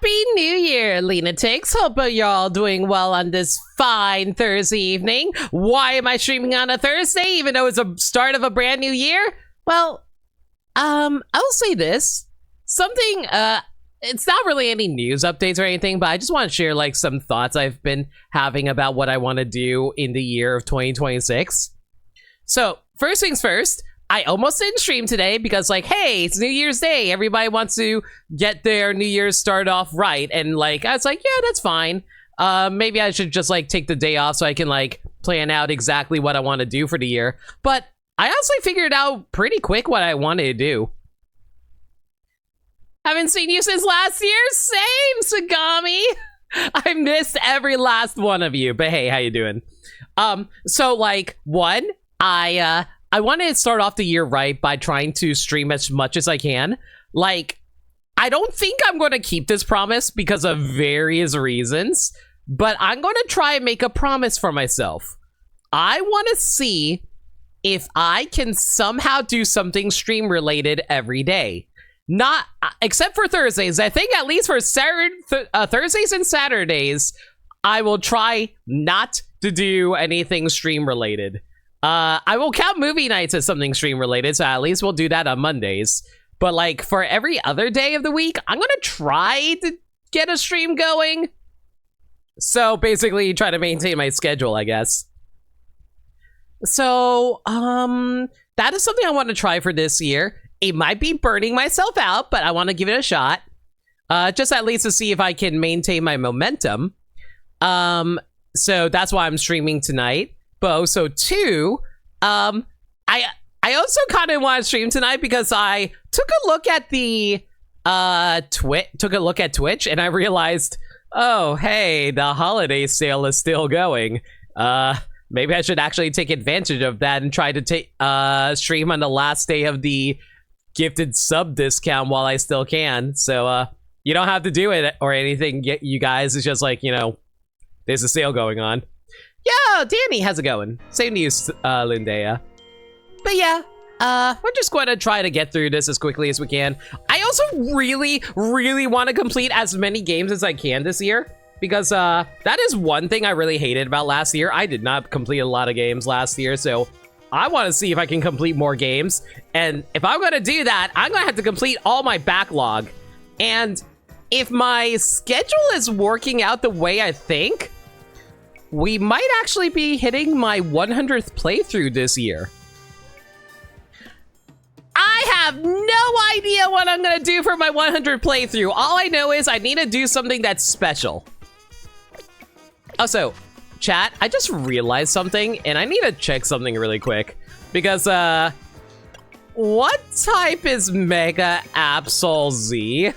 Happy New Year, lunatics. Hope you're all doing well on this fine Thursday evening. Why am I streaming on a Thursday, even though it's the start of a brand new year? Well, I'll say this. Something, it's not really any news updates or anything, but I just want to share, like, some thoughts I've been having about what I want to do in the year of 2026. So, first things first, I almost didn't stream today because, like, hey, it's New Year's Day. Everybody wants to get their New Year's start off right. And, like, I was like, yeah, that's fine. Maybe I should just, like, take the day off so I can, like, plan out exactly what I want to do for the year. But I honestly figured out pretty quick what I wanted to do. Haven't seen you since last year? Same, Sagami. I missed every last one of you. But hey, how you doing? So, like, one, I wanted to start off the year right by trying to stream as much as I can. Like, I don't think I'm going to keep this promise because of various reasons, but I'm going to try and make a promise for myself. I want to see if I can somehow do something stream related every day. Not, except for Thursdays. I think at least for Thursdays and Saturdays, I will try not to do anything stream related. I will count movie nights as something stream related, so at least we'll do that on Mondays. But, like, for every other day of the week, I'm gonna try to get a stream going. So, basically, try to maintain my schedule, I guess. So, that is something I want to try for this year. It might be burning myself out, but I want to give it a shot. Just at least to see if I can maintain my momentum. So, that's why I'm streaming tonight. But also, too, I also kind of want to stream tonight because I took a look at the Twitch, and I realized, oh, hey, the holiday sale is still going. Maybe I should actually take advantage of that and try to stream on the last day of the gifted sub discount while I still can. So you don't have to do it or anything, you guys. It's just like, you know, there's a sale going on. Yo, Danny, how's it going? Same to you, Lindea. But yeah, we're just going to try to get through this as quickly as we can. I also really, really want to complete as many games as I can this year. Because that is one thing I really hated about last year. I did not complete a lot of games last year, so I want to see if I can complete more games. And if I'm going to do that, I'm going to have to complete all my backlog. And if my schedule is working out the way I think, we might actually be hitting my 100th playthrough this year. I have no idea what I'm gonna do for my 100th playthrough. All I know is I need to do something that's special. Also, chat, I just realized something, and I need to check something really quick. Because, what type is Mega Absol Z?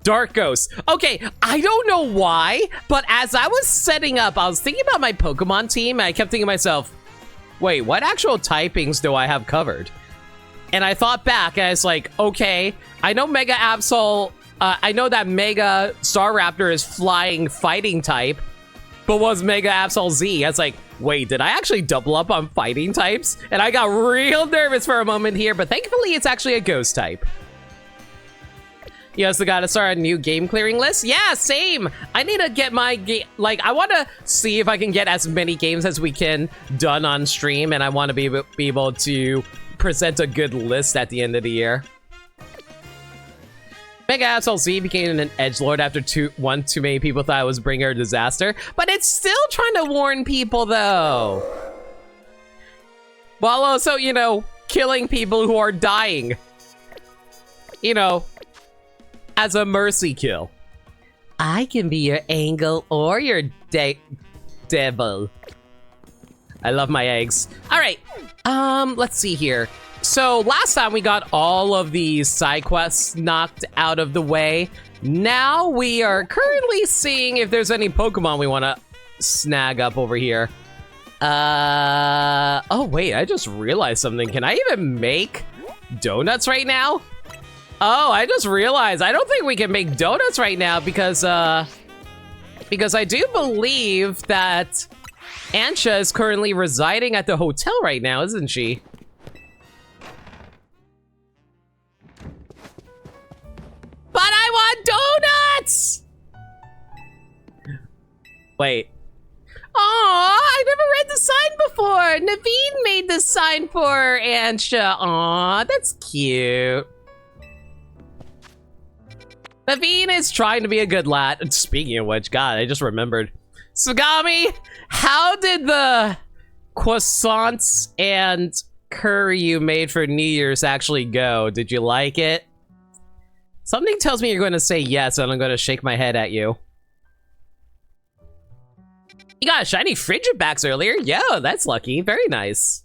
Dark Ghost. Okay, I don't know why, but as I was setting up, I was thinking about my Pokemon team, and I kept thinking to myself, wait, what actual typings do I have covered? And I thought back, and I was like, okay, I know Mega Absol, I know that Mega Staraptor is flying fighting type, but was Mega Absol Z? I was like, wait, did I actually double up on fighting types? And I got real nervous for a moment here, but thankfully it's actually a ghost type. You also gotta start a new game clearing list? Yeah, same! I need to get my game, like, I want to see if I can get as many games as we can done on stream, and I want to be able to present a good list at the end of the year. Mega Absol Z became an edgelord after one too many people thought it was Bringer Disaster, but it's still trying to warn people, though. While also, you know, killing people who are dying. You know, as a mercy kill. I can be your angel or your devil. I love my eggs. All right, let's see here. So last time we got all of these side quests knocked out of the way. Now we are currently seeing if there's any Pokemon we want to snag up over here. Oh wait, I just realized something. Can I even make donuts right now? Oh, I just realized I don't think we can make donuts right now because I do believe that Ansha is currently residing at the hotel right now, isn't she? What? Wait. Aw, I never read the sign before. Naveen made the sign for Ansha. Aw, that's cute. Naveen is trying to be a good lad. Speaking of which, God, I just remembered. Sugami, how did the croissants and curry you made for New Year's actually go? Did you like it? Something tells me you're going to say yes, and I'm going to shake my head at you. You got a shiny Frigibax earlier? Yo, that's lucky. Very nice.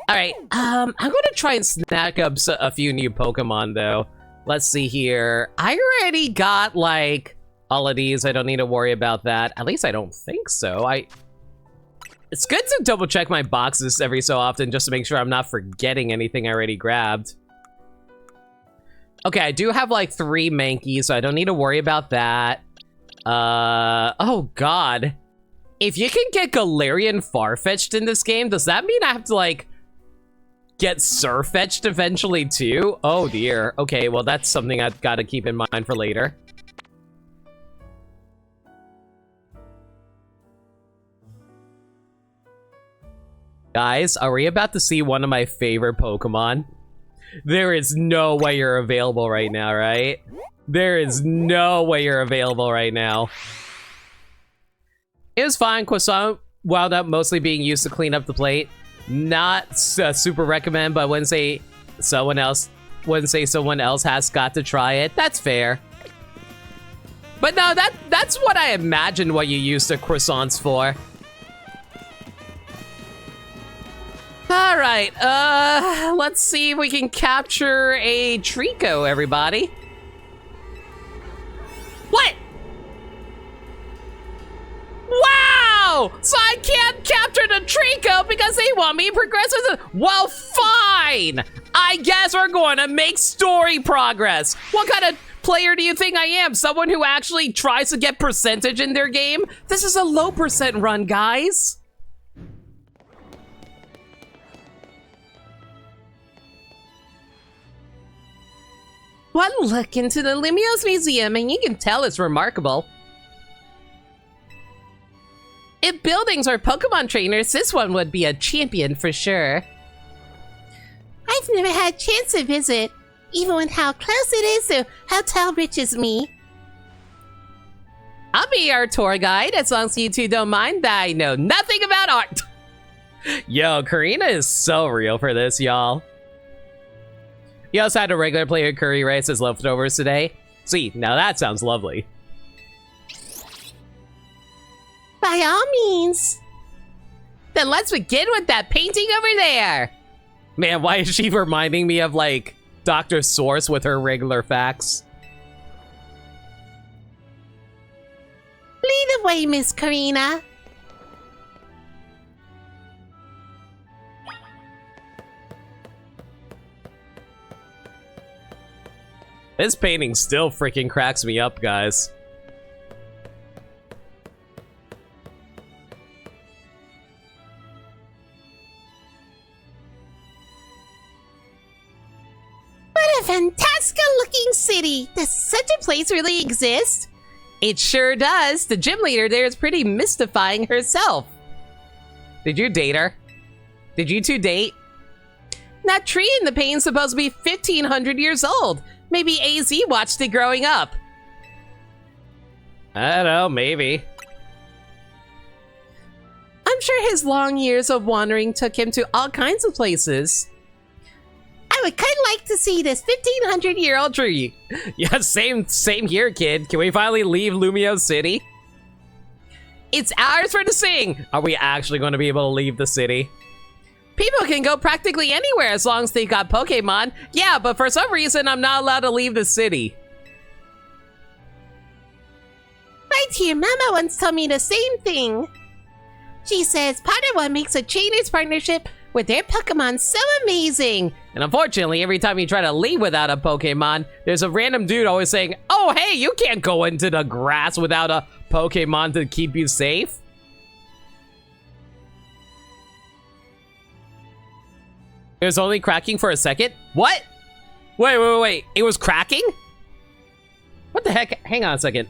Alright, I'm going to try and snack up a few new Pokemon, though. Let's see here. I already got, like, all of these. I don't need to worry about that. At least I don't think so. It's good to double check my boxes every so often just to make sure I'm not forgetting anything I already grabbed. Okay, I do have, like, 3 Mankeys, so I don't need to worry about that. Oh, God. If you can get Galarian Farfetch'd in this game, does that mean I have to, like, get Surfetch'd eventually, too? Oh, dear. Okay, well, that's something I've got to keep in mind for later. Guys, are we about to see one of my favorite Pokemon? There is no way you're available right now, right? There is no way you're available right now. It was fine. Croissant wound up mostly being used to clean up the plate. Not super recommend, but wouldn't say someone else has got to try it. That's fair. But no, that's what I imagined what you used the croissants for. All right, let's see if we can capture a Trico, everybody. What? Wow! So I can't capture the Trico because they want me to progress as a... Well, fine! I guess we're going to make story progress. What kind of player do you think I am? Someone who actually tries to get percentage in their game? This is a low percent run, guys. One look into the Lumiose Museum and you can tell it's remarkable. If buildings are Pokemon trainers, this one would be a champion for sure. I've never had a chance to visit, even with how close it is to hotel reaches me. I'll be our tour guide as long as you two don't mind that I know nothing about art. Yo, Karina is so real for this, y'all. You also had a regular player curry rice as leftovers today. See, now that sounds lovely. By all means. Then let's begin with that painting over there. Man, why is she reminding me of, like, Dr. Source with her regular facts? Lead the way, Miss Karina. This painting still freaking cracks me up, guys. What a fantastic looking city! Does such a place really exist? It sure does. The gym leader there is pretty mystifying herself. Did you date her? Did you two date? That tree in the painting's supposed to be 1,500 years old. Maybe AZ watched it growing up. I don't know, maybe. I'm sure his long years of wandering took him to all kinds of places. I would kind of like to see this 1,500-year-old tree. Yeah, same here, kid. Can we finally leave Lumiose City? It's ours for the sing. Are we actually going to be able to leave the city? People can go practically anywhere as long as they got Pokemon. Yeah, but for some reason, I'm not allowed to leave the city. My dear mama once told me the same thing. She says part of what makes a trainer's partnership with their Pokemon so amazing. And unfortunately, every time you try to leave without a Pokemon, there's a random dude always saying, oh, hey, you can't go into the grass without a Pokemon to keep you safe. It was only cracking for a second? What? Wait. It was cracking? What the heck? Hang on a second.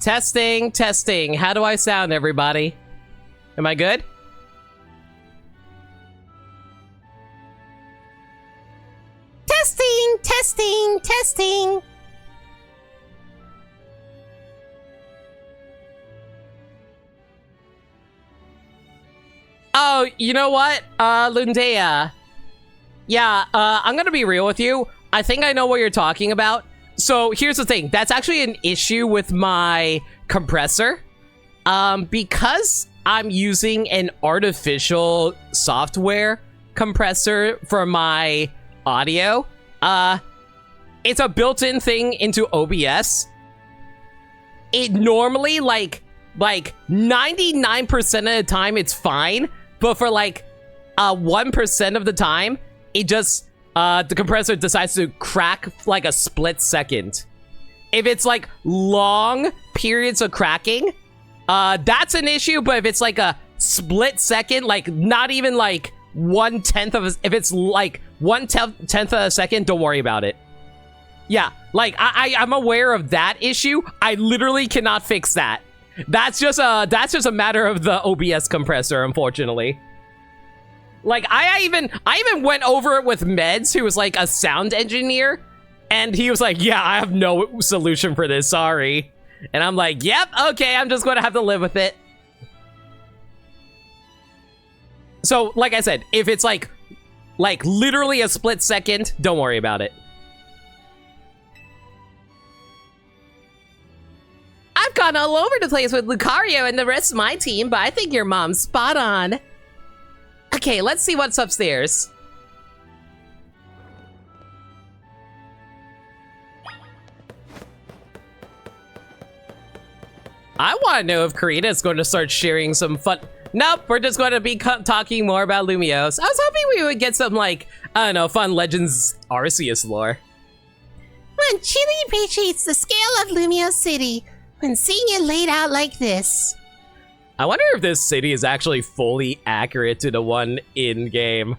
Testing, testing. How do I sound, everybody? Am I good? Testing, testing, testing. Oh, you know what? Lundea. Yeah, I'm gonna be real with you. I think I know what you're talking about. So here's the thing. That's actually an issue with my compressor. Because I'm using an artificial software compressor for my audio, it's a built-in thing into OBS. It normally, like 99% of the time, it's fine. But for, 1% of the time, it just... the compressor decides to crack like a split second. If it's like long periods of cracking, that's an issue. But if it's like a split second, like not even like 1/10 of a, if it's like 1/10 of a second, don't worry about it. Yeah, like I'm aware of that issue. I literally cannot fix that. That's just a matter of the OBS compressor, unfortunately. Like, I even went over it with Meds, who was, like, a sound engineer, and he was like, yeah, I have no solution for this, sorry. And I'm like, yep, okay, I'm just gonna have to live with it. So, like I said, if it's, like literally a split second, don't worry about it. I've gone all over the place with Lucario and the rest of my team, but I think your mom's spot on. Okay, let's see what's upstairs. I want to know if Karina is going to start sharing some fun... Nope, we're just going to be talking more about Lumiose. I was hoping we would get some, like, I don't know, fun Legends Arceus lore. One truly appreciates the scale of Lumiose City when seeing it laid out like this. I wonder if this city is actually fully accurate to the one in-game.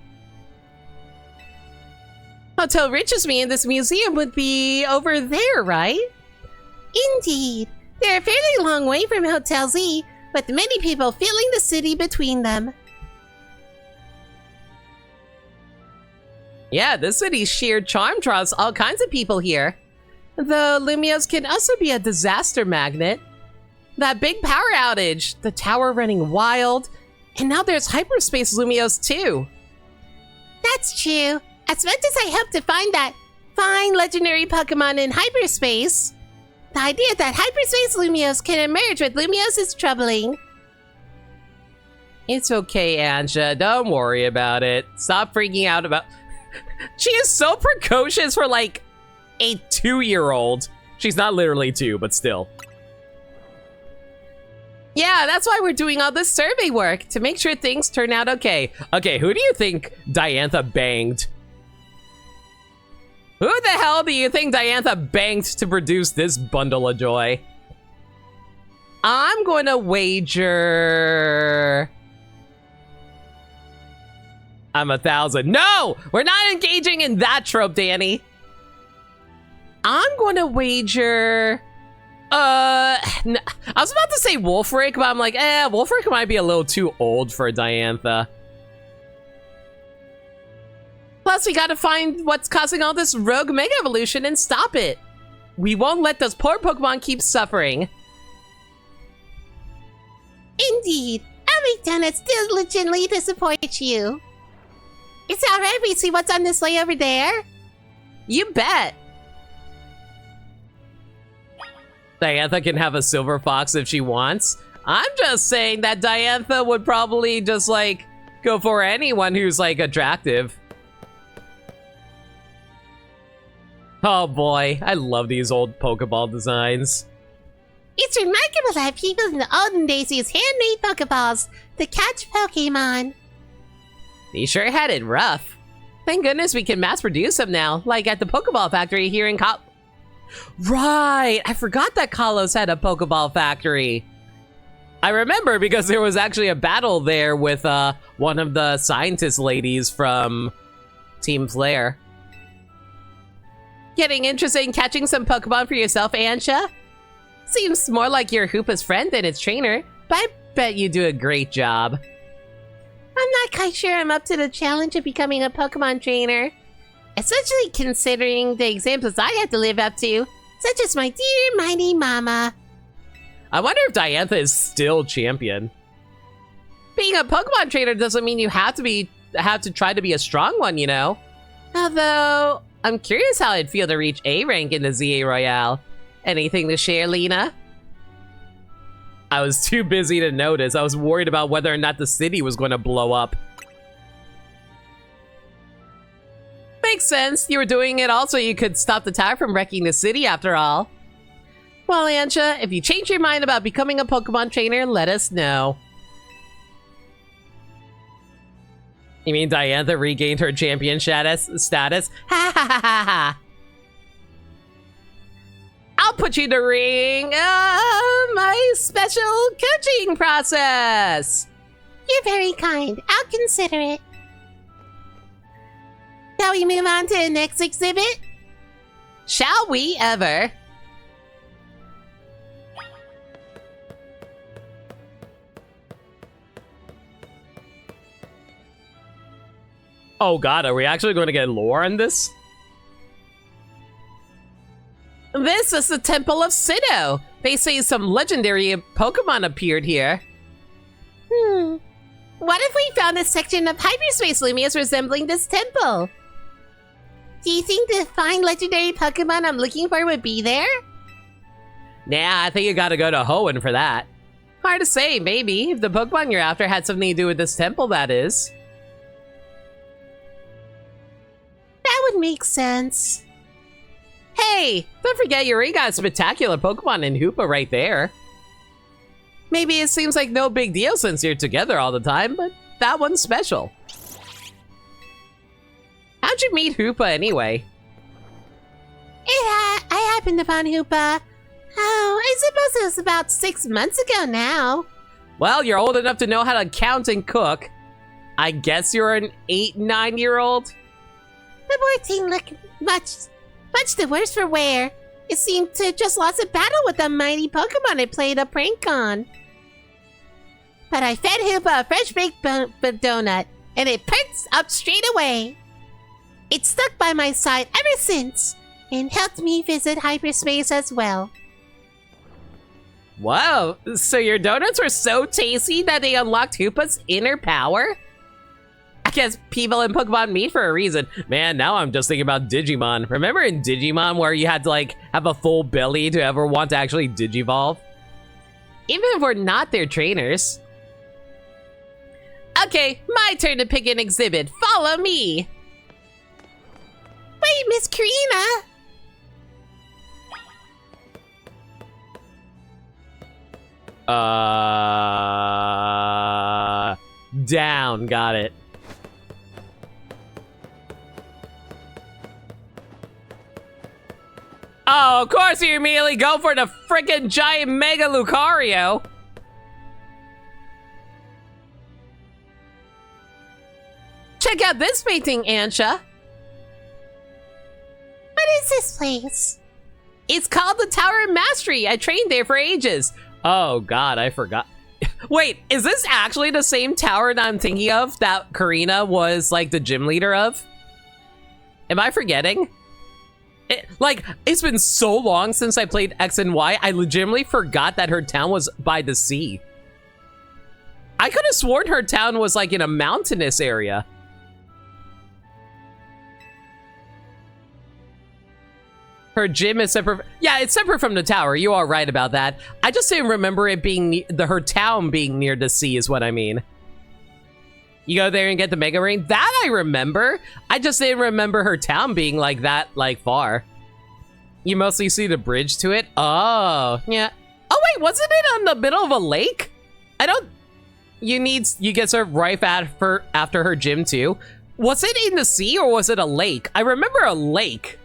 Hotel reaches me in this museum would be over there, right? Indeed. They're a fairly long way from Hotel Z, with many people filling the city between them. Yeah, this city's sheer charm draws all kinds of people here. Though Lumiose can also be a disaster magnet. That big power outage, the tower running wild, and now there's hyperspace Lumiose too. That's true. As much as I hope to find that fine legendary Pokemon in hyperspace, the idea that hyperspace Lumiose can emerge with Lumiose is troubling. It's okay, Anja. Don't worry about it. Stop freaking out about... She is so precocious for, like, a 2-year-old. She's not literally 2, but still. Yeah, that's why we're doing all this survey work, to make sure things turn out okay. Okay, who do you think Diantha banged? Who the hell do you think Diantha banged to produce this bundle of joy? I'm going to wager... I'm 1,000. No! We're not engaging in that trope, Danny. I'm going to wager... I was about to say Wolfric, but I'm like, Wolfric might be a little too old for Diantha. Plus, we gotta find what's causing all this rogue Mega Evolution and stop it. We won't let those poor Pokemon keep suffering. Indeed. I'll be done it diligently to support you. It's alright we see what's on display over there. You bet. Diantha can have a silver fox if she wants. I'm just saying that Diantha would probably just, like, go for anyone who's, like, attractive. Oh boy, I love these old Pokeball designs. It's remarkable that people in the olden days used handmade Pokeballs to catch Pokemon. They sure had it rough. Thank goodness we can mass produce them now, like at the Pokeball factory here in Right, I forgot that Kalos had a Pokeball factory. I remember because there was actually a battle there with one of the scientist ladies from Team Flare. Getting interested in catching some Pokemon for yourself, Ansha? Seems more like you're Hoopa's friend than its trainer, but I bet you do a great job. I'm not quite sure I'm up to the challenge of becoming a Pokemon trainer. Especially considering the examples I have to live up to, such as my dear mighty mama. I wonder if Diantha is still champion. Being a Pokemon trainer doesn't mean you have to try to be a strong one, you know? Although, I'm curious how it'd feel to reach A rank in the ZA Royale. Anything to share, Lena? I was too busy to notice. I was worried about whether or not the city was going to blow up. Makes sense. You were doing it all so you could stop the tower from wrecking the city after all. Well, Ansha, if you change your mind about becoming a Pokemon trainer, let us know. You mean Diantha regained her champion status? Ha ha ha ha ha! I'll put you to ring my special coaching process. You're very kind. I'll consider it. Shall we move on to the next exhibit? Shall we ever? Oh god, are we actually going to get lore on this? This is the Temple of Sinnoh. They say some legendary Pokemon appeared here. What if we found a section of hyperspace Lumias resembling this temple? Do you think the fine legendary Pokemon I'm looking for would be there? Nah, I think you gotta go to Hoenn for that. Hard to say, maybe. If the Pokemon you're after had something to do with this temple, that is. That would make sense. Hey, don't forget you already got a spectacular Pokemon in Hoopa right there. Maybe it seems like no big deal since you're together all the time, but that one's special. How'd you meet Hoopa anyway? I happened upon Hoopa. Oh, I suppose it was about 6 months ago now. Well, you're old enough to know how to count and cook. I guess you're an 8-9-year-old? The boy team looked much the worse for wear. It seemed to just lost a battle with the mighty Pokemon I played a prank on. But I fed Hoopa a fresh baked donut, and it perked up straight away. It's stuck by my side ever since, and helped me visit hyperspace as well. Wow, so your donuts were so tasty that they unlocked Hoopa's inner power? I guess people in Pokemon meet for a reason. Man, now I'm just thinking about Digimon. Remember in Digimon where you had to like have a full belly to ever want to actually Digivolve? Even if we're not their trainers. Okay, my turn to pick an exhibit. Follow me. Wait, Miss Karina. Down, got it. Oh, of course you immediately go for the frickin' giant Mega Lucario. Check out this painting, Ansha. What is this place? It's called the Tower of Mastery. I trained there for ages. Oh god, I forgot. Wait, is this actually the same tower that I'm thinking of that Karina was like the gym leader of? Am I forgetting? It's been so long since I played X and Y, I legitimately forgot that her town was by the sea. I could have sworn her town was like in a mountainous area. Her gym is separate. Yeah, it's separate from the tower. You are right about that. I just didn't remember it being her town being near the sea is what I mean. You go there and get the Mega Ring? That I remember. I just didn't remember her town being like that, like, far. You mostly see the bridge to it? Oh, yeah. Oh, wait, wasn't it on the middle of a lake? I don't... You get served right after her gym, too. Was it in the sea or was it a lake? I remember a lake.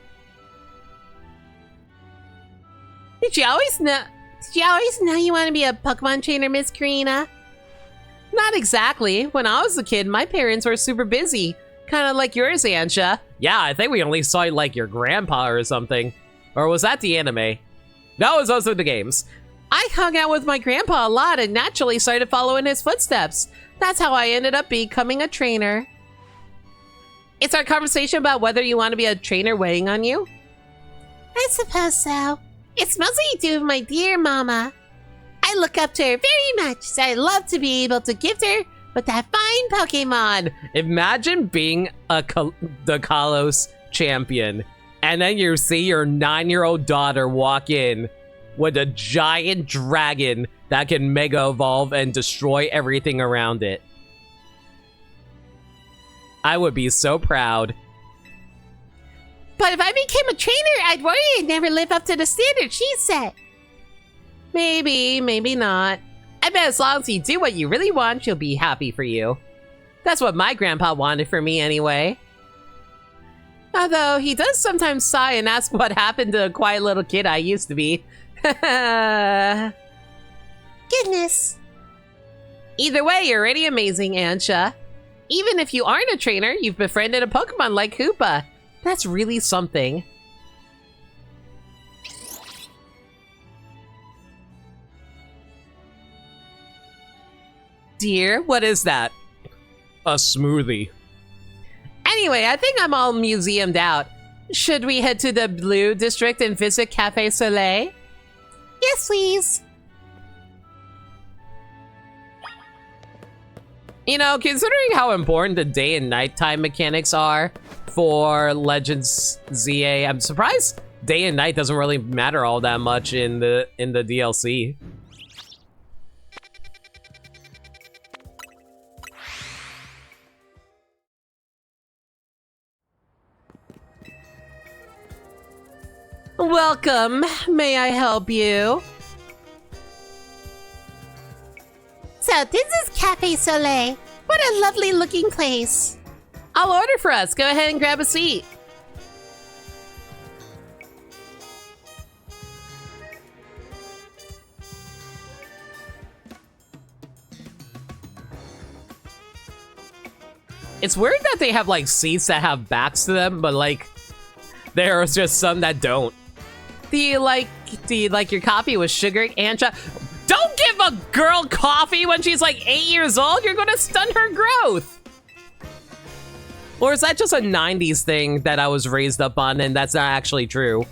Did you always know you want to be a Pokemon trainer, Miss Karina? Not exactly. When I was a kid, my parents were super busy. Kind of like yours, Ansha. Yeah, I think we only saw, like, your grandpa or something. Or was that the anime? No, it was also the games. I hung out with my grandpa a lot and naturally started following his footsteps. That's how I ended up becoming a trainer. Is our conversation about whether you want to be a trainer weighing on you? I suppose so. It's mostly to do with my dear mama. I look up to her very much, so I'd love to be able to gift her with that fine Pokemon. Imagine being the Kalos champion, and then you see your 9-year-old daughter walk in with a giant dragon that can Mega Evolve and destroy everything around it. I would be so proud. But if I became a trainer, I'd worry I'd never live up to the standard she set. Maybe, maybe not. I bet as long as you do what you really want, she'll be happy for you. That's what my grandpa wanted for me anyway. Although, he does sometimes sigh and ask what happened to the quiet little kid I used to be. Goodness. Either way, you're already amazing, Ansha. Even if you aren't a trainer, you've befriended a Pokemon like Hoopa. That's really something. Dear, what is that? A smoothie. Anyway, I think I'm all museumed out. Should we head to the Blue District and visit Cafe Soleil? Yes, please. You know, considering how important the day and nighttime mechanics are for Legends ZA, I'm surprised day and night doesn't really matter all that much in the DLC. Welcome. May I help you? So this is Cafe Soleil. What a lovely looking place. I'll order for us. Go ahead and grab a seat. It's weird that they have like seats that have backs to them, but like there's just some that don't. Do you like your coffee with sugar, Ansha? Don't give a girl coffee when she's like 8 years old. You're gonna stun her growth. Or is that just a 90s thing that I was raised up on and that's not actually true?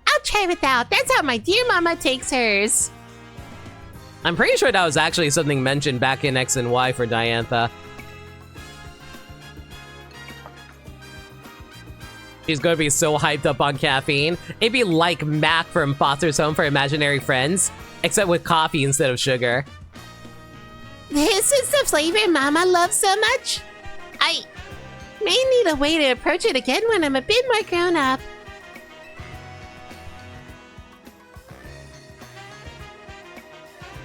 I'll try without. That's how my dear mama takes hers. I'm pretty sure that was actually something mentioned back in X and Y for Diantha. She's gonna be so hyped up on caffeine. It'd be like Mac from Foster's Home for Imaginary Friends, except with coffee instead of sugar. This is the flavor Mama loves so much. I may need a way to approach it again when I'm a bit more grown up.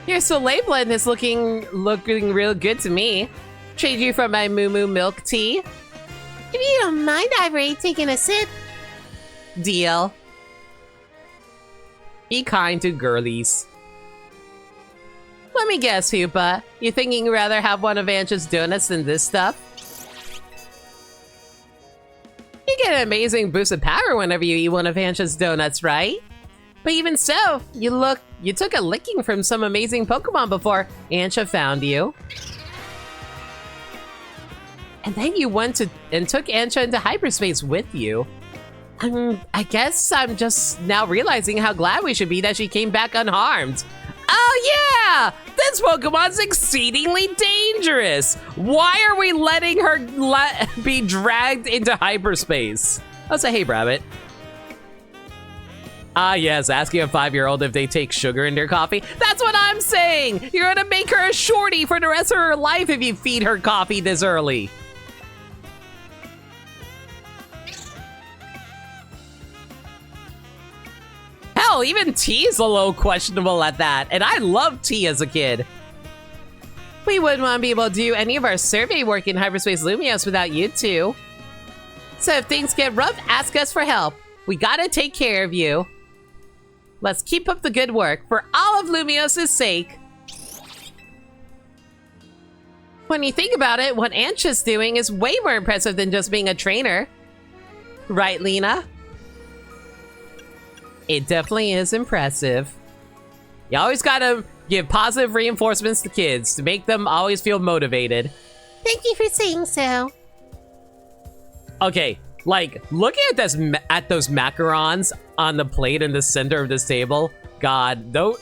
Your Soleil blend is looking real good to me. Trade you for my Moo Moo milk tea. If you don't mind, I've already taken a sip. Deal. Be kind to girlies. Let me guess, Hoopa. You thinking you'd rather have one of Ansha's donuts than this stuff? You get an amazing boost of power whenever you eat one of Ansha's donuts, right? But even so, you took a licking from some amazing Pokemon before Ansha found you. And then you went and took Ansha into hyperspace with you. I guess I'm just now realizing how glad we should be that she came back unharmed. Oh yeah! This Pokemon's exceedingly dangerous! Why are we letting her be dragged into hyperspace? I'll say, hey, Rabbit. Ah, yes, asking a 5-year-old if they take sugar in their coffee. That's what I I'm saying. You're gonna make her a shorty for the rest of her life if you feed her coffee this early. Hell, even T's a little questionable at that, and I loved T as a kid. We wouldn't want to be able to do any of our survey work in Hyperspace Lumios without you two. So if things get rough, ask us for help. We gotta take care of you. Let's keep up the good work for all of Lumios' sake. When you think about it, what Ansha's doing is way more impressive than just being a trainer. Right, Lena? It definitely is impressive. You always gotta give positive reinforcements to kids to make them always feel motivated. Thank you for saying so. Okay, like, looking at this at those macarons on the plate in the center of this table, God, though,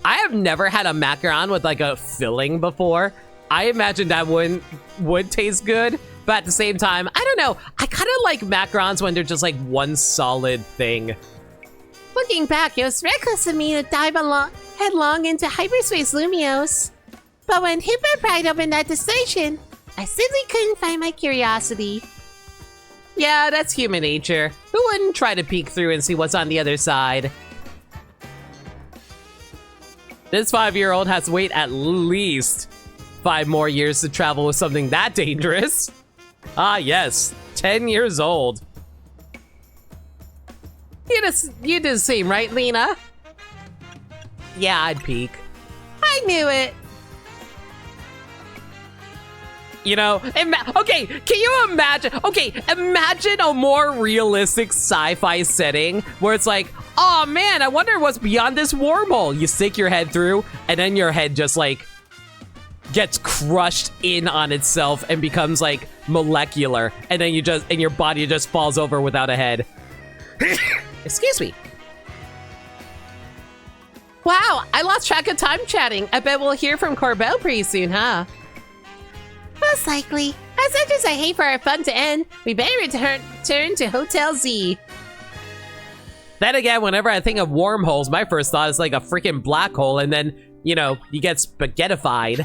I have never had a macaron with like a filling before. I imagine that would taste good, but at the same time, I don't know. I kind of like macarons when they're just like one solid thing. Looking back, it was reckless of me to dive headlong into Hyperspace Lumios. But when Hyper Pride opened at the station, I simply couldn't find my curiosity. Yeah, that's human nature. Who wouldn't try to peek through and see what's on the other side? This 5-year-old has to wait at least 5 more years to travel with something that dangerous. Ah, yes, 10 years old. You did the same, right, Lena? Yeah, I'd peek. I knew it. You know, okay, can you imagine? Okay, imagine a more realistic sci-fi setting where it's like, oh man, I wonder what's beyond this wormhole. You stick your head through, and then your head just like gets crushed in on itself and becomes like molecular, and then your body just falls over without a head. Excuse me. Wow, I lost track of time chatting. I bet we'll hear from Corbell pretty soon, huh? Most likely. As much as I hate for our fun to end, we better return to Hotel Z. Then again, whenever I think of wormholes, my first thought is like a freaking black hole, and then, you know, you get spaghettified.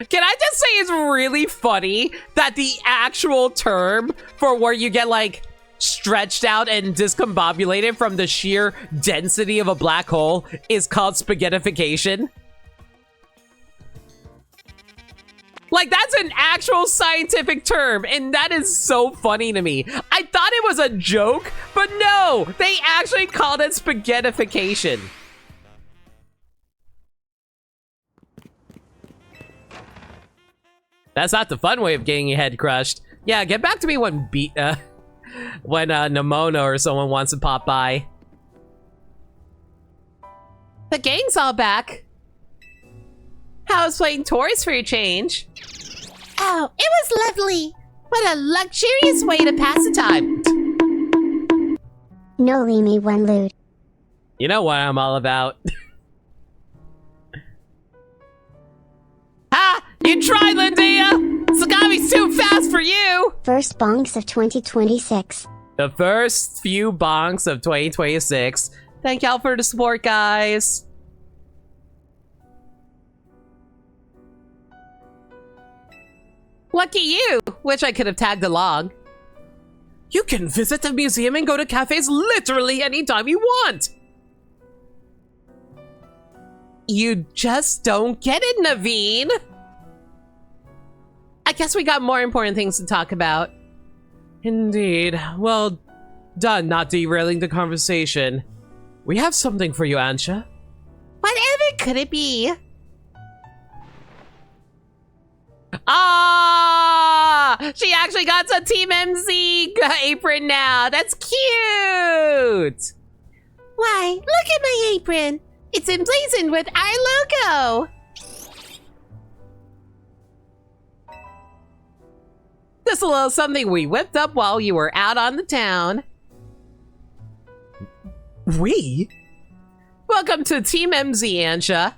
Can I just say it's really funny that the actual term for where you get, like, stretched out and discombobulated from the sheer density of a black hole is called spaghettification? Like, that's an actual scientific term, and that is so funny to me. I thought it was a joke, but no, they actually called it spaghettification. That's not the fun way of getting your head crushed. Yeah, get back to me when Nimona or someone wants to pop by. The gang's all back. How's playing tours for your change? Oh, it was lovely. What a luxurious way to pass the time. No, leave me one loot. You know what I'm all about. Ha! You tried, Lindea! Tsugami's too fast for you! First bonks of 2026. The first few bonks of 2026. Thank y'all for the support, guys. Lucky you! Wish I could have tagged along. You can visit the museum and go to cafes literally anytime you want! You just don't get it, Naveen! I guess we got more important things to talk about. Indeed. Well done not derailing the conversation. We have something for you, Ansha. Whatever could it be? Ah! She actually got a Team MZ apron now. That's cute! Why, look at my apron. It's emblazoned with our logo. Just a little something we whipped up while you were out on the town. We? Welcome to Team MZ, Ansha.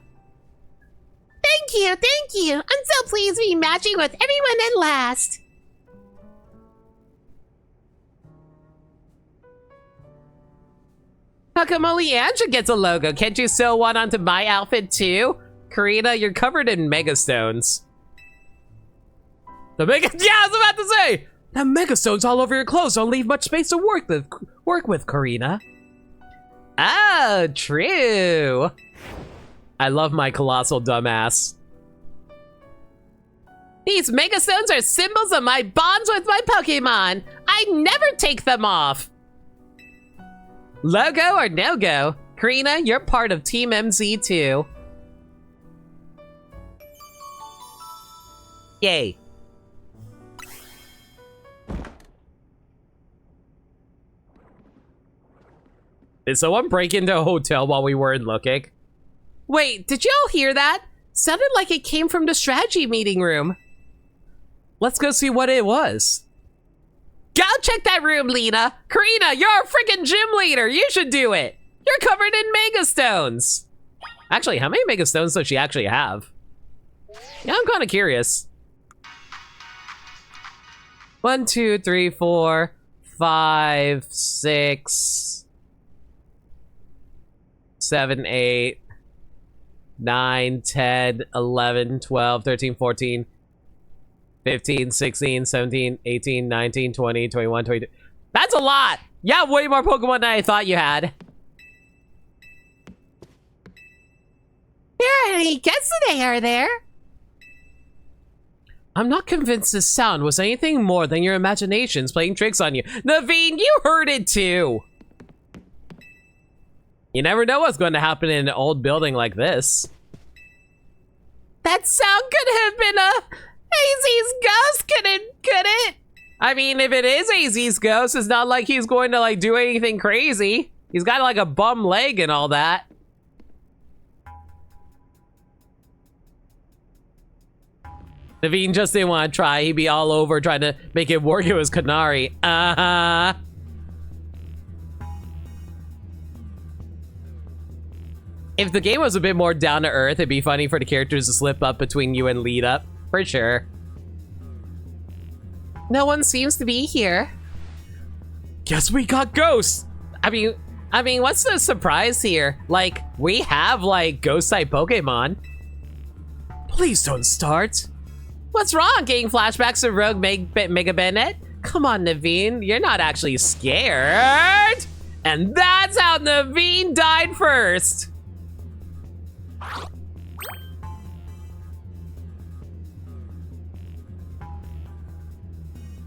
Thank you, thank you. I'm so pleased to be matching with everyone at last. How come only Anja gets a logo? Can't you sew one onto my outfit too? Karina, you're covered in megastones. Yeah, I was about to say! The megastones all over your clothes don't leave much space to work with, Karina. Oh, true. I love my colossal dumbass. These megastones are symbols of my bonds with my Pokemon. I never take them off. Logo or no-go? Karina, you're part of Team MZ too. Yay. Did someone break into a hotel while we weren't looking? Wait, did y'all hear that? Sounded like it came from the strategy meeting room. Let's go see what it was. Go check that room, Lena. Karina, you're a freaking gym leader. You should do it. You're covered in megastones. Actually, how many megastones does she actually have? Yeah, I'm kind of curious. 1, 2, 3, 4, 5, 6, 7, 8, 9, 10, 11, 12, 13, 14, 15, 16, 17, 18, 19, 20, 21, 22. That's a lot! Yeah, way more Pokemon than I thought you had. There aren't any guests today, are there? I'm not convinced this sound was anything more than your imaginations playing tricks on you. Naveen, you heard it too! You never know what's going to happen in an old building like this. That sound could have been AZ's ghost, could it? I mean, if it is AZ's ghost, it's not like he's going to like do anything crazy. He's got like a bum leg and all that. Naveen just didn't want to try. He'd be all over trying to make it work. It was Kanari. If the game was a bit more down to earth, it'd be funny for the characters to slip up between you and lead up. For sure. No one seems to be here. Guess we got ghosts. I mean, what's the surprise here? Like, we have like ghost type Pokemon. Please don't start. What's wrong? Getting flashbacks of Rogue Mega Bennett? Come on, Naveen. You're not actually scared. And that's how Naveen died first.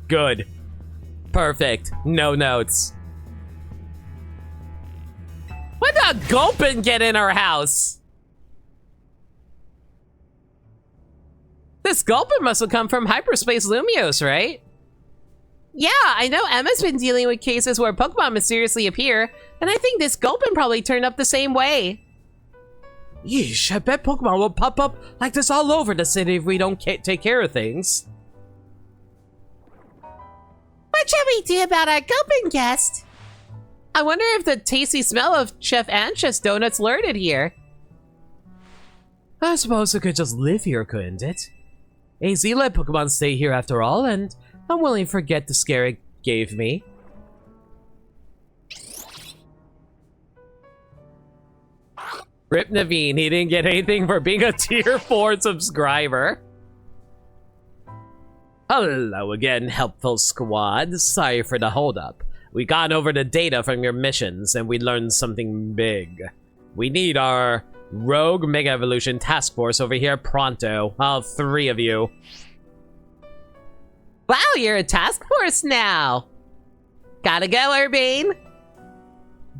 Good. Perfect. No notes. When did Gulpin get in our house? This Gulpin must have come from Hyperspace Lumiose, right? Yeah, I know Emma's been dealing with cases where Pokemon mysteriously appear, and I think this Gulpin probably turned up the same way. Yeesh, I bet Pokemon will pop up like this all over the city if we don't take care of things. What shall we do about our Gulpin guest? I wonder if the tasty smell of Chef Anxious donuts lured it here. I suppose it could just live here, couldn't it? AZ let Pokemon stay here after all, and I'm willing to forget the scare it gave me. Rip Naveen, he didn't get anything for being a tier 4 subscriber. Hello again, helpful squad. Sorry for the holdup. We got over the data from your missions and we learned something big. We need our Rogue Mega Evolution Task Force over here pronto. All 3 of you. Wow, you're a task force now. Gotta go, Urbane.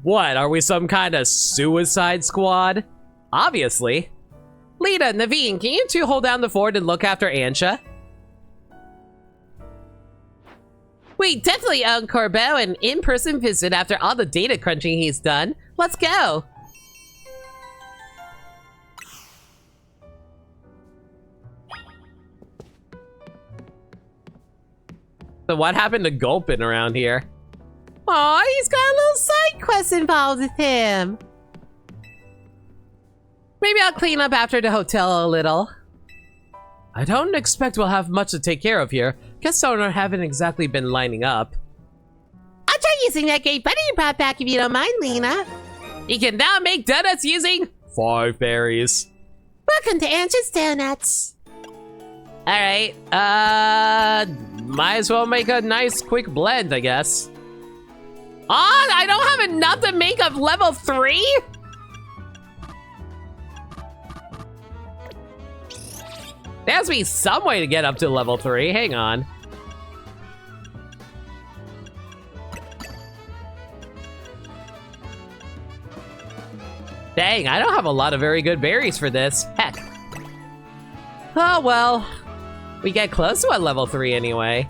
What, are we some kind of suicide squad? Obviously. Lita, Naveen, can you two hold down the fort and look after Ansha? We definitely owe Corbeau an in-person visit after all the data crunching he's done. Let's go. So what happened to Gulpin around here? Aw, he's got a little side quest involved with him. Maybe I'll clean up after the hotel a little. I don't expect we'll have much to take care of here. Guests haven't exactly been lining up. I'll try using that great buddy you brought back if you don't mind, Lena. You can now make donuts using 5 berries. Welcome to Angie's Donuts. Alright, might as well make a nice quick blend, I guess. Oh, I don't have enough to make up level 3? There has to be some way to get up to level 3, hang on. Dang, I don't have a lot of very good berries for this. Heck. Oh, well. We get close to a level 3 anyway.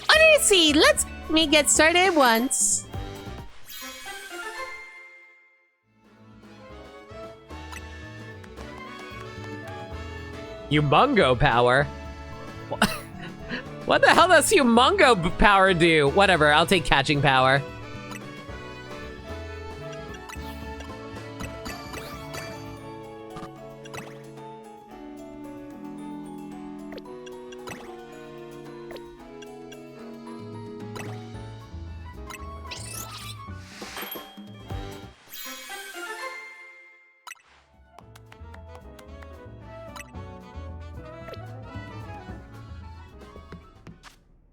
Order seed. Let's me get started once. Humongo power? What the hell does Humongo power do? Whatever, I'll take catching power.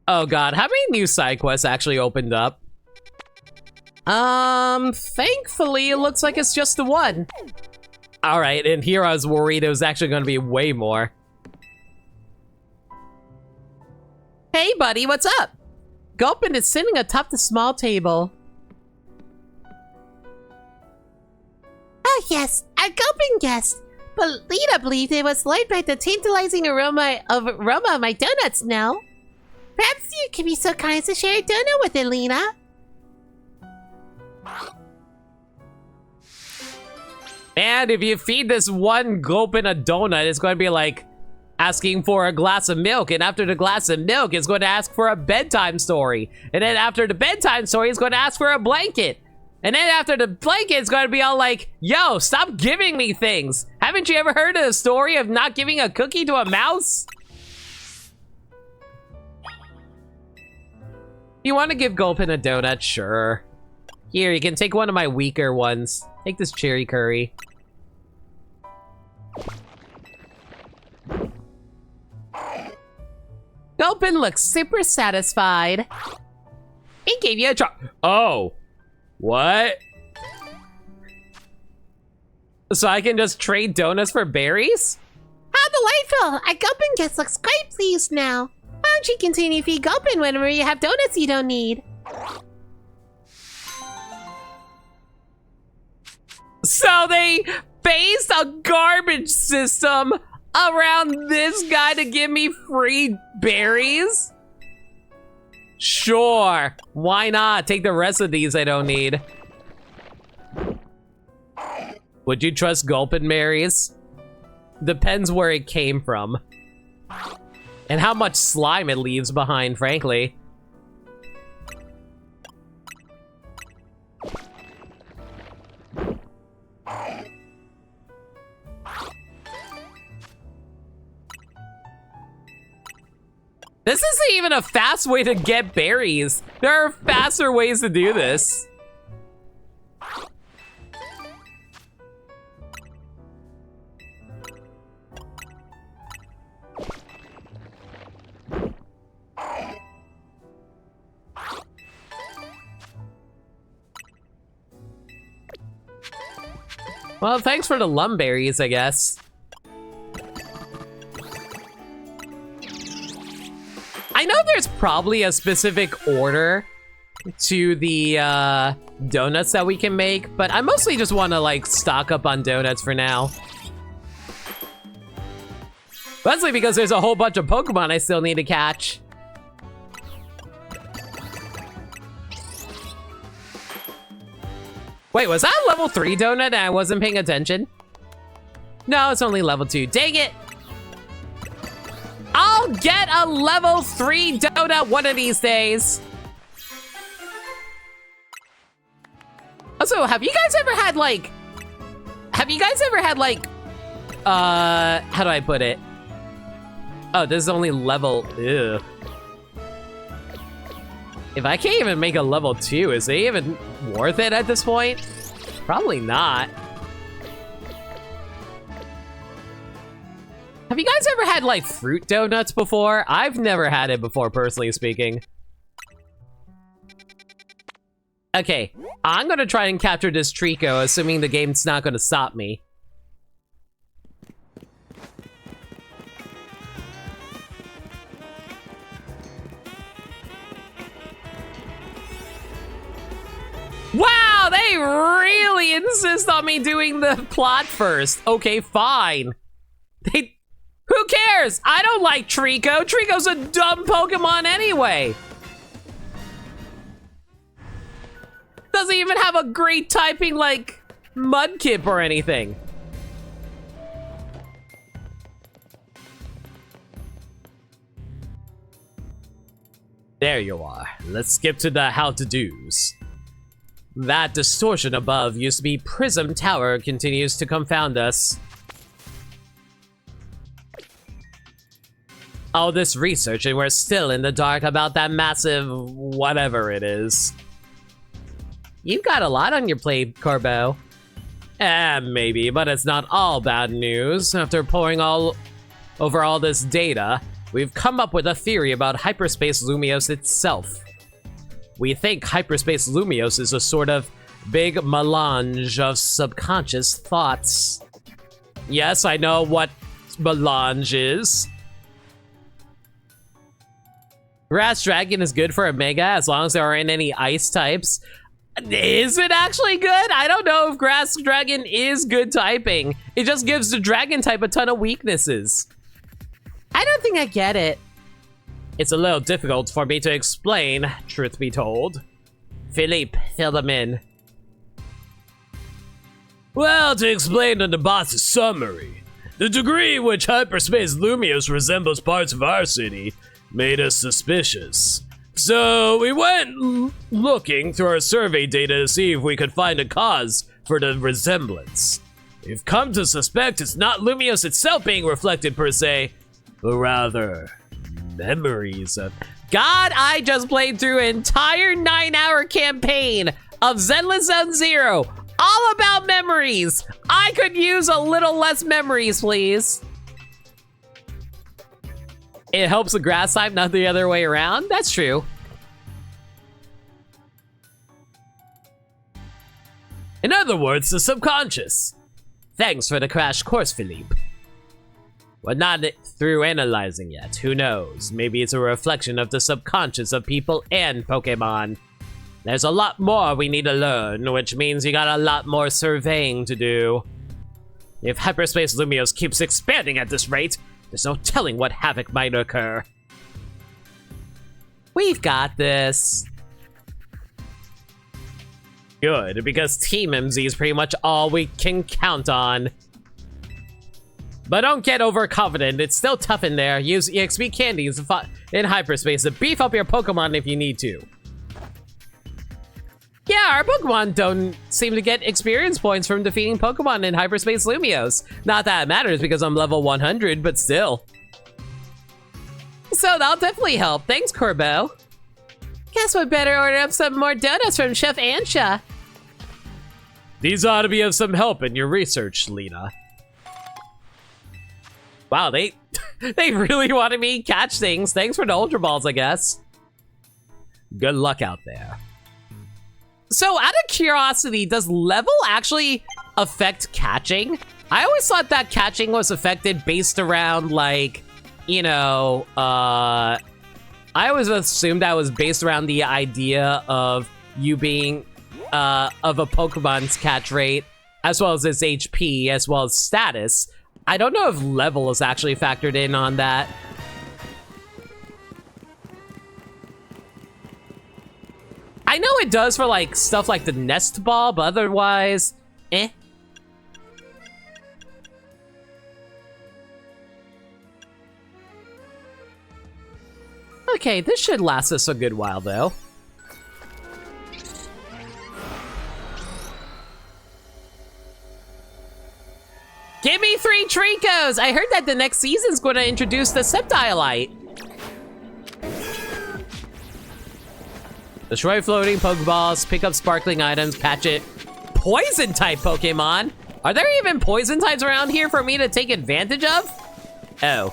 Oh god, how many new side quests actually opened up? Thankfully it looks like it's just the one. Alright, and here I was worried it was actually gonna be way more. Hey, buddy, what's up? Gulpin is sitting atop the small table. Oh yes, our Gulpin guest. But Lita believed it was lured by the tantalizing aroma of my donuts now. Perhaps you can be so kind as to share a donut with it, Lena. And if you feed this one Gulpin a donut, it's going to be like asking for a glass of milk. And after the glass of milk, it's going to ask for a bedtime story. And then after the bedtime story, it's going to ask for a blanket. And then after the blanket, it's going to be all like, yo, stop giving me things. Haven't you ever heard of the story of not giving a cookie to a mouse? You want to give Gulpin a donut? Sure. Here, you can take one of my weaker ones. Take this cherry curry. Gulpin looks super satisfied. He gave you a try. Oh. What? So I can just trade donuts for berries? How delightful! Our Gulpin guest looks quite pleased now. Why don't you continue to feed Gulpin whenever you have donuts you don't need? So they based a garbage system around this guy to give me free berries? Sure, why not? Take the rest of these I don't need. Would you trust Gulpin berries? Depends where it came from. And how much slime it leaves behind, frankly. This isn't even a fast way to get berries. There are faster ways to do this. Well, thanks for the lumberries, I guess. I know there's probably a specific order to the donuts that we can make, but I mostly just want to like stock up on donuts for now. Mostly because there's a whole bunch of Pokemon I still need to catch. Wait, was that a level 3 donut and I wasn't paying attention? No, it's only level 2. Dang it! I'll get a level 3 donut one of these days. Also, have you guys ever had like... how do I put it? Oh, this is only level... Ew. If I can't even make a level 2, is it even worth it at this point? Probably not. Have you guys ever had, like, fruit donuts before? I've never had it before, personally speaking. Okay, I'm gonna try and capture this Trico, assuming the game's not gonna stop me. Wow, they really insist on me doing the plot first. Okay, fine. Who cares? I don't like Trico. Trico's a dumb Pokemon anyway. Doesn't even have a great typing like Mudkip or anything. There you are. Let's skip to the how-to-dos. That distortion above used to be Prism Tower continues to confound us. All this research and we're still in the dark about that massive whatever it is. You've got a lot on your plate, Corbo. Maybe, but it's not all bad news. After poring over all this data, we've come up with a theory about Hyperspace Lumiose itself. We think Hyperspace Lumiose is a sort of big melange of subconscious thoughts. Yes, I know what melange is. Grass Dragon is good for a Mega as long as there aren't any ice types. Is it actually good? I don't know if Grass Dragon is good typing. It just gives the Dragon type a ton of weaknesses. I don't think I get it. It's a little difficult for me to explain, truth be told. Philippe, fill them in. Well, to explain in the boss's summary, the degree in which Hyperspace Lumiose resembles parts of our city made us suspicious. So we went looking through our survey data to see if we could find a cause for the resemblance. We've come to suspect it's not Lumiose itself being reflected per se, but rather memories of... God, I just played through an entire 9-hour campaign of Zenless Zone Zero, all about memories. I could use a little less memories, please. It helps the grass type, not the other way around? That's true. In other words, the subconscious. Thanks for the crash course, Philippe. We're not through analyzing yet. Who knows? Maybe it's a reflection of the subconscious of people and Pokemon. There's a lot more we need to learn, which means you got a lot more surveying to do. If Hyperspace Lumiose keeps expanding at this rate, there's no telling what havoc might occur. We've got this. Good, because Team MZ is pretty much all we can count on. But don't get overconfident, it's still tough in there. Use EXP candies in hyperspace to beef up your Pokemon if you need to. Yeah, our Pokemon don't seem to get experience points from defeating Pokemon in Hyperspace Lumiose. Not that it matters because I'm level 100, but still. So that'll definitely help. Thanks, Corbo. Guess we better order up some more donuts from Chef Ansha. These ought to be of some help in your research, Lena. Wow, they really wanted me to catch things. Thanks for the Ultra Balls, I guess. Good luck out there. So, out of curiosity, does level actually affect catching? I always thought that catching was affected based around, like, you know, I always assumed that was based around the idea of you being, of a Pokemon's catch rate, as well as its HP, as well as status. I don't know if level is actually factored in on that. I know it does for, like, stuff like the Nest Ball, but otherwise, eh. Okay, this should last us a good while, though. Give me 3 Tricos! I heard that the next season's going to introduce the Sceptilite. Destroy floating Pokeballs, pick up sparkling items, catch it. Poison type Pokemon? Are there even poison types around here for me to take advantage of? Oh,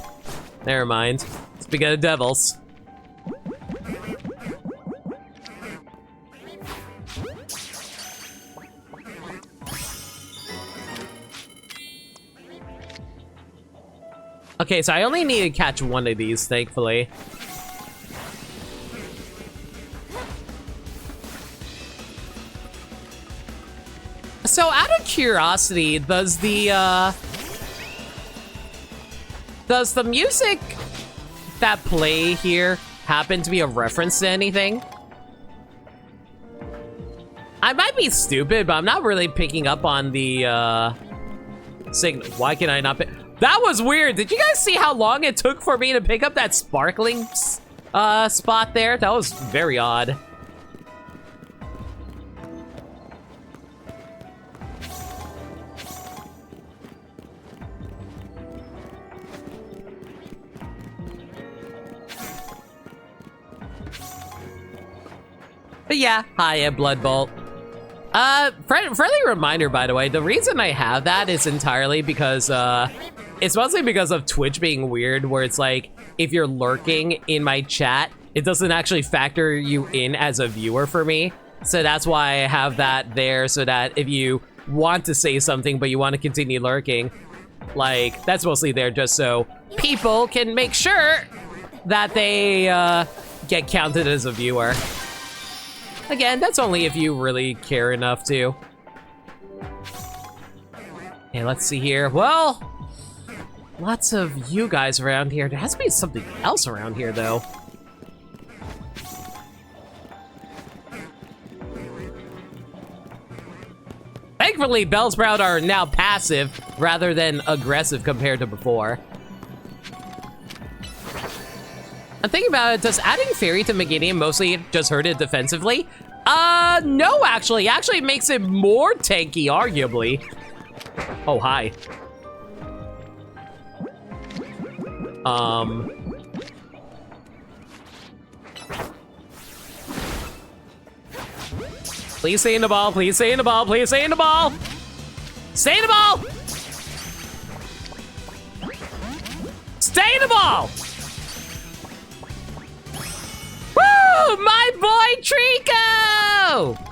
never mind. Speaking of devils. Okay, so I only need to catch one of these, thankfully. So, out of curiosity, does the music that play here happen to be a reference to anything? I might be stupid, but I'm not really picking up on the signal. Why can I not pick? That was weird. Did you guys see how long it took for me to pick up that sparkling spot there? That was very odd. But yeah, hiya, Blood Bolt. Friendly reminder, by the way, the reason I have that is entirely because, it's mostly because of Twitch being weird, where it's like, if you're lurking in my chat, it doesn't actually factor you in as a viewer for me. So that's why I have that there, so that if you want to say something, but you want to continue lurking, like, that's mostly there just so people can make sure that they, get counted as a viewer. Again, that's only if you really care enough to. Okay, let's see here. Well, lots of you guys around here. There has to be something else around here, though. Thankfully, Bellsprout are now passive rather than aggressive compared to before. I'm thinking about it, does adding Fairy to Meganium mostly just hurt it defensively? No, actually. Actually, it makes it more tanky, arguably. Oh, hi. Please stay in the ball, please stay in the ball, please stay in the ball! Stay in the ball! Stay in the ball! Woo! My boy Trico!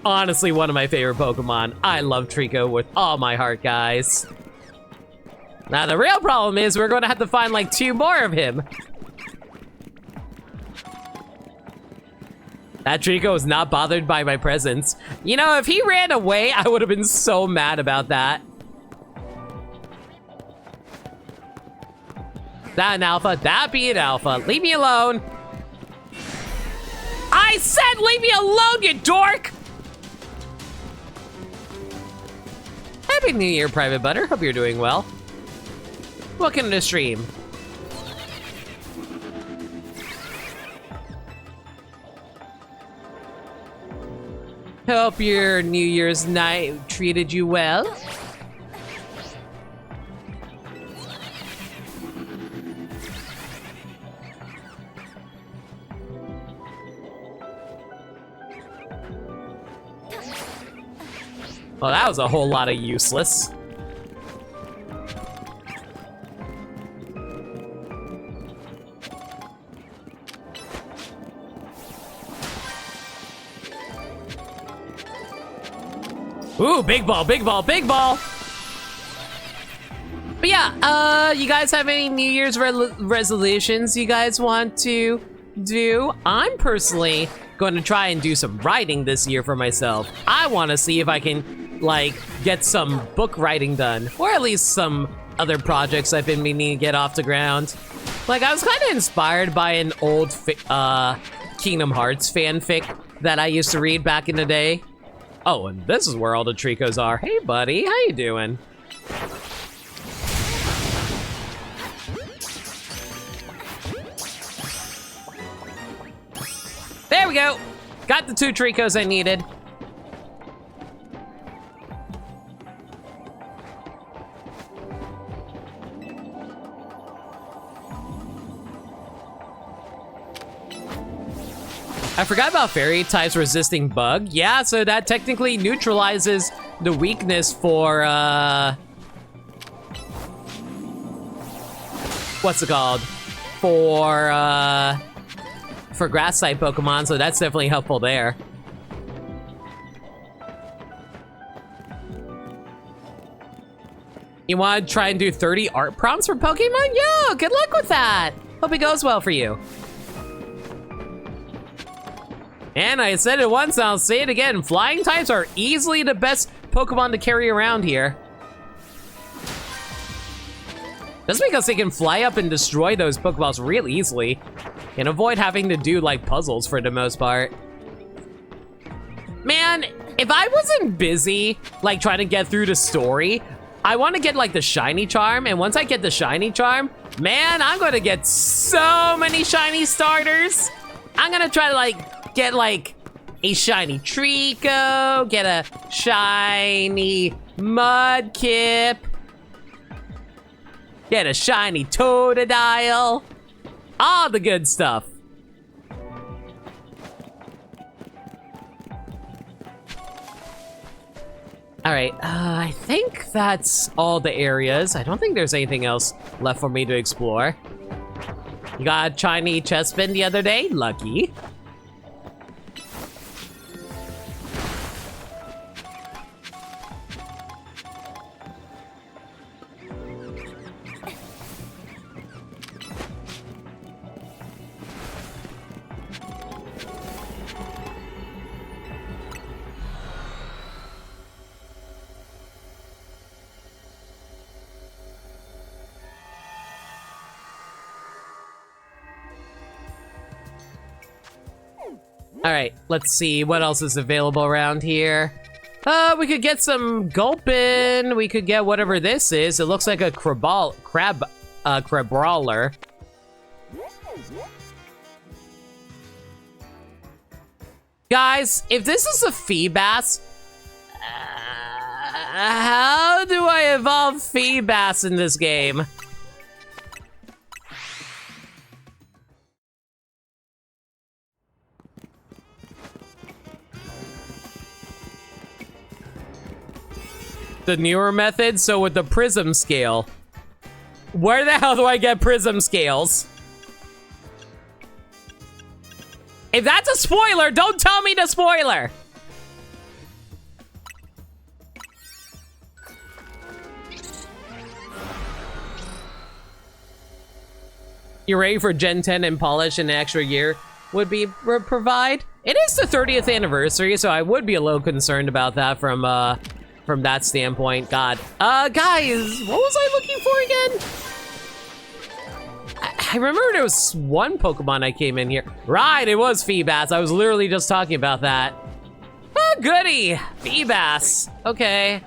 Honestly, one of my favorite Pokemon. I love Trico with all my heart, guys. Now, the real problem is we're going to have to find like 2 more of him. That Trico is not bothered by my presence. You know, if he ran away, I would have been so mad about that. That an alpha, that be an alpha. Leave me alone. I said leave me alone, you dork! Happy New Year, Private Butter. Hope you're doing well. Welcome to the stream. Hope your New Year's night treated you well. Well, that was a whole lot of useless. Ooh, big ball, big ball, big ball! But yeah, you guys have any New Year's resolutions you guys want to do? I'm personally going to try and do some writing this year for myself. I want to see if I can, like, get some book writing done, or at least some other projects I've been meaning to get off the ground. Like, I was kind of inspired by an old Kingdom Hearts fanfic that I used to read back in the day. Oh, and this is where all the Tricos are. Hey, buddy, how you doing? There we go. Got the 2 Tricos I needed. I forgot about fairy types resisting bug. Yeah, so that technically neutralizes the weakness for, what's it called? For grass type Pokemon, so that's definitely helpful there. You want to try and do 30 art prompts for Pokemon? Yeah, good luck with that. Hope it goes well for you. And I said it once, and I'll say it again. Flying types are easily the best Pokemon to carry around here. Just because they can fly up and destroy those Pokeballs real easily. And avoid having to do, like, puzzles for the most part. Man, if I wasn't busy, like, trying to get through the story, I want to get, like, the shiny charm. And once I get the shiny charm, man, I'm going to get so many shiny starters. I'm going to try to, like, get, like, a shiny Trico, get a shiny Mudkip, get a shiny Totodile, all the good stuff. All right, I think that's all the areas. I don't think there's anything else left for me to explore. You got a shiny Chespin the other day? Lucky. All right, let's see what else is available around here. We could get some Gulpin. We could get whatever this is. It looks like a Crabrawler. Guys, if this is a Feebas, how do I evolve Feebas in this game? The newer method, so with the prism scale. Where the hell do I get prism scales? If that's a spoiler, don't tell me the spoiler! You ready for Gen 10 and polish in an extra year would be provide? It is the 30th anniversary, so I would be a little concerned about that from that standpoint. God. Guys, what was I looking for again? I remember there was one Pokemon I came in here. Right, it was Feebas. I was literally just talking about that. Oh, goody. Feebas. Okay.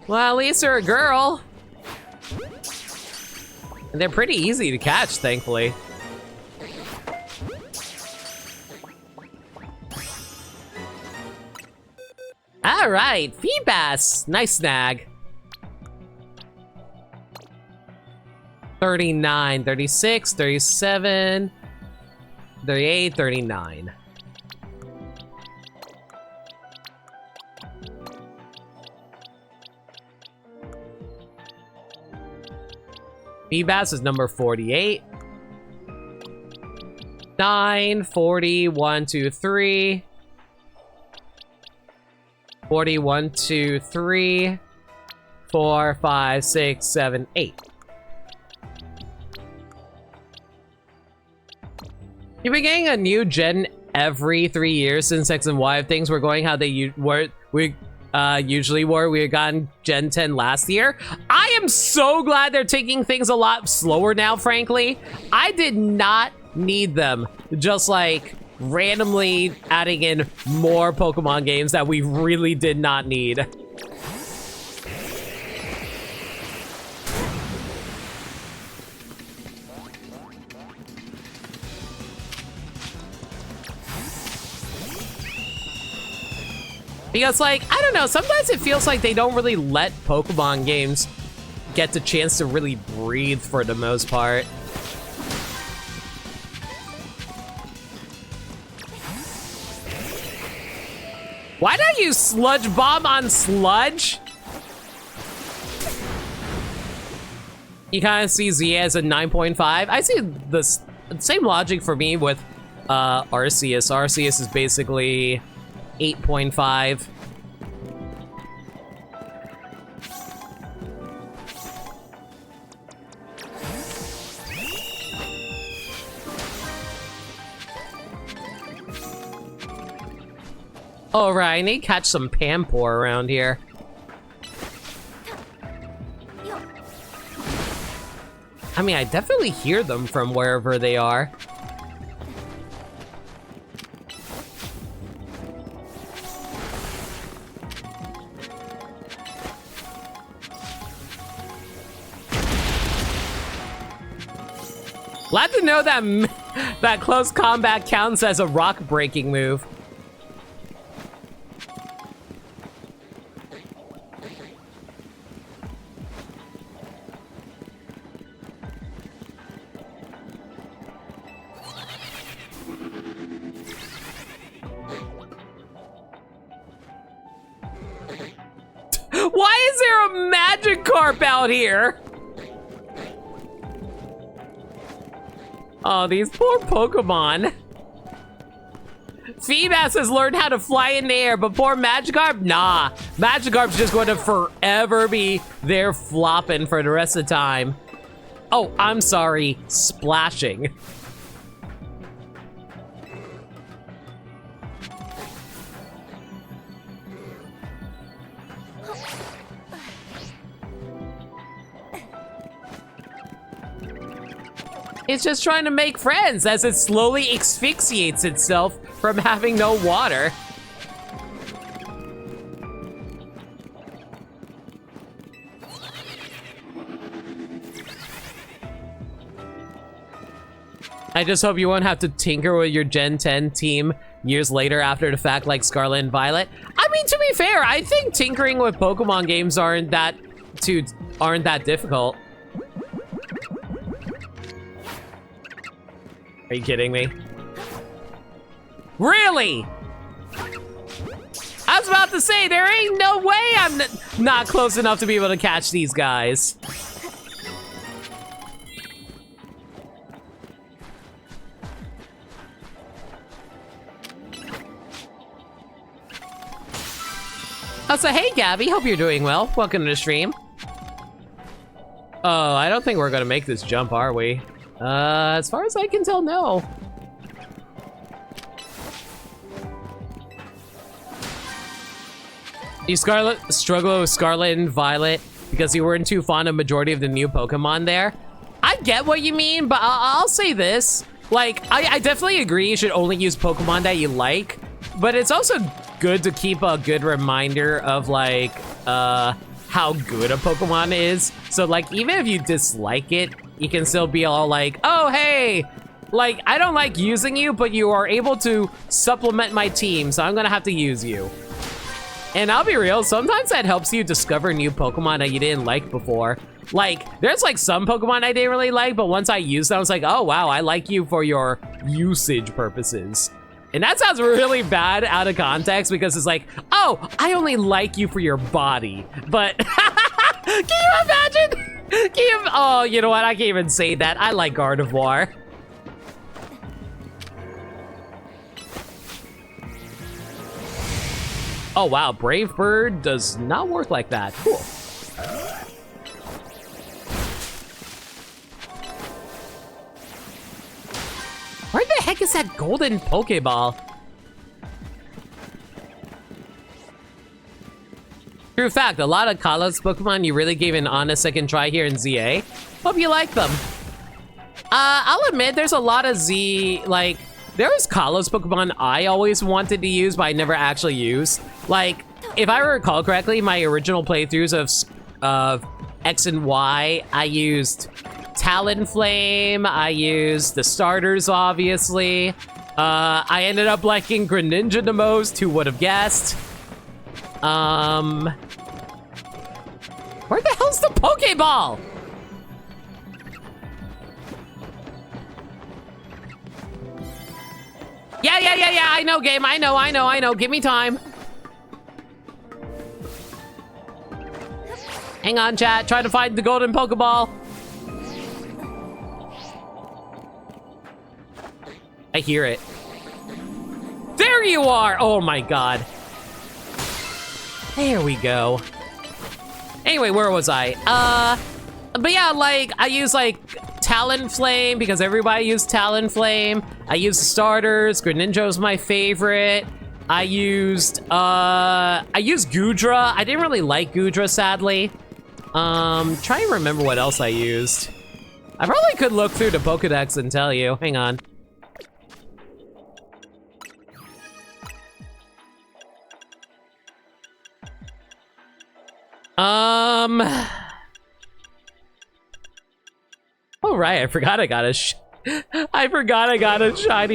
Well, at least they're a girl. And they're pretty easy to catch, thankfully. All right, Feebas. Nice snag. 39, 36, 37, 38, 39. Feebas is number 48. 9, 40, 1, 2, 3. 40, 1, 2, 3, 4, 5, 6, 7, 8. You've been getting a new gen every 3 years since X and Y of things were going how they usually were. We had gotten Gen 10 last year. I am so glad they're taking things a lot slower now, frankly. I did not need them. Just like randomly adding in more Pokemon games that we really did not need. Because, like, I don't know, sometimes it feels like they don't really let Pokemon games get the chance to really breathe for the most part. Why not use Sludge Bomb on Sludge? You kind of see Z as a 9.5. I see the same logic for me with Arceus. Arceus is basically 8.5. Oh, right, I need to catch some Pampor around here. I mean, I definitely hear them from wherever they are. Glad to know that that close combat counts as a rock breaking move. Why is there a Magikarp out here? Oh, these poor Pokemon. Feebas has learned how to fly in the air, but poor Magikarp, nah. Magikarp's just going to forever be there flopping for the rest of the time. Oh, I'm sorry, splashing. It's just trying to make friends as it slowly asphyxiates itself from having no water. I just hope you won't have to tinker with your Gen 10 team years later after the fact like Scarlet and Violet. I mean, to be fair, I think tinkering with Pokemon games aren't that difficult. Are you kidding me? Really? I was about to say, there ain't no way I'm not close enough to be able to catch these guys. Oh, so hey, Gabby, hope you're doing well. Welcome to the stream. Oh, I don't think we're gonna make this jump, are we? As far as I can tell, no. You struggle with Scarlet and Violet because you weren't too fond of majority of the new Pokemon there. I get what you mean, but I'll say this. Like, I definitely agree you should only use Pokemon that you like, but it's also good to keep a good reminder of, like, how good a Pokemon is. So, like, even if you dislike it, you can still be all like, oh, hey, like, I don't like using you, but you are able to supplement my team, so I'm gonna have to use you. And I'll be real, sometimes that helps you discover new Pokemon that you didn't like before. Like, there's like some Pokemon I didn't really like, but once I used them, I was like, oh, wow, I like you for your usage purposes. And that sounds really bad out of context because it's like, oh, I only like you for your body. But can you imagine? Oh, you know what? I can't even say that. I like Gardevoir. Oh, wow. Brave Bird does not work like that. Cool. Where the heck is that golden Pokeball? True fact, a lot of Kalos Pokemon you really gave an honest second try here in ZA. Hope you like them. I'll admit there's a lot of Z, like, there was Kalos Pokemon I always wanted to use, but I never actually used. Like, if I recall correctly, my original playthroughs of X and Y, I used Talonflame, I used the starters, obviously. I ended up liking Greninja the most, who would have guessed? Where the hell's the Pokeball? Yeah, I know, game, I know. Give me time. Hang on, chat. Try to find the golden Pokeball. I hear it. There you are! Oh my god. There we go. Anyway, where was I? But yeah, like, I use, like, Talonflame because everybody used Talonflame. I used starters. Greninja's my favorite. I used Goodra. I didn't really like Goodra, sadly. Try and remember what else I used. I probably could look through the Pokedex and tell you. Hang on. Oh right, I forgot I got a shiny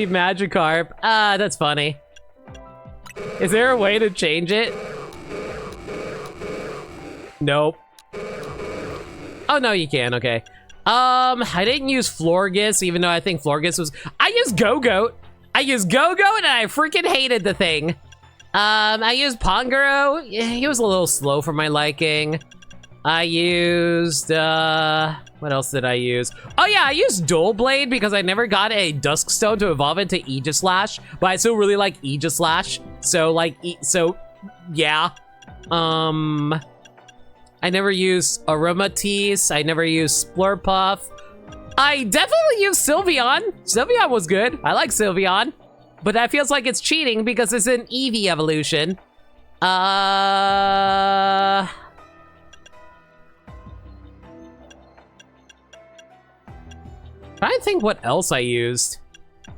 Magikarp. That's funny. Is there a way to change it? Nope. Oh no, you can. Okay. I didn't use Florges, even though I think Florges was. I used Go-Goat. And I freaking hated the thing. I used Pongoro. Yeah, he was a little slow for my liking. I used, what else did I use? Oh yeah, I used Dual Blade because I never got a Dusk Stone to evolve into Aegislash, but I still really like Aegislash. So like, yeah. I never used Aromatisse. I never used Splurpuff. I definitely used Sylveon. Sylveon was good. I like Sylveon. But that feels like it's cheating because it's an Eevee evolution. Trying to think what else I used.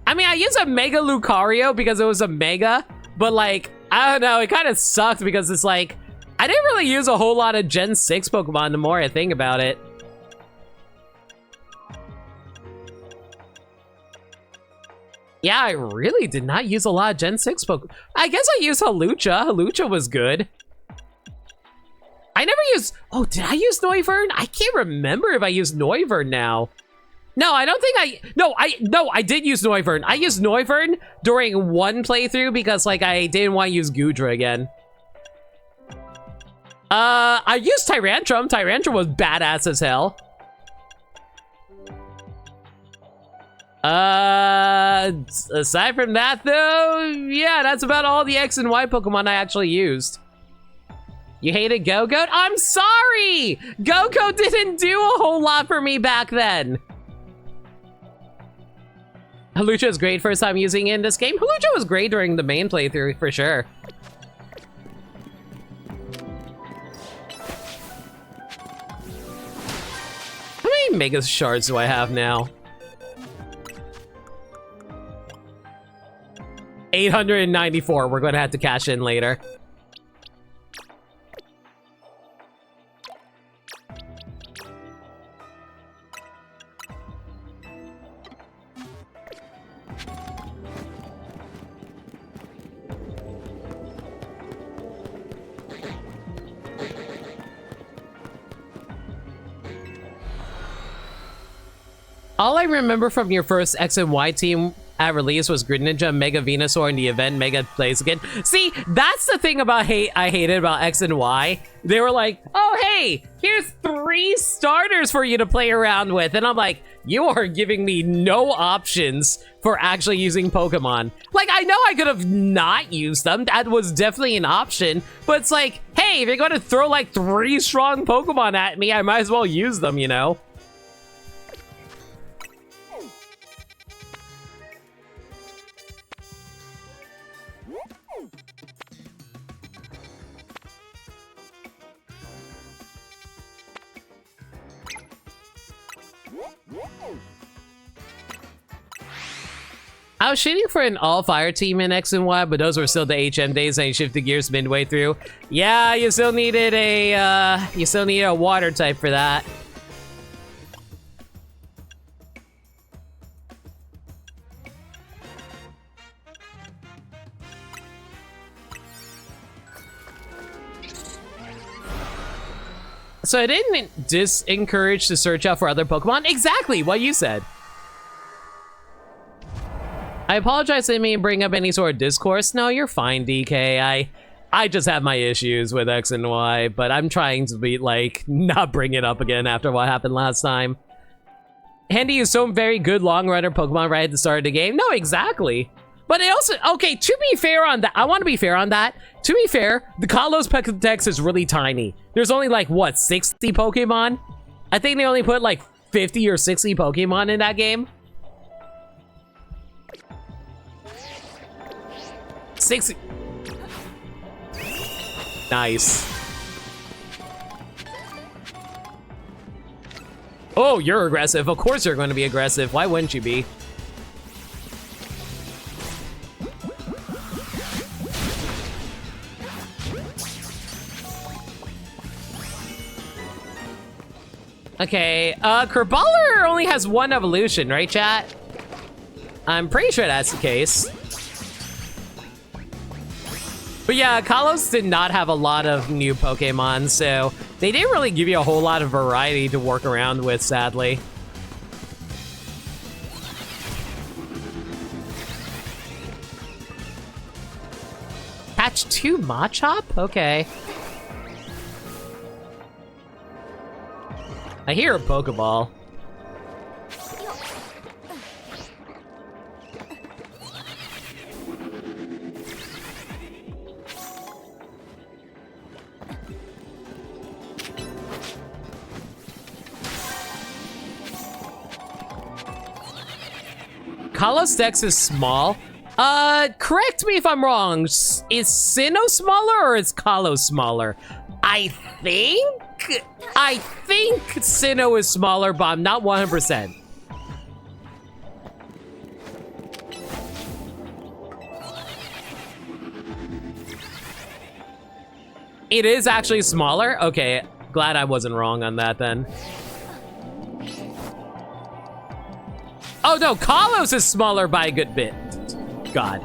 I mean, I used a Mega Lucario because it was a Mega, but like, I don't know, it kind of sucked because it's like, I didn't really use a whole lot of Gen 6 Pokemon the more I think about it. Yeah, I really did not use a lot of Gen 6 Pokemon. I guess I used Hawlucha. Hawlucha was good. I never used... Oh, did I use Noivern? I can't remember if I used Noivern now. No, I don't think I... No, I did use Noivern. I used Noivern during one playthrough because, like, I didn't want to use Goodra again. I used Tyrantrum. Tyrantrum was badass as hell. Aside from that, though, yeah, that's about all the X and Y Pokemon I actually used. You hated Go-Goat? I'm sorry! Go-Goat didn't do a whole lot for me back then. Hawlucha is great first time using it in this game. Hawlucha was great during the main playthrough, for sure. How many Mega Shards do I have now? 894. We're going to have to cash in later. All I remember from your first X and Y team at release was Greninja, Mega Venusaur, in the event Mega Blaziken. See, that's the thing about I hated about X and Y. They were like, oh hey, here's 3 starters for you to play around with. And I'm like, you are giving me no options for actually using Pokemon. Like, I know I could have not used them. That was definitely an option. But it's like, hey, if you're going to throw like 3 strong Pokemon at me, I might as well use them, you know? I was shooting for an all-fire team in X and Y, but those were still the HM days and you shifted gears midway through. Yeah, you still needed a water type for that. So I didn't disencourage to search out for other Pokemon? Exactly what you said. I apologize I didn't mean to bring up any sort of discourse. No, you're fine, DK. I just have my issues with X and Y, but I'm trying to be, like, not bring it up again after what happened last time. Handy is so very good long runner Pokemon right at the start of the game. No, exactly. But it also, okay, to be fair on that, I want to be fair on that. To be fair, the Kalos Pokédex is really tiny. There's only like, what, 60 Pokemon? I think they only put like 50 or 60 Pokemon in that game. 60. Nice. Oh, you're aggressive. Of course you're going to be aggressive. Why wouldn't you be? Okay, Kerballer only has one evolution, right, chat? I'm pretty sure that's the case. But yeah, Kalos did not have a lot of new Pokemon, so they didn't really give you a whole lot of variety to work around with, sadly. Patch 2 Machop? Okay. I hear a Pokeball. Kalos Dex is small. Correct me if I'm wrong. Is Sinnoh smaller or is Kalos smaller? I think Sinnoh is smaller, but I'm not 100%. It is actually smaller? Okay, glad I wasn't wrong on that then. Oh no, Kalos is smaller by a good bit. God.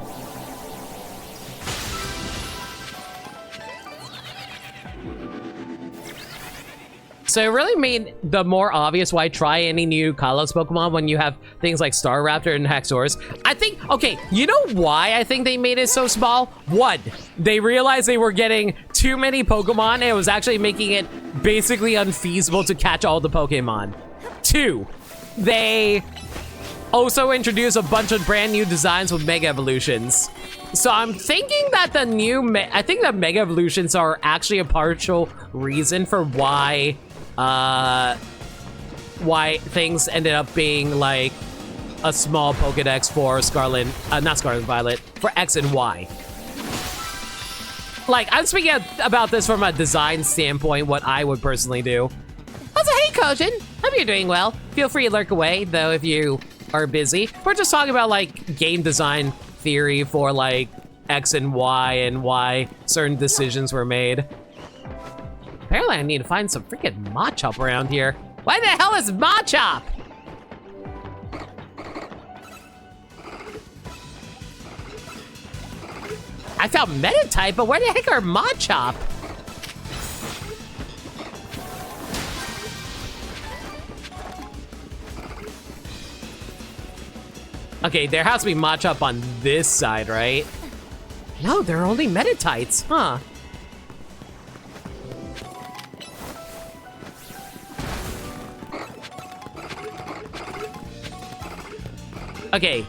So it really made the more obvious why try any new Kalos Pokemon when you have things like Staraptor and Haxorus. I think, okay, you know why I think they made it so small? One, they realized they were getting too many Pokemon and it was actually making it basically unfeasible to catch all the Pokemon. Two, they also introduced a bunch of brand new designs with Mega Evolutions. So I'm thinking that the new, I think that Mega Evolutions are actually a partial reason for why things ended up being like a small Pokedex for Scarlet, not Scarlet Violet, for X and Y. Like, I'm speaking about this from a design standpoint, what I would personally do. Also, hey, Kojin. Hope you're doing well. Feel free to lurk away, though, if you are busy. We're just talking about, like, game design theory for, like, X and why certain decisions were made. Apparently, I need to find some freaking Machop around here. Why the hell is Machop? I found Metatype, but where the heck are Machop? Okay, there has to be Machop on this side, right? No, there are only Metatites, huh? Okay,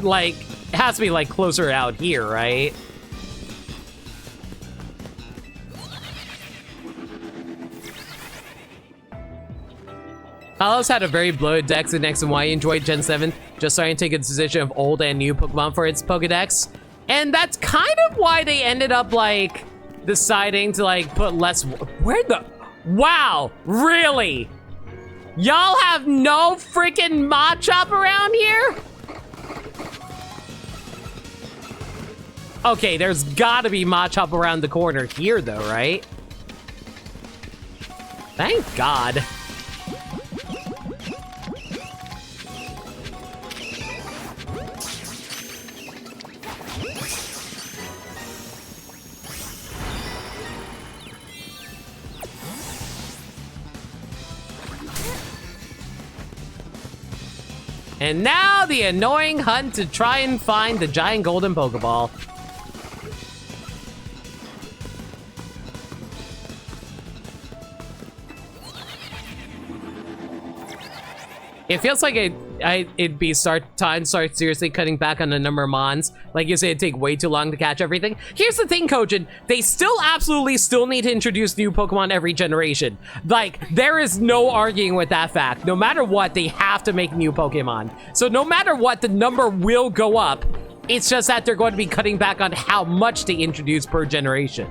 like, it has to be, like, closer out here, right? Kalos had a very bloated dex in X and Y. Enjoyed Gen 7, just starting to take a decision of old and new Pokemon for its Pokedex. And that's kind of why they ended up, like, deciding to, like, put less... Where the... Wow, really? Y'all have no freaking Machop around here? Okay, there's gotta be Machop around the corner here, though, right? Thank God. And now the annoying hunt to try and find the giant golden Pokeball. It feels like it'd be time to start seriously cutting back on the number of mons. Like you said, it'd take way too long to catch everything. Here's the thing, Kojin. They still absolutely need to introduce new Pokemon every generation. Like, there is no arguing with that fact. No matter what, they have to make new Pokemon. So no matter what, the number will go up. It's just that they're going to be cutting back on how much they introduce per generation.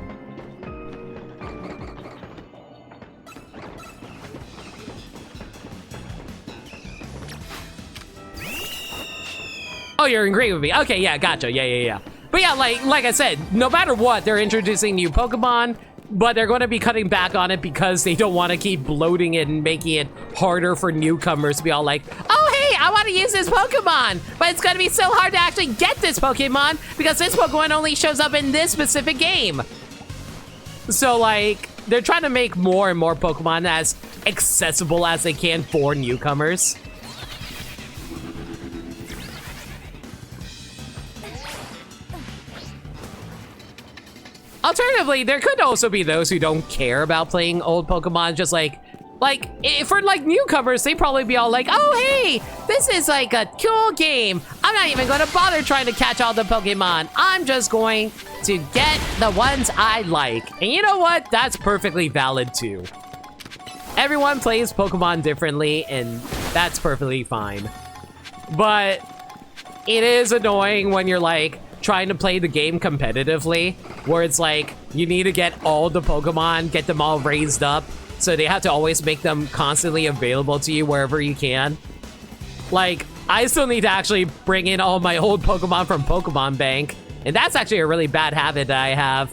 Oh, you're agreeing with me. Okay, yeah, gotcha. Yeah. But yeah, like I said, no matter what, they're introducing new Pokemon, but they're going to be cutting back on it because they don't want to keep bloating it and making it harder for newcomers to be all like, oh, hey, I want to use this Pokemon, but it's going to be so hard to actually get this Pokemon because this Pokemon only shows up in this specific game. So, like, they're trying to make more and more Pokemon as accessible as they can for newcomers. Alternatively, there could also be those who don't care about playing old Pokemon, just like for like newcomers, they probably be all like, oh, hey, this is like a cool game. I'm not even going to bother trying to catch all the Pokemon. I'm just going to get the ones I like. And you know what? That's perfectly valid too. Everyone plays Pokemon differently, and that's perfectly fine. But it is annoying when you're like trying to play the game competitively, where it's like you need to get all the Pokemon, get them all raised up, so they have to always make them constantly available to you wherever you can. Like, I still need to actually bring in all my old Pokemon from Pokemon Bank, and that's actually a really bad habit that I have.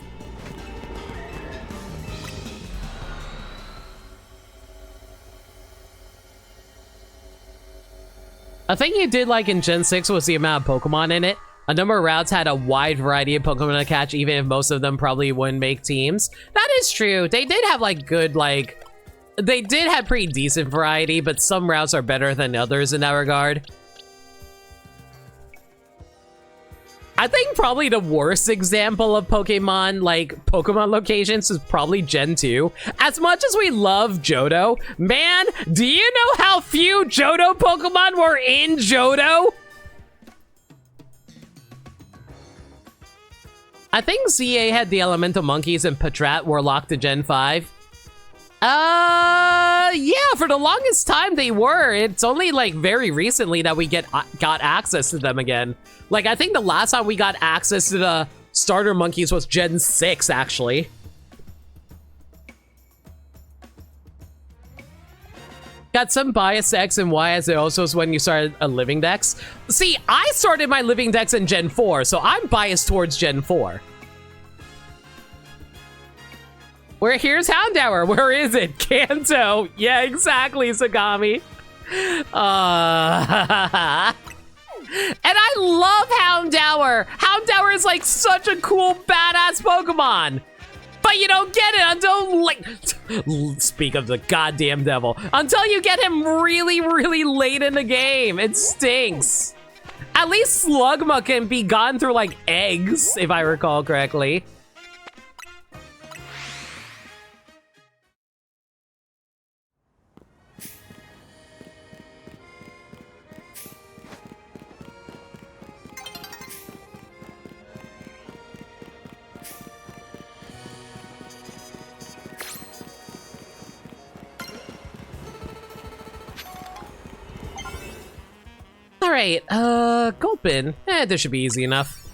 A thing you did like in Gen 6 was the amount of Pokemon in it. A number of routes had a wide variety of Pokemon to catch, even if most of them probably wouldn't make teams. That is true. They did have like good, like, they did have pretty decent variety, but some routes are better than others in that regard. I think probably the worst example of Pokemon, like, Pokemon locations is probably Gen 2. As much as we love Johto, man, do you know how few Johto Pokemon were in Johto? I think ZA had the Elemental Monkeys and Patrat were locked to Gen 5. Yeah, for the longest time they were. It's only like very recently that we got access to them again. Like, I think the last time we got access to the starter monkeys was Gen 6, actually. Got some bias to X and Y, as it also is when you started a living dex. See, I started my living dex in Gen 4, so I'm biased towards Gen 4. Here's Houndour. Where is it? Kanto. Yeah, exactly, Sagami. And I love Houndour. Houndour is like such a cool, badass Pokemon. But you don't get it until, like, speak of the goddamn devil, until you get him really, really late in the game. It stinks. At least Slugma can be gone through, like, eggs, if I recall correctly. Alright, Gulpin. This should be easy enough.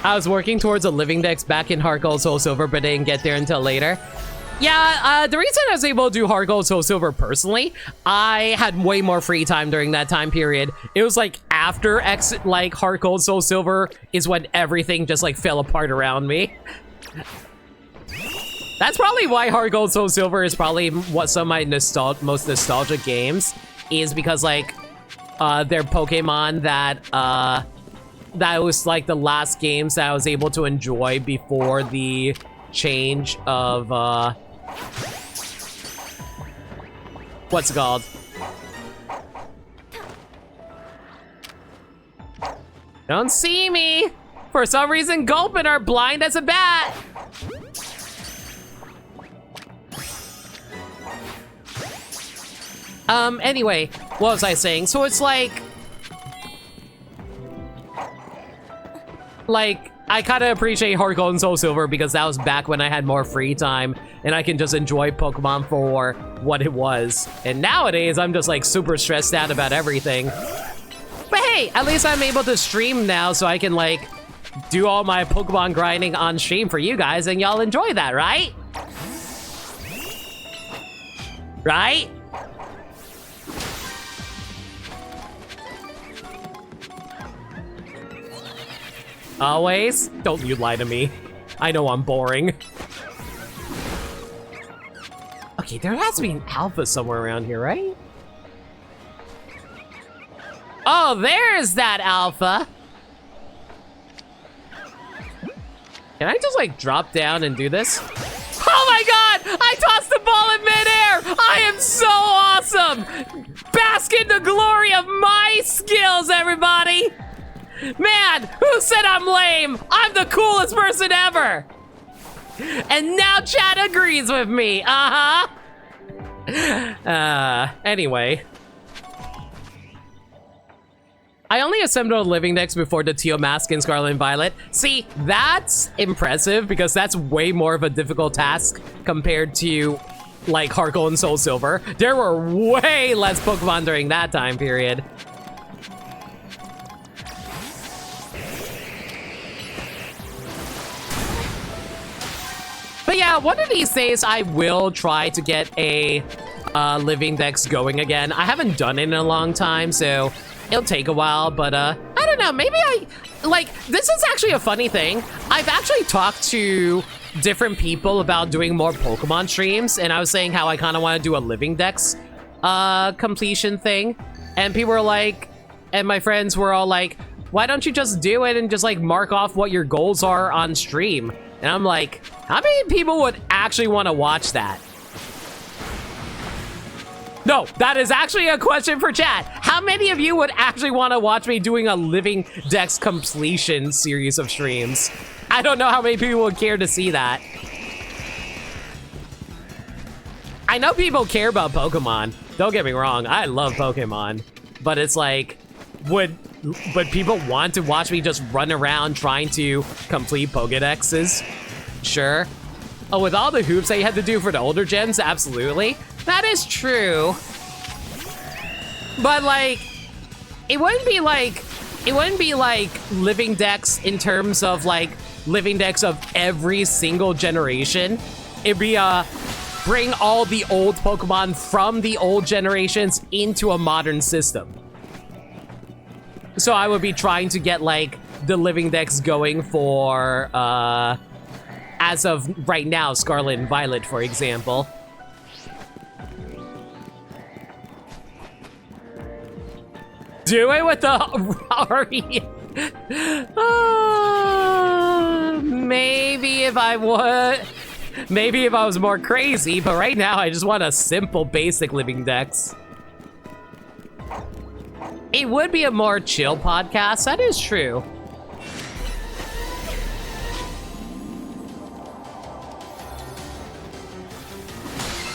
I was working towards a living dex back in Heart Gold Soul Silver, but didn't get there until later. Yeah, the reason I was able to do Heart Gold Soul Silver personally, I had way more free time during that time period. It was like after Heart Gold Soul Silver is when everything just like fell apart around me. That's probably why Heart Gold Soul Silver is probably what some of my most nostalgic games, is because like they're Pokemon that that was like the last games that I was able to enjoy before the change of what's it called? Don't see me! For some reason, Gulpin are blind as a bat! Anyway, what was I saying? So it's like, I kind of appreciate Heart Gold and Soul Silver because that was back when I had more free time and I can just enjoy Pokemon for what it was. And nowadays, I'm just like super stressed out about everything. But hey, at least I'm able to stream now so I can like do all my Pokemon grinding on stream for you guys and y'all enjoy that, right? Right? Always? Don't you lie to me. I know I'm boring. Okay, there has to be an alpha somewhere around here, right? Oh, there's that alpha! Can I just, like, drop down and do this? Oh my god! I tossed the ball in midair! I am so awesome! Bask in the glory of my skills, everybody! Man, who said I'm lame? I'm the coolest person ever! And now chat agrees with me, anyway. I only assembled a living dex before the Teal Mask in Scarlet and Violet. See, that's impressive because that's way more of a difficult task compared to like Heart Gold and Soul Silver. There were way less Pokemon during that time period. But yeah, one of these days I will try to get a living dex going again. I haven't done it in a long time, so it'll take a while, but I don't know, maybe this is actually a funny thing. I've actually talked to different people about doing more Pokemon streams, and I was saying how I kind of want to do a living dex completion thing, and people were like, and my friends were all like, why don't you just do it and just like mark off what your goals are on stream? And I'm like, how many people would actually want to watch that? No, that is actually a question for chat. How many of you would actually want to watch me doing a living dex completion series of streams? I don't know how many people would care to see that. I know people care about Pokemon. Don't get me wrong, I love Pokemon. But it's like, would people want to watch me just run around trying to complete Pokedexes? Sure. Oh, with all the hoops that you had to do for the older gens, absolutely. That is true. But like, it wouldn't be like living dex in terms of like living dex of every single generation. It'd be bring all the old Pokemon from the old generations into a modern system. So I would be trying to get like the living dex going for as of right now, Scarlet and Violet, for example. Do it with the Rari. Maybe if I would. Maybe if I was more crazy, but right now I just want a simple, basic living dex. It would be a more chill podcast, that is true.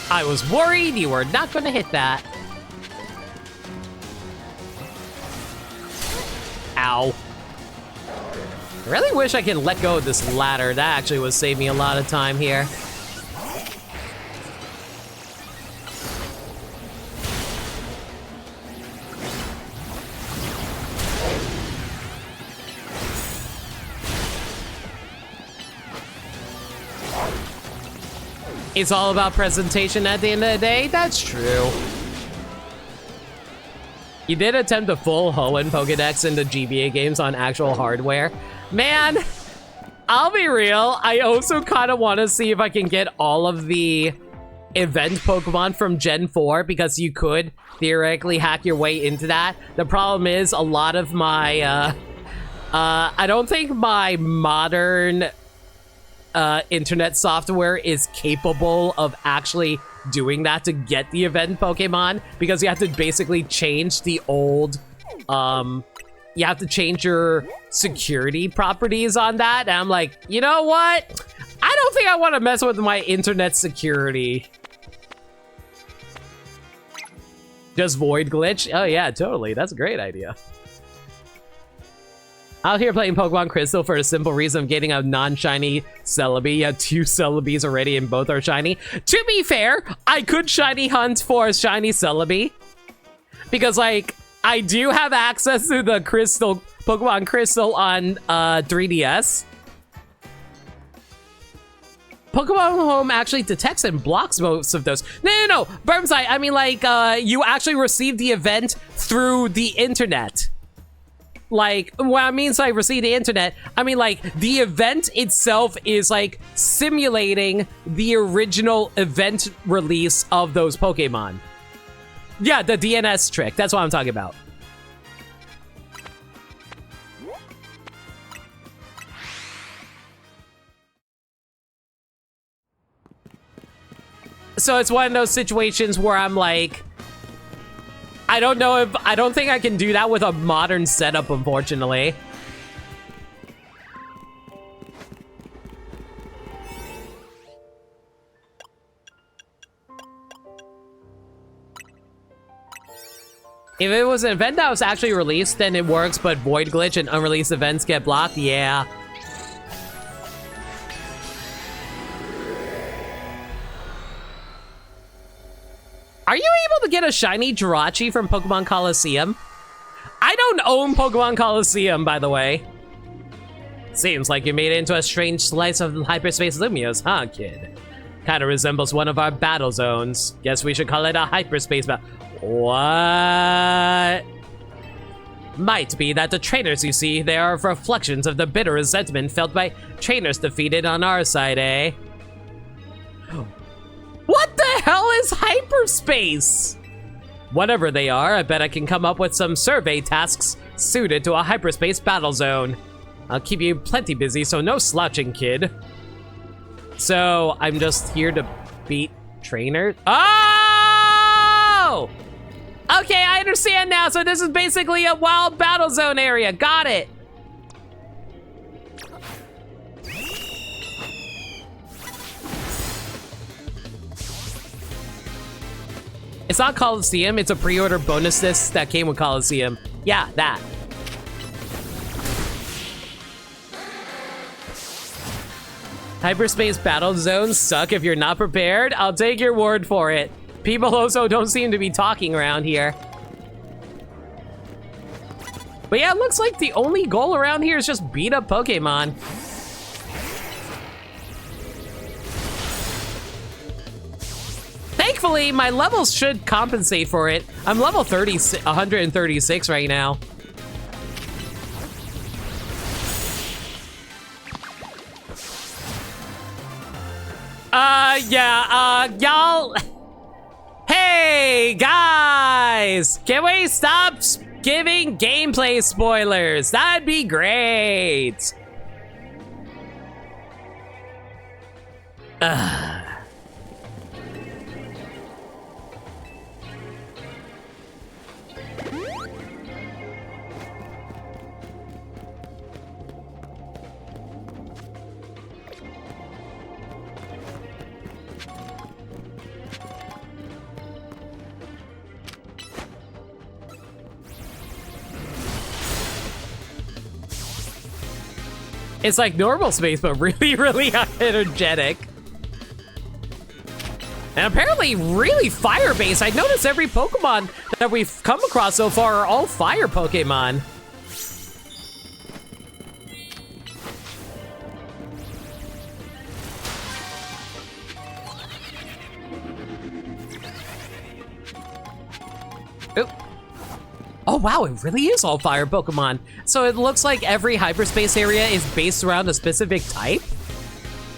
I was worried you were not gonna hit that. Ow. I really wish I could let go of this ladder. That actually would save me a lot of time here. It's all about presentation at the end of the day. That's true. You did attempt a full Hoenn Pokedex in the GBA games on actual hardware. Man, I'll be real. I also kind of want to see if I can get all of the event Pokemon from Gen 4 because you could theoretically hack your way into that. The problem is a lot of my, I don't think my modern internet software is capable of actually doing that to get the event Pokemon, because you have to basically change the old, you have to change your security properties on that, and I'm like, you know what? I don't think I want to mess with my internet security. Just void glitch? Oh yeah, totally. That's a great idea. Out here playing Pokemon Crystal for a simple reason of getting a non-shiny Celebi. You have 2 Celebis already and both are shiny. To be fair, I could shiny hunt for a shiny Celebi. Because, like, I do have access to the Crystal, Pokemon Crystal on 3DS. Pokemon Home actually detects and blocks most of those. No. Burmside, I mean, like, you actually receive the event through the internet. Like, what I mean by receive the internet, I mean, like, the event itself is, like, simulating the original event release of those Pokemon. Yeah, the DNS trick. That's what I'm talking about. So it's one of those situations where I'm like, I don't think I can do that with a modern setup, unfortunately. If it was an event that was actually released, then it works, but void glitch and unreleased events get blocked, yeah. Are you able to get a shiny Jirachi from Pokemon Coliseum? I don't own Pokemon Coliseum, by the way. Seems like you made it into a strange slice of hyperspace Lumios, huh, kid? Kinda resembles one of our battle zones. Guess we should call it a hyperspace battle. What? Might be that the trainers you see there are reflections of the bitter resentment felt by trainers defeated on our side, eh? What the hell is hyperspace? Whatever they are, I bet I can come up with some survey tasks suited to a hyperspace battle zone. I'll keep you plenty busy, so no slouching, kid. So, I'm just here to beat trainers? Oh! Okay, I understand now. So this is basically a wild battle zone area. Got it. It's not Coliseum, it's a pre-order bonus disc that came with Coliseum. Yeah, that. Hyperspace battle zones suck if you're not prepared. I'll take your word for it. People also don't seem to be talking around here. But yeah, it looks like the only goal around here is just beat up Pokemon. Thankfully, my levels should compensate for it. I'm level 136 right now. Y'all. Hey, guys! Can we stop giving gameplay spoilers? That'd be great. It's like normal space, but really, really energetic. And apparently really fire-based. I noticed every Pokemon that we've come across so far are all fire Pokemon. Oop. Oh wow, it really is all fire Pokemon. So it looks like every hyperspace area is based around a specific type.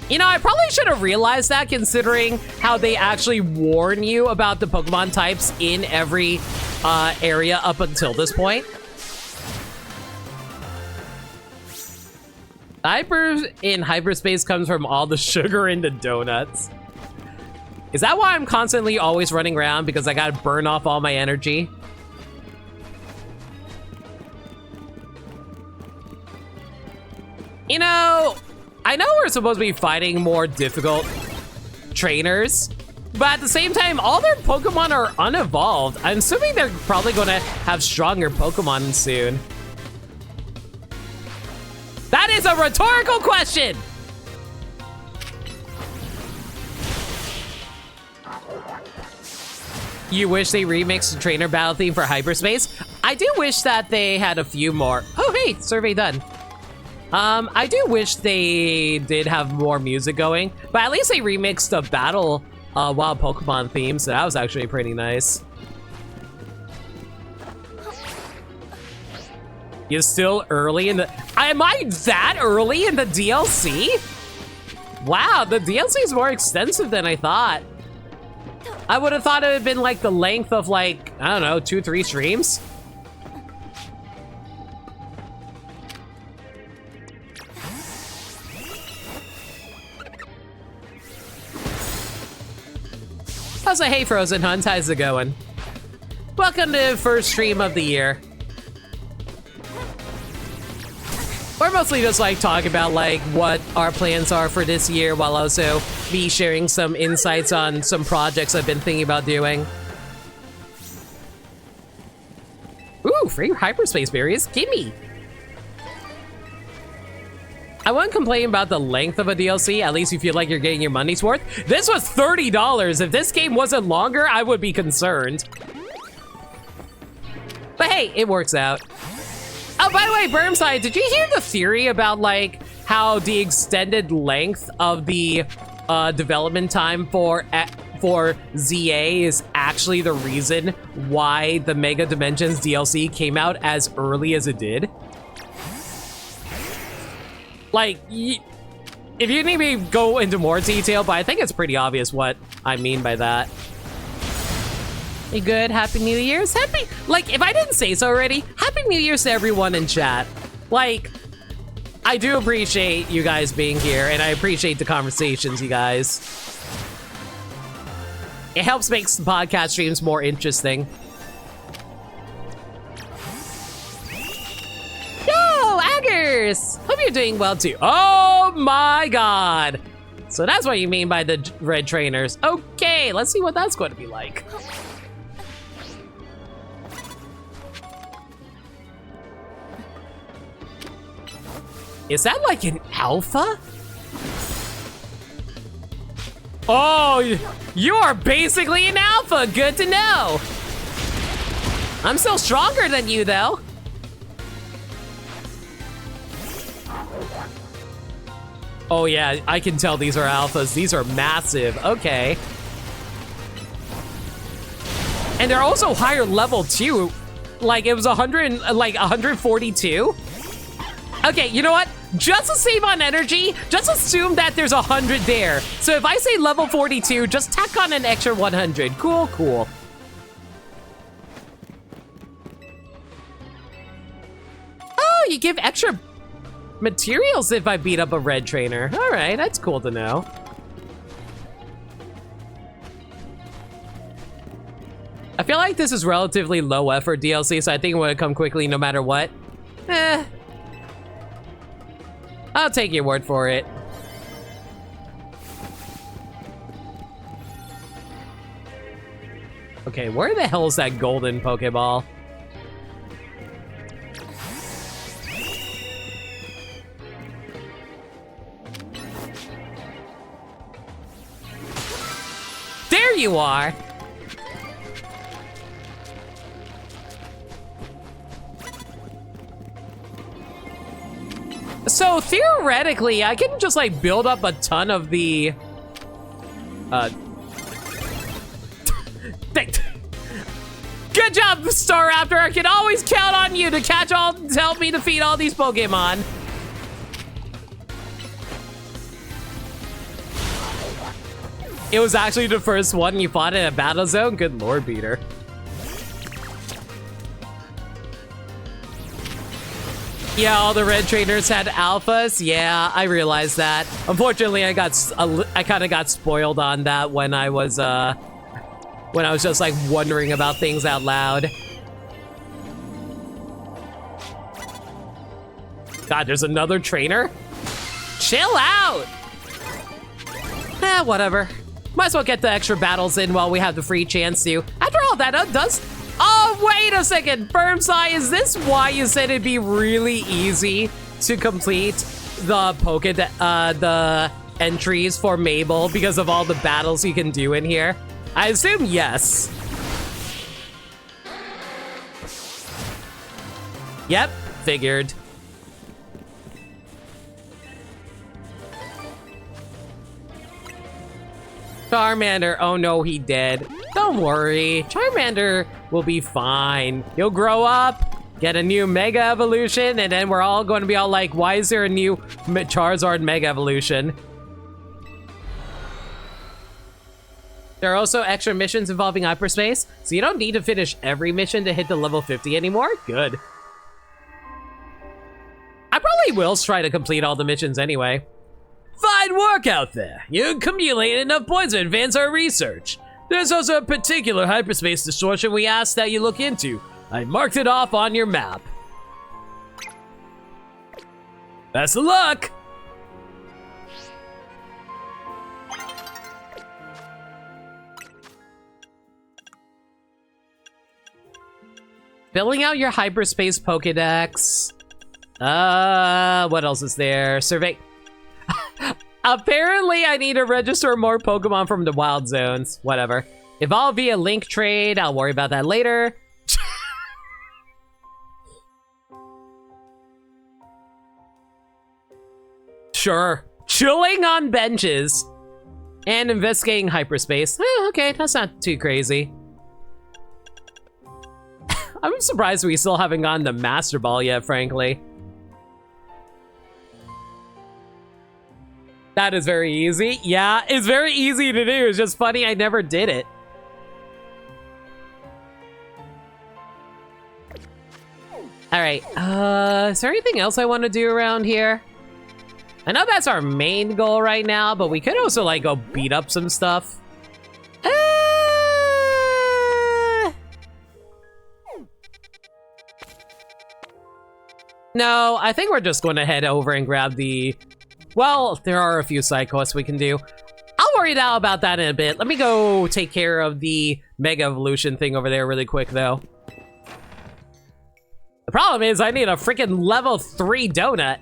You know, I probably should have realized that considering how they actually warn you about the Pokemon types in every area up until this point. Hyper in hyperspace comes from all the sugar in the donuts. Is that why I'm constantly always running around? Because I gotta burn off all my energy? You know, I know we're supposed to be fighting more difficult trainers, But at the same time, all their Pokemon are unevolved. I'm assuming they're probably going to have stronger Pokemon soon. That is a rhetorical question! You wish they remixed the trainer battle theme for hyperspace? I do wish that they had a few more. Oh, hey, survey done. I do wish they did have more music going, but at least they remixed the battle wild Pokemon theme, so that was actually pretty nice. You're still early in the... Am I that early in the DLC? Wow, the DLC is more extensive than I thought. I would have thought it would have been like the length of like, I don't know, 2-3 streams. How's a Hey Frozen Hunt? How's it going? Welcome to the first stream of the year. We're mostly just like talking about like what our plans are for this year while also me sharing some insights on some projects I've been thinking about doing. Ooh, free hyperspace berries, gimme! I wouldn't complain about the length of a DLC, at least you feel like you're getting your money's worth. This was $30. If this game wasn't longer, I would be concerned. But hey, it works out. Oh, by the way, Burmside, did you hear the theory about like how the extended length of the development time for ZA is actually the reason why the Mega Dimensions DLC came out as early as it did? Like, if you need me to go into more detail, but I think it's pretty obvious what I mean by that. You good? Happy New Year's? Like, if I didn't say so already, Happy New Year's to everyone in chat. Like, I do appreciate you guys being here, and I appreciate the conversations, you guys. It helps make the podcast streams more interesting. Yo, Aggers! Hope you're doing well, too. Oh my god! So that's what you mean by the red trainers. Okay, let's see what that's going to be like. Is that like an alpha? Oh, you are basically an alpha. Good to know. I'm still stronger than you, though. Oh, yeah, I can tell these are alphas. These are massive. Okay. And they're also higher level, too. Like, it was 142. Okay, you know what? Just to save on energy, just assume that there's 100 there. So if I say level 42, just tack on an extra 100. Cool, cool. Oh, you give extra materials if I beat up a red trainer. All right, that's cool to know. I feel like this is relatively low effort DLC, so I think it would come quickly no matter what. I'll take your word for it. Okay, where the hell is that golden Pokeball? There you are! So theoretically, I can just like build up a ton of the Good job, Staraptor. I can always count on you to help me defeat all these Pokemon. It was actually the first one you fought in a battle zone? Good lord, Peter. Yeah, all the red trainers had alphas. Yeah, I realized that. Unfortunately, I kind of got spoiled on that when I was just like wondering about things out loud. God, there's another trainer? Chill out! Whatever. Might as well get the extra battles in while we have the free chance to. After all, that does... Oh, wait a second. Firmsai, is this why you said it'd be really easy to complete the the entries for Mabel because of all the battles you can do in here? I assume yes. Yep, figured. Charmander, oh no, he dead. Don't worry, Charmander will be fine. He'll grow up, get a new Mega Evolution, and then we're all going to be all like, why is there a new Charizard Mega Evolution? There are also extra missions involving hyperspace, so you don't need to finish every mission to hit the level 50 anymore. Good. I probably will try to complete all the missions anyway. Fine work out there. You accumulated enough points to advance our research. There's also a particular hyperspace distortion we asked that you look into. I marked it off on your map. Best of luck! Filling out your hyperspace Pokédex. What else is there? Survey. Apparently, I need to register more Pokemon from the wild zones. Whatever. Evolve via link trade. I'll worry about that later. Sure. Chilling on benches. And investigating hyperspace. Okay, that's not too crazy. I'm surprised we still haven't gotten the Master Ball yet, frankly. That is very easy. Yeah, it's very easy to do. It's just funny I never did it. All right, is there anything else I want to do around here? I know that's our main goal right now, but we could also like go beat up some stuff. No, I think we're just going to head over and grab the... Well, there are a few side quests we can do. I'll worry now about that in a bit. Let me go take care of the Mega Evolution thing over there really quick, though. The problem is I need a freaking level 3 donut.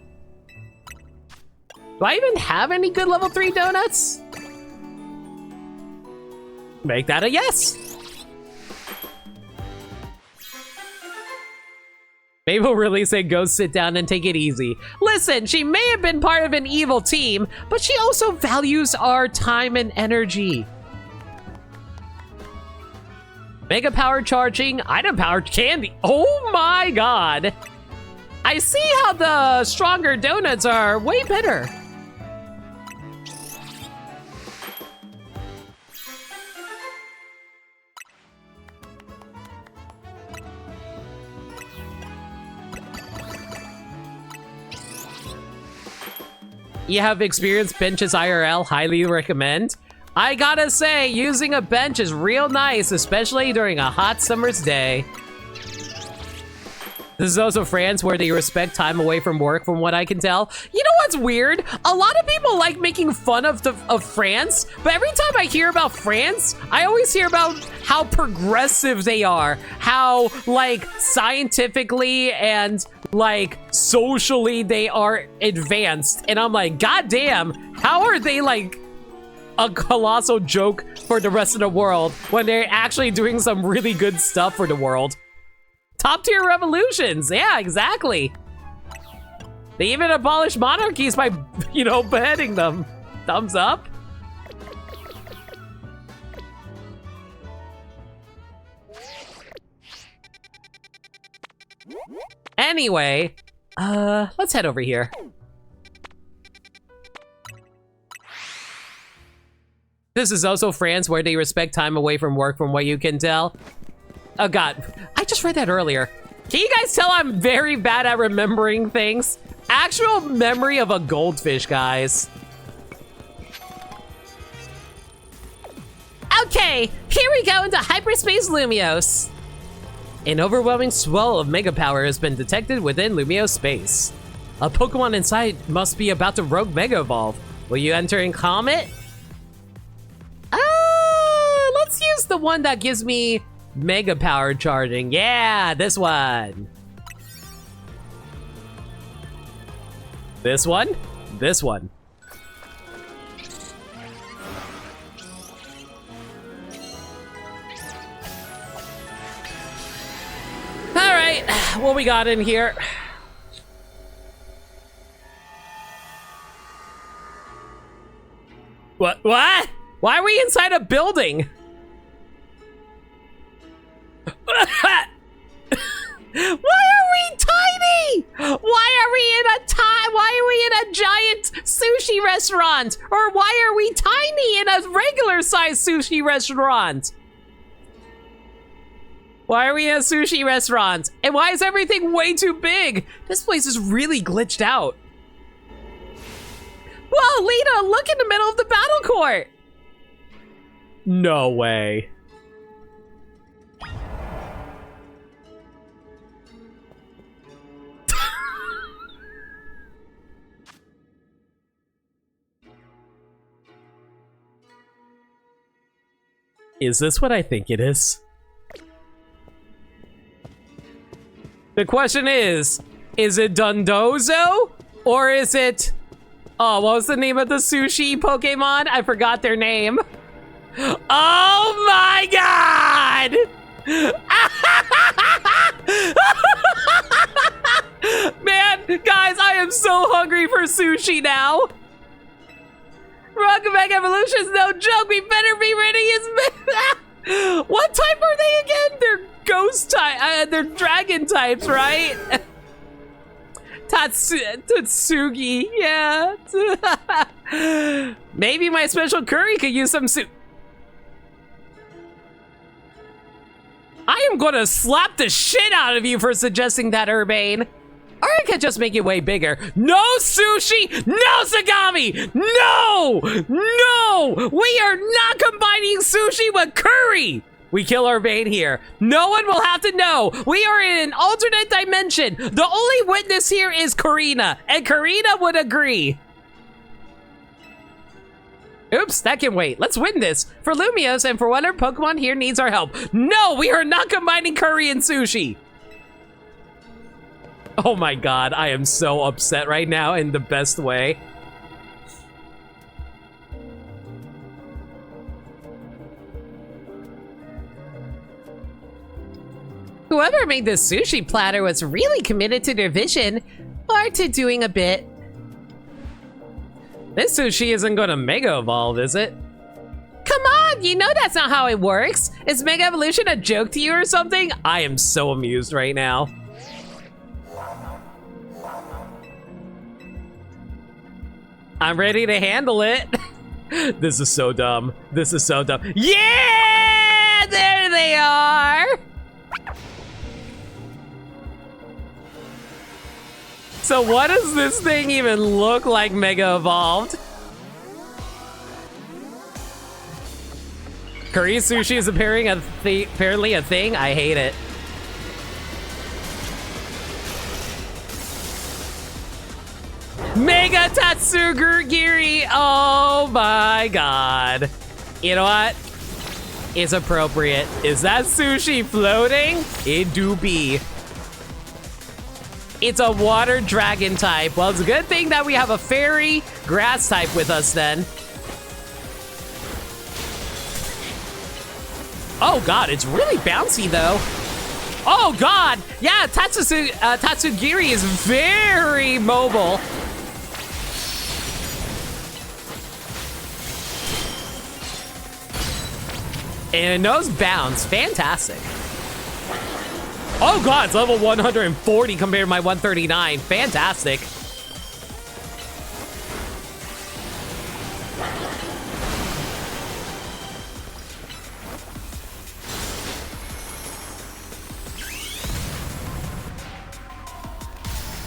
Do I even have any good level 3 donuts? Make that a yes. Maybe we'll really say go sit down and take it easy. Listen, she may have been part of an evil team, but she also values our time and energy. Mega power charging, item powered candy. Oh my god. I see how the stronger donuts are way better. You have experienced benches IRL, highly recommend. I gotta say, using a bench is real nice, especially during a hot summer's day. This is also France where they respect time away from work, from what I can tell. You know what's weird? A lot of people like making fun of France, but every time I hear about France, I always hear about how progressive they are, how like scientifically and like socially they are advanced, and I'm like, god damn, how are they like a colossal joke for the rest of the world when they're actually doing some really good stuff for the world? Top tier revolutions, yeah, exactly. They even abolished monarchies by, you know, beheading them. Thumbs up. Anyway, let's head over here. This is also France where they respect time away from work, from what you can tell. Oh god, I just read that earlier. Can you guys tell I'm very bad at remembering things? Actual memory of a goldfish, guys. Okay, here we go into hyperspace Lumiose. An overwhelming swell of mega power has been detected within Lumiose space. A Pokemon inside must be about to rogue Mega Evolve. Will you enter and calm it? the one that gives me mega power charging? Yeah, this one. This one? This one. All right, what we got in here? What? What? Why are we inside a building? Why are we tiny? Why are we in a giant sushi restaurant? Or why are we tiny in a regular sized sushi restaurant? Why are we in a sushi restaurant? And why is everything way too big? This place is really glitched out. Whoa, Lita, look in the middle of the battle court. No way. Is this what I think it is? The question is it Dundozo? Or is it... Oh, what was the name of the sushi Pokemon? I forgot their name. Oh my god! Man, guys, I am so hungry for sushi now. Rocket Mega Evolution's no joke. We better be ready as... What type are they again? They're ghost type. They're dragon types, right? Tatsugi, yeah. Maybe my special curry could use some soup. I am gonna slap the shit out of you for suggesting that, Urbane. Or I could just make it way bigger. No sushi, no Sagami, no, no. We are not combining sushi with curry. We kill Urbane here. No one will have to know. We are in an alternate dimension. The only witness here is Karina, and Karina would agree. Oops, that can wait. Let's win this. For Lumios and for whatever Pokemon here needs our help. No, we are not combining curry and sushi. Oh my god, I am so upset right now in the best way. Whoever made this sushi platter was really committed to their vision, or to doing a bit. This sushi isn't gonna Mega Evolve, is it? Come on, you know that's not how it works. Is Mega Evolution a joke to you or something? I am so amused right now. I'm ready to handle it. This is so dumb. This is so dumb. Yeah, there they are. So what does this thing even look like Mega Evolved? Curry sushi is apparently a thing? I hate it. Mega Tatsugiri! Oh my god. You know what? It's appropriate. Is that sushi floating? It do be. It's a water dragon type. Well, it's a good thing that we have a fairy grass type with us then. Oh god, it's really bouncy though. Oh god, yeah, Tatsugiri is very mobile. And it knows bounce, fantastic. Oh god, it's level 140 compared to my 139. Fantastic.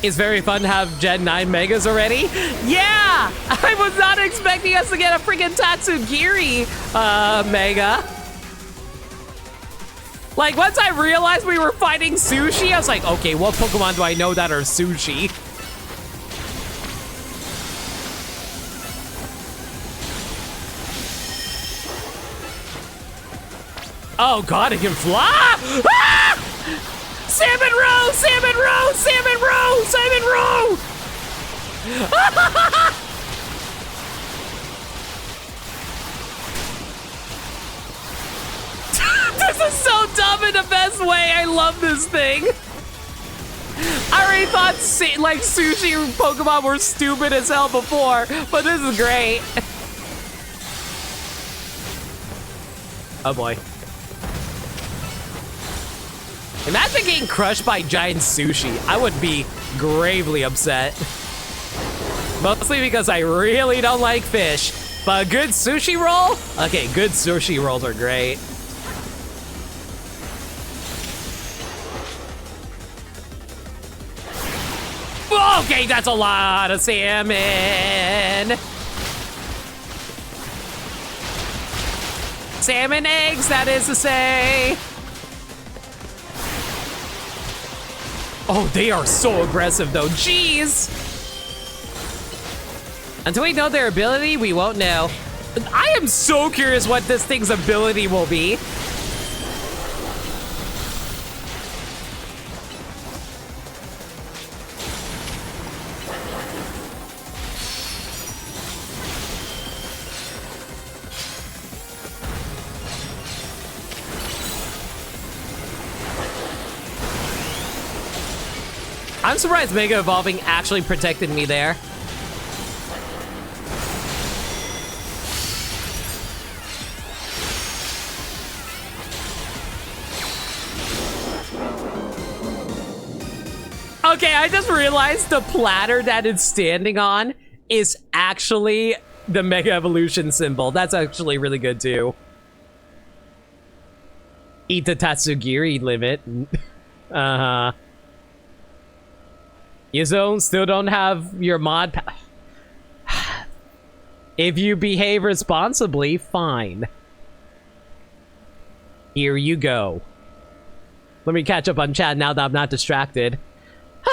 It's very fun to have Gen 9 Megas already. Yeah! I was not expecting us to get a freaking Tatsugiri Mega. Like, once I realized we were fighting sushi, I was like, okay, what Pokemon do I know that are sushi? Oh god, it can fly! Ah! Salmon row! Salmon row! Salmon row! Salmon row! This is so dumb in the best way. I love this thing. I already thought like sushi Pokemon were stupid as hell before, but this is great. Oh boy. Imagine getting crushed by giant sushi. I would be gravely upset. Mostly because I really don't like fish. But a good sushi roll? Okay, good sushi rolls are great. Okay, that's a lot of salmon. Salmon eggs, that is to say. Oh, they are so aggressive though, jeez. Until we know their ability, we won't know. I am so curious what this thing's ability will be. I'm surprised Mega Evolving actually protected me there. Okay, I just realized the platter that it's standing on is actually the Mega Evolution symbol. That's actually really good too. Eat the Tatsugiri limit. Uh-huh. You still don't have your mod if you behave responsibly, fine. Here you go. Let me catch up on chat now that I'm not distracted.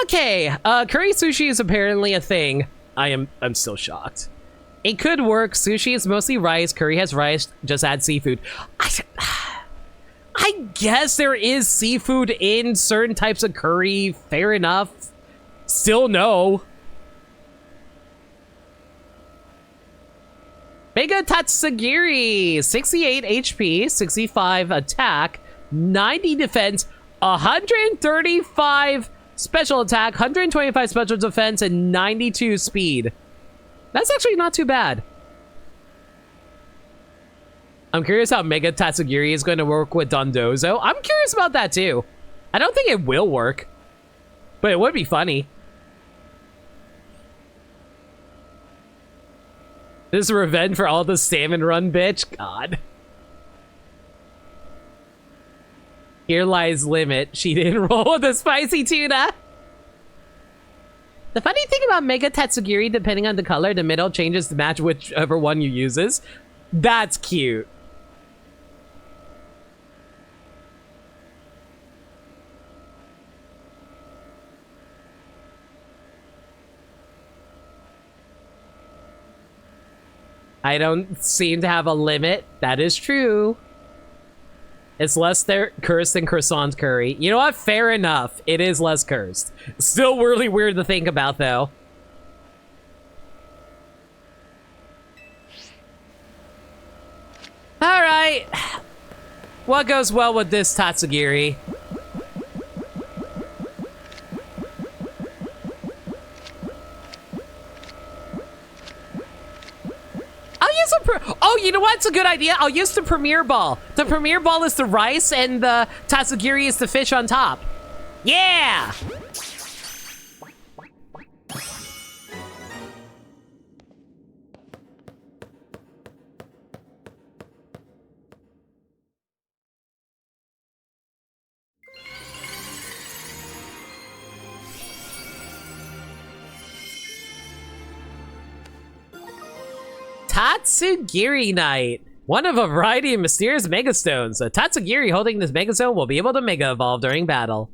Okay, curry sushi is apparently a thing. I'm still shocked. It could work. Sushi is mostly rice. Curry has rice. Just add seafood. I guess there is seafood in certain types of curry. Fair enough. Still no. Mega Tatsugiri, 68 HP, 65 attack, 90 defense, 135 special attack, 125 special defense, and 92 speed. That's actually not too bad. I'm curious how Mega Tatsugiri is going to work with Dondozo. I'm curious about that too. I don't think it will work, but it would be funny. This is revenge for all the salmon run, bitch. God. Here lies limit. She didn't roll with the spicy tuna. The funny thing about Mega Tatsugiri, depending on the color, the middle changes to match whichever one you uses. That's cute. I don't seem to have a limit. That is true. It's less cursed than Croissant Curry. You know what? Fair enough. It is less cursed. Still really weird to think about, though. Alright. What goes well with this Tatsugiri? Oh, you know what? It's a good idea. I'll use the Premier Ball. The Premier Ball is the rice, and the Tatsugiri is the fish on top. Yeah! Tatsugiri Night. One of a variety of mysterious Megastones. A Tatsugiri holding this Megastone will be able to Mega Evolve during battle.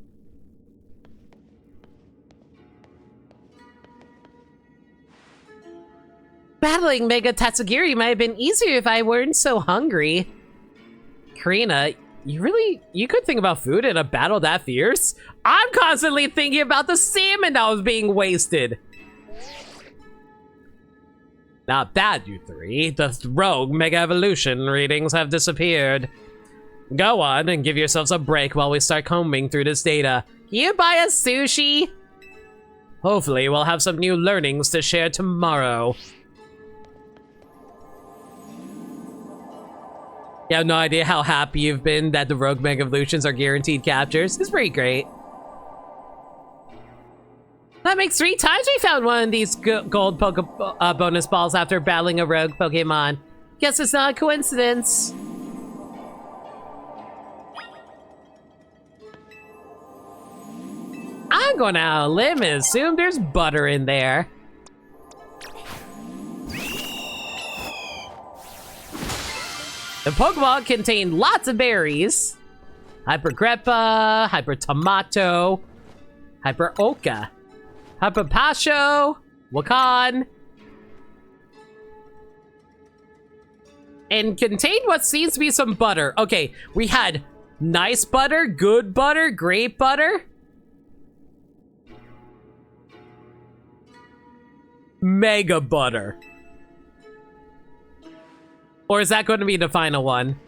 Battling Mega Tatsugiri might have been easier if I weren't so hungry. Karina, You could think about food in a battle that fierce? I'm constantly thinking about the salmon that was being wasted. Not bad, you three. The rogue Mega Evolution readings have disappeared. Go on and give yourselves a break while we start combing through this data. Can you buy us sushi? Hopefully, we'll have some new learnings to share tomorrow. You have no idea how happy you've been that the rogue Mega Evolutions are guaranteed captures. It's pretty great. That makes 3 times we found one of these gold bonus balls after battling a rogue Pokemon. Guess it's not a coincidence. I'm going out on a limb and assume there's butter in there. The Pokeball contain lots of berries. Hyper Greppa, Hyper Tomato, Hyper Oka, Hyper Pasho, Wakan, and contain what seems to be some butter. Okay, we had nice butter, good butter, great butter, mega butter. Or is that going to be the final one?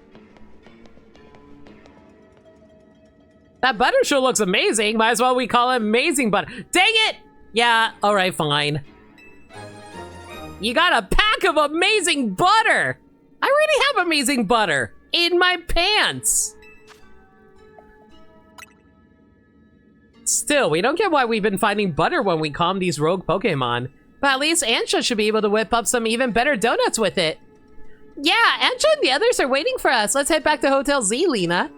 That butter sure looks amazing. Might as well we call it amazing butter. Dang it! Yeah, alright, fine. You got a pack of amazing butter! I already have amazing butter in my pants! Still, we don't get why we've been finding butter when we calm these rogue Pokemon. But at least Ansha should be able to whip up some even better donuts with it. Yeah, Ansha and the others are waiting for us. Let's head back to Hotel Z, Lena.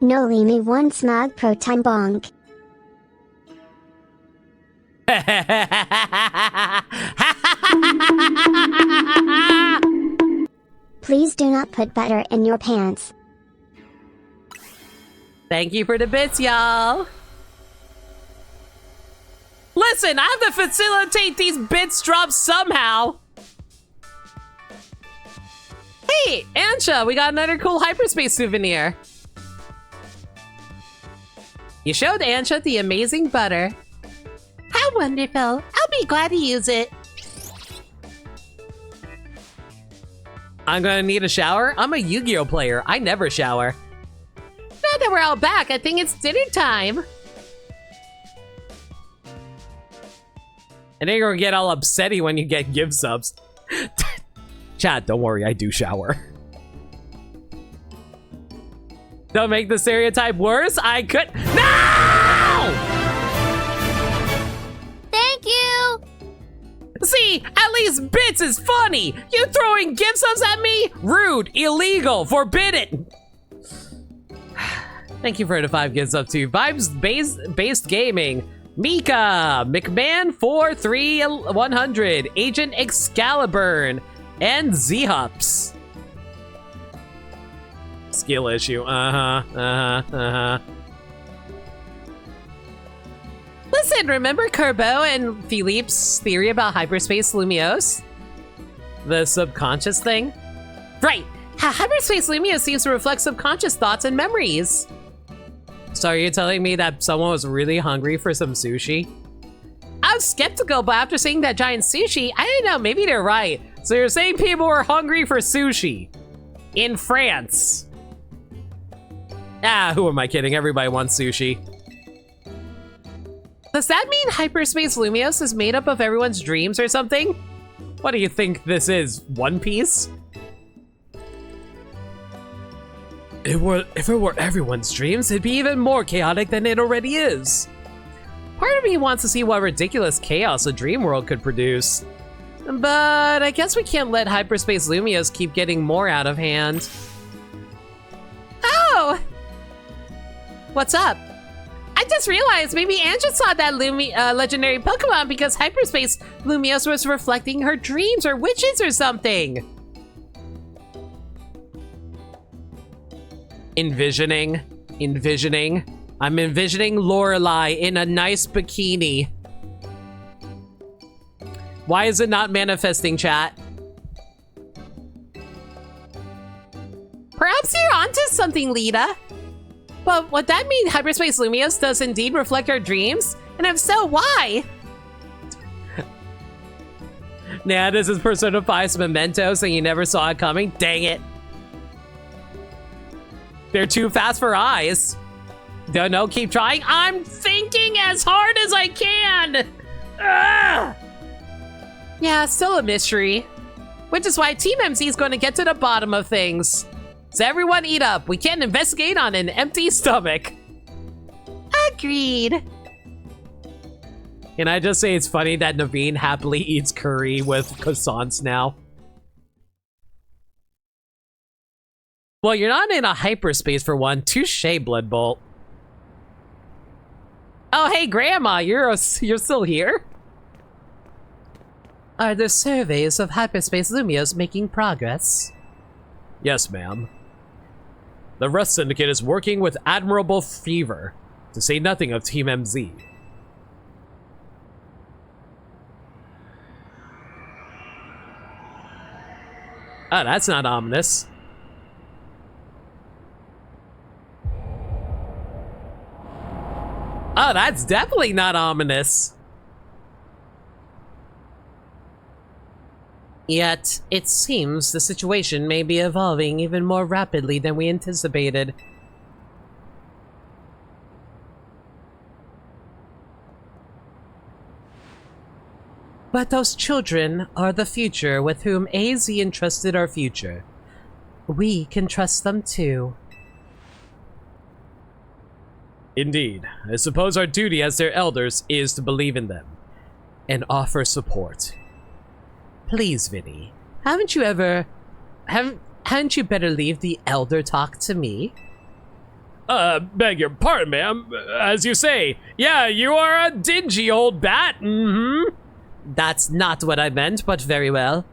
No leave me one smug pro time bonk. Please do not put butter in your pants. Thank you for the bits, y'all. Listen, I have to facilitate these bits drops somehow. Hey, Ansha, we got another cool hyperspace souvenir. You showed Ansha the amazing butter. How wonderful. I'll be glad to use it. I'm gonna need a shower. I'm a Yu-Gi-Oh player. I never shower. Now that we're all back, I think it's dinner time. And then you're gonna get all upsetty when you get gift subs. Chat, don't worry, I do shower. Don't make the stereotype worse. I could. No! Thank you. See, at least Bits is funny. You throwing gift subs at me? Rude, illegal, forbidden. Thank you for the 5 gift subs to Vibes-based gaming. Mika, McMahon 43100, Agent Excalibur, and Z-Hups. Skill issue. Listen, remember Kerbo and Philippe's theory about hyperspace Lumiose? The subconscious thing? Right! How hyperspace Lumiose seems to reflect subconscious thoughts and memories. So are you telling me that someone was really hungry for some sushi? I was skeptical, but after seeing that giant sushi, I didn't know, maybe they're right. So you're saying people were hungry for sushi in France? Ah, who am I kidding? Everybody wants sushi. Does that mean hyperspace Lumiose is made up of everyone's dreams or something? What do you think this is, One Piece? If it were everyone's dreams, it'd be even more chaotic than it already is. Part of me wants to see what ridiculous chaos a dream world could produce. But I guess we can't let hyperspace Lumiose keep getting more out of hand. Oh! What's up? I just realized maybe Angela saw that legendary Pokemon because hyperspace Lumiose was reflecting her dreams or wishes or something. Envisioning. I'm envisioning Lorelei in a nice bikini. Why is it not manifesting, chat? Perhaps you're onto something, Lita. But would that mean Hyperspace Lumios does indeed reflect our dreams? And if so, why? Nah, this is Persona 5's Memento, so you never saw it coming? Dang it. They're too fast for eyes. Don't know, keep trying. I'm thinking as hard as I can! Ugh! Yeah, still a mystery. Which is why Team MC is going to get to the bottom of things. So everyone eat up. We can't investigate on an empty stomach. Agreed. Can I just say it's funny that Naveen happily eats curry with croissants now? Well, you're not in a hyperspace for one. Touche, Bloodbolt. Oh, hey, Grandma, you're still here? Are the surveys of Hyperspace Lumios making progress? Yes, ma'am. The Rust Syndicate is working with admirable fever, to say nothing of Team MZ. Oh, that's not ominous. Oh, that's definitely not ominous. Yet, it seems the situation may be evolving even more rapidly than we anticipated. But those children are the future with whom AZ entrusted our future. We can trust them too. Indeed. I suppose our duty as their elders is to believe in them and offer support. Please, Vinny, hadn't you better leave the elder talk to me? Beg your pardon, ma'am. As you say, yeah, you are a dingy old bat. Mm-hmm. That's not what I meant, but very well.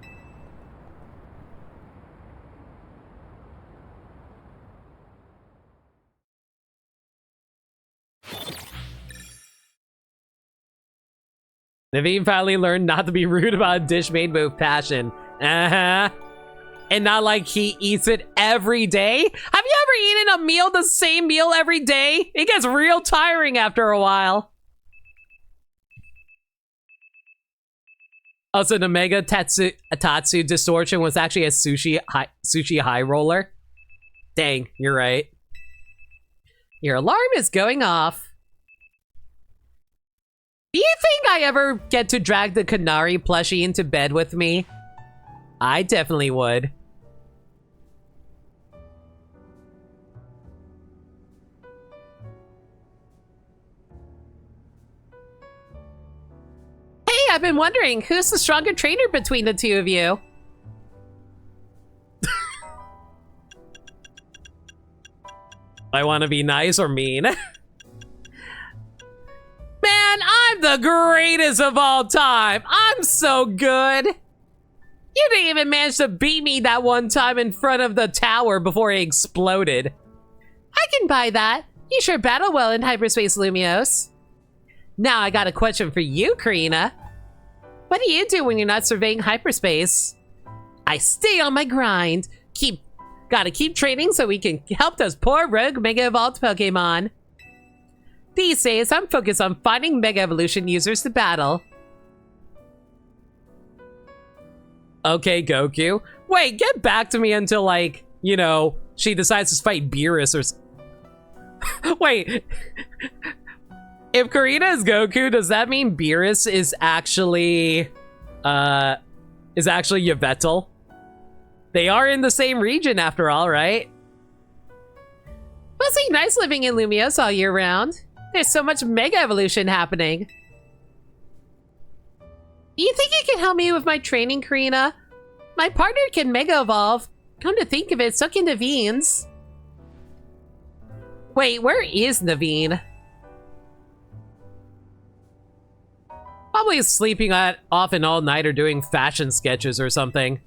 Naveen finally learned not to be rude about a dish made with passion. Uh-huh. And not like he eats it every day. Have you ever eaten a meal, the same meal every day? It gets real tiring after a while. Also, the Mega Tatsu distortion was actually a sushi high roller. Dang, you're right. Your alarm is going off. Do you think I ever get to drag the Kanari plushie into bed with me? I definitely would. Hey, I've been wondering, who's the stronger trainer between the two of you? I want to be nice or mean? Man, I'm the greatest of all time. I'm so good. You didn't even manage to beat me that one time in front of the tower before it exploded. I can buy that. You sure battle well in Hyperspace Lumios. Now I got a question for you, Karina. What do you do when you're not surveying hyperspace? I stay on my grind. Gotta keep training so we can help those poor rogue Mega Evolved Pokemon. These days, I'm focused on finding Mega Evolution users to battle. Okay, Goku. Wait, get back to me until, like, you know, she decides to fight Beerus or... Wait. If Karina is Goku, does that mean Beerus is actually... Yveltal? They are in the same region after all, right? Must be nice living in Lumios all year round. There's so much Mega Evolution happening. You think you can help me with my training, Karina? My partner can Mega Evolve. Come to think of it, so can Naveen's. Wait, where is Naveen? Probably sleeping off an all-nighter doing fashion sketches or something.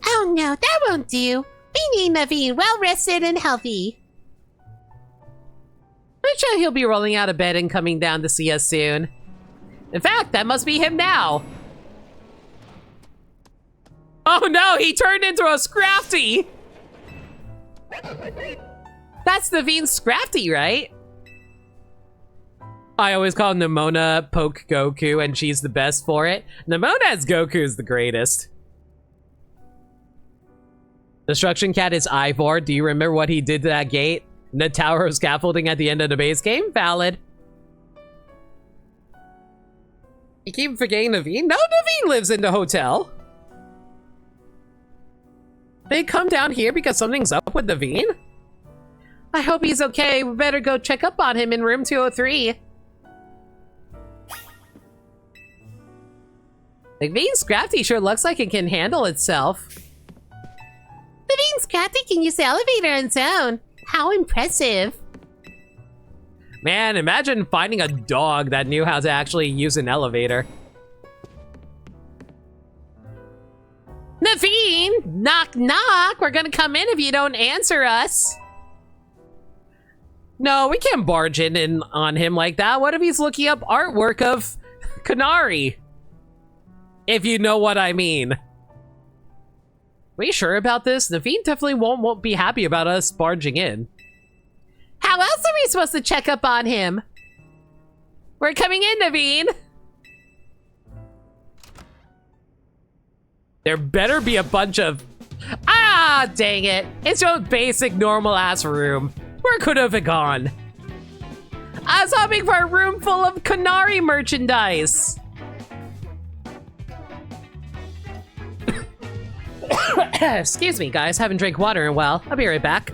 Oh no, that won't do. We need Naveen well rested and healthy. I'm sure he'll be rolling out of bed and coming down to see us soon. In fact, that must be him now. Oh no, he turned into a Scrafty! That's Naveen's Scrafty, right? I always call Nimona Poke Goku, and she's the best for it. Nimona as Goku is the greatest. Destruction Cat is Ivor. Do you remember what he did to that gate? The tower of scaffolding at the end of the base game? Valid. You keep forgetting Naveen? No, Naveen lives in the hotel. They come down here because something's up with Naveen? I hope he's okay. We better go check up on him in room 203. Naveen's Scrafty sure looks like it can handle itself. Naveen's Scrafty can use the elevator on its own. How impressive. Man, imagine finding a dog that knew how to actually use an elevator. Naveen! Knock knock! We're gonna come in if you don't answer us. No, we can't barge in on him like that. What if he's looking up artwork of Kanari? If you know what I mean. We sure about this? Naveen definitely won't be happy about us barging in. How else are we supposed to check up on him? We're coming in, Naveen. There better be a bunch of... Ah, dang it. It's your basic normal-ass room. Where could have it gone? I was hoping for a room full of Kanari merchandise. Excuse me, guys. Haven't drank water in a while. I'll be right back.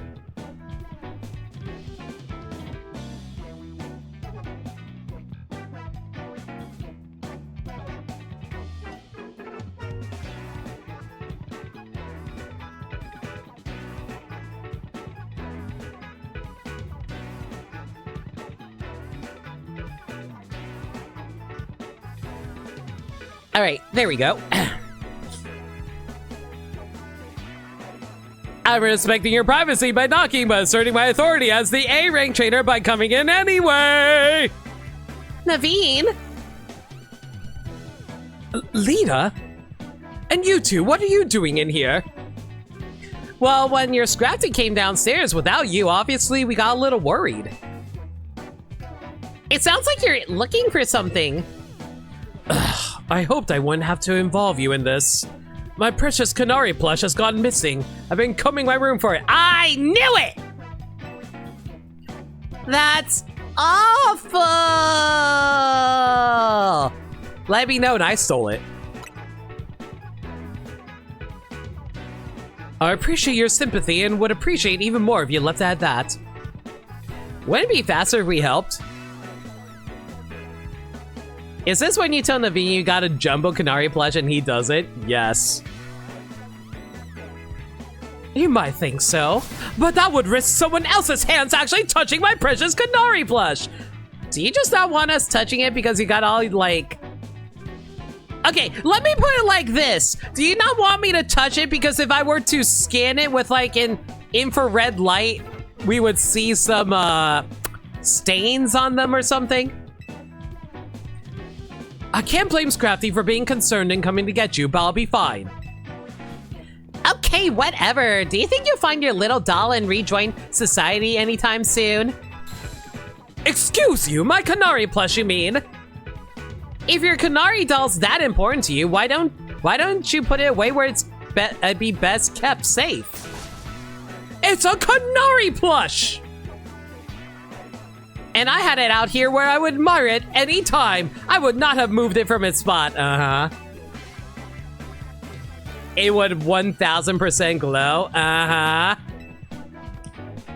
All right, there we go. I'm respecting your privacy by knocking, but asserting my authority as the A-rank trainer by coming in anyway! Naveen? Lita? And you two, what are you doing in here? Well, when your Scrafty came downstairs without you, obviously we got a little worried. It sounds like you're looking for something. I hoped I wouldn't have to involve you in this. My precious Kanari plush has gone missing. I've been combing my room for it. I knew it! That's awful! Let me know and I stole it. I appreciate your sympathy and would appreciate even more if you left it at that. Wouldn't it be faster if we helped? Is this when you tell Naveen you got a Jumbo Kanari plush and he does it? Yes. You might think so, but that would risk someone else's hands actually touching my precious Kanari plush. Do you just not want us touching it because you got all, like... Okay, let me put it like this. Do you not want me to touch it because if I were to scan it with, like, an infrared light, we would see some, stains on them or something? I can't blame Scrafty for being concerned and coming to get you, but I'll be fine. Okay, whatever. Do you think you'll find your little doll and rejoin society anytime soon? Excuse you, my Kanari plush, you mean? If your Kanari doll's that important to you, why don't you put it away where it'd be best kept safe? It's a Kanari plush! And I had it out here where I would admire it any time. I would not have moved it from its spot. Uh-huh. It would 1000% glow. Uh-huh.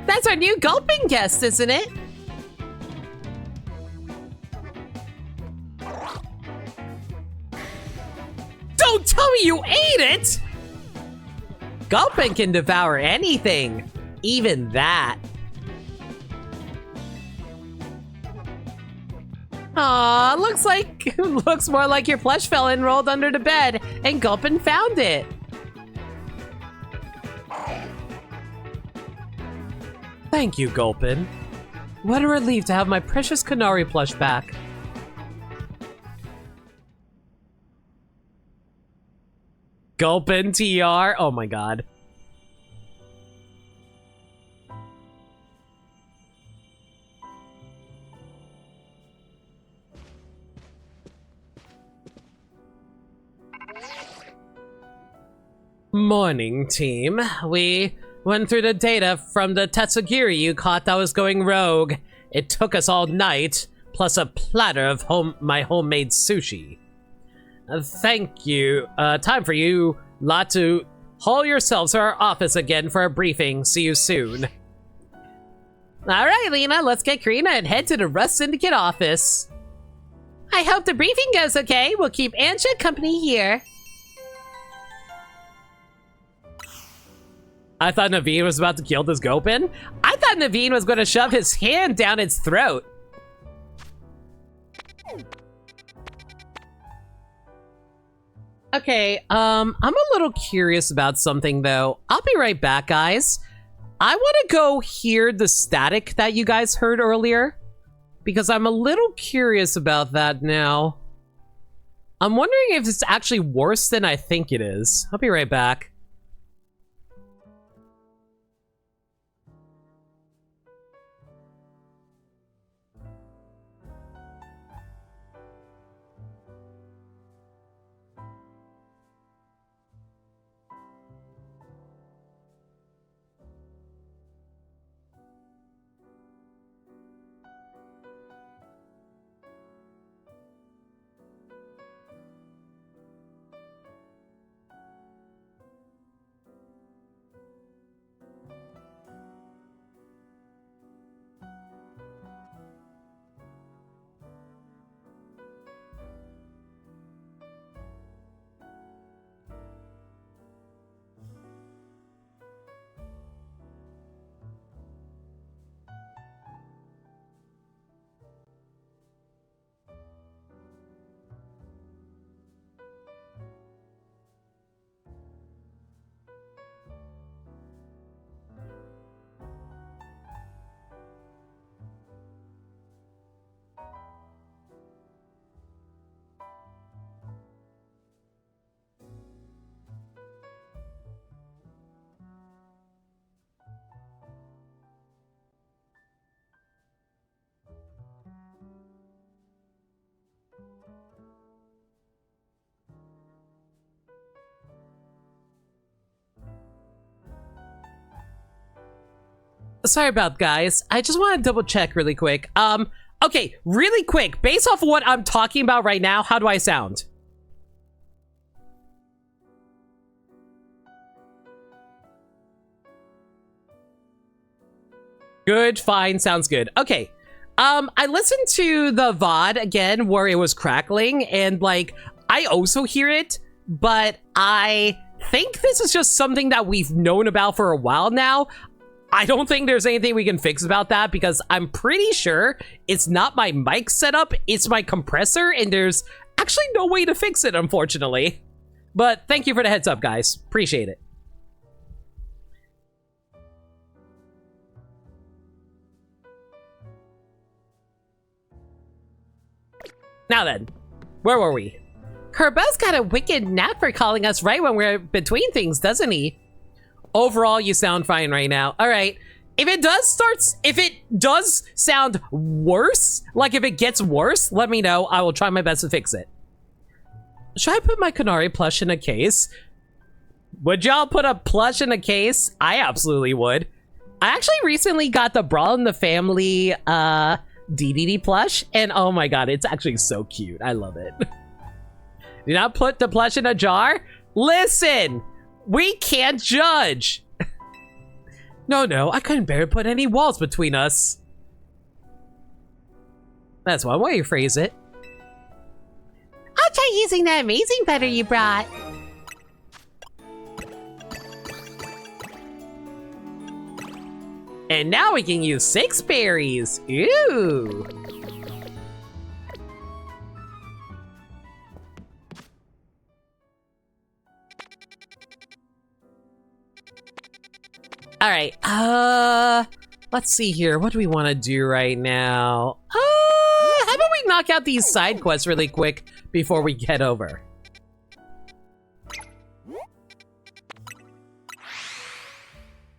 That's our new gulping guest, isn't it? Don't tell me you ate it! Gulpin can devour anything. Even that. Aw, looks more like your plush fell and rolled under the bed, and Gulpin found it. Thank you, Gulpin. What a relief to have my precious Kanari plush back. Gulpin TR. Oh my god. Morning, team. We went through the data from the Tatsugiri you caught that was going rogue. It took us all night, plus a platter of my homemade sushi. Thank you. Time for you lot to haul yourselves to our office again for a briefing. See you soon. Alright, Lena, let's get Karina and head to the Rust Syndicate office. I hope the briefing goes okay. We'll keep Ansha company here. I thought Naveen was about to kill this Gopin. I thought Naveen was going to shove his hand down its throat. Okay, I'm a little curious about something though. I'll be right back, guys. I want to go hear the static that you guys heard earlier, because I'm a little curious about that now. I'm wondering if it's actually worse than I think it is. I'll be right back. Sorry about guys. I just want to double check really quick. Okay, really quick. Based off of what I'm talking about right now, how do I sound? Good, fine, sounds good. Okay. I listened to the VOD again where it was crackling and like, I also hear it, but I think this is just something that we've known about for a while now. I don't think there's anything we can fix about that because I'm pretty sure it's not my mic setup, it's my compressor, and there's actually no way to fix it, unfortunately. But thank you for the heads up, guys. Appreciate it. Now then, where were we? Kerbo's got a wicked knack for calling us right when we're between things, doesn't he? Overall, you sound fine right now. All right. If it does sound worse, like if it gets worse, let me know. I will try my best to fix it. Should I put my Kanari plush in a case? Would y'all put a plush in a case? I absolutely would. I actually recently got the Brawl in the Family DDD plush, and oh my god, it's actually so cute. I love it. Do not put the plush in a jar? Listen! We can't judge! No, I couldn't bear to put any walls between us. That's one way you phrase it. I'll try using that amazing butter you brought. And now we can use 6 berries. Ooh! Alright, let's see here. What do we want to do right now? How about we knock out these side quests really quick before we get over?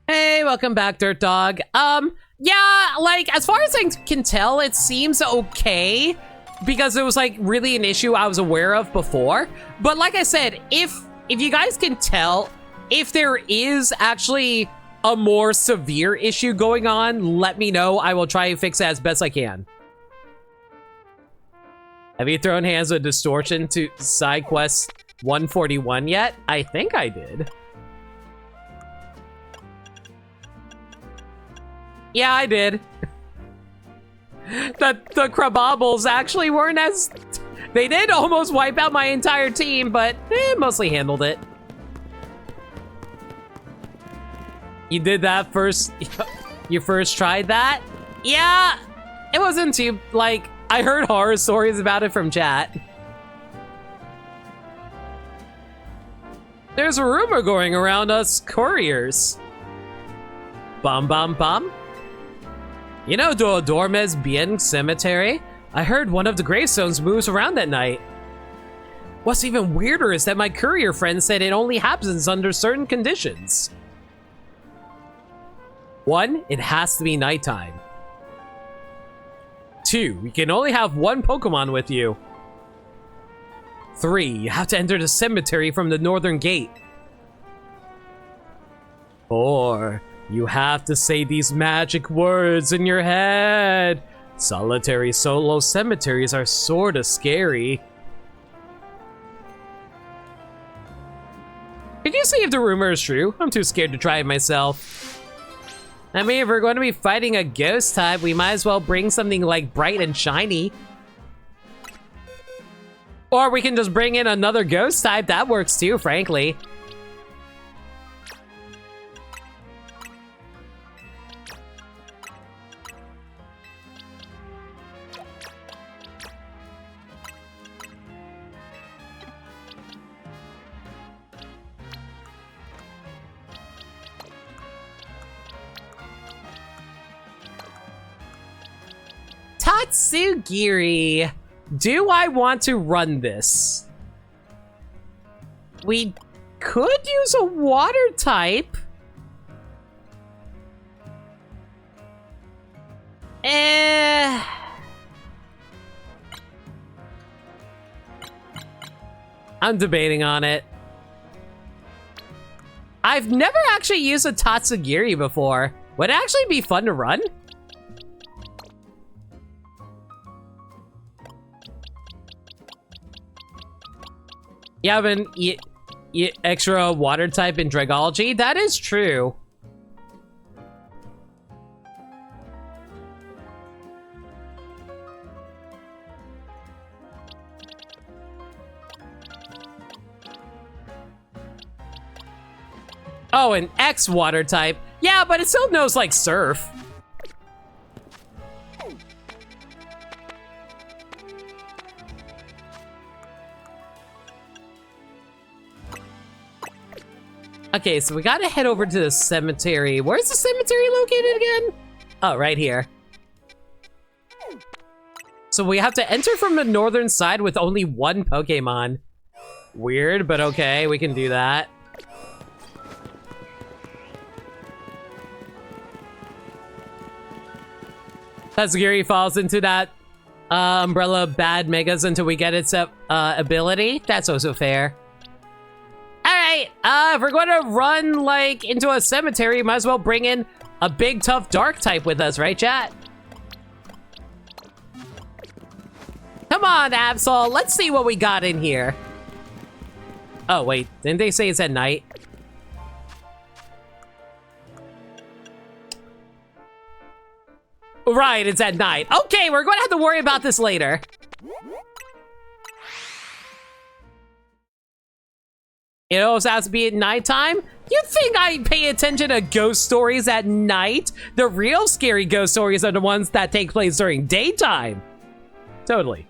Hey, welcome back, Dirt Dog. Yeah, like, as far as I can tell, it seems okay, because it was, like, really an issue I was aware of before. But like I said, if you guys can tell, if there is actually a more severe issue going on, let me know. I will try and fix it as best I can. Have you thrown hands with Distortion to side quest 141 yet? I think I did. Yeah, I did. The Crabobbles actually weren't as... They did almost wipe out my entire team, but mostly handled it. You did that first... You first tried that? Yeah, it wasn't too... Like, I heard horror stories about it from chat. There's a rumor going around us couriers. Bum bum bum. You know Dormes Bien Cemetery? I heard one of the gravestones moves around at night. What's even weirder is that my courier friend said it only happens under certain conditions. 1, it has to be nighttime. 2, you can only have 1 Pokemon with you. 3, you have to enter the cemetery from the northern gate. 4, you have to say these magic words in your head. Solitary solo cemeteries are sorta scary. Could you see if the rumor is true? I'm too scared to try it myself. I mean, if we're going to be fighting a ghost type, we might as well bring something like bright and shiny. Or we can just bring in another ghost type. That works too, frankly. Tatsugiri. Do I want to run this? We could use a water type. I'm debating on it. I've never actually used a Tatsugiri before. Would it actually be fun to run? You have an extra water type in Dragology? That is true. Oh, an X water type. Yeah, but it still knows, like, Surf. Okay, so we gotta head over to the cemetery. Where's the cemetery located again? Oh, right here. So we have to enter from the northern side with only 1 Pokemon. Weird, but okay, we can do that. Tatsugiri falls into that umbrella of bad megas until we get its ability. That's also fair. Alright, if we're going to run, like, into a cemetery, might as well bring in a big, tough, dark type with us, right, chat? Come on, Absol, let's see what we got in here. Oh, wait, didn't they say it's at night? Right, it's at night. Okay, we're going to have to worry about this later. It always has to be at nighttime? You'd think I'd pay attention to ghost stories at night? The real scary ghost stories are the ones that take place during daytime. Totally.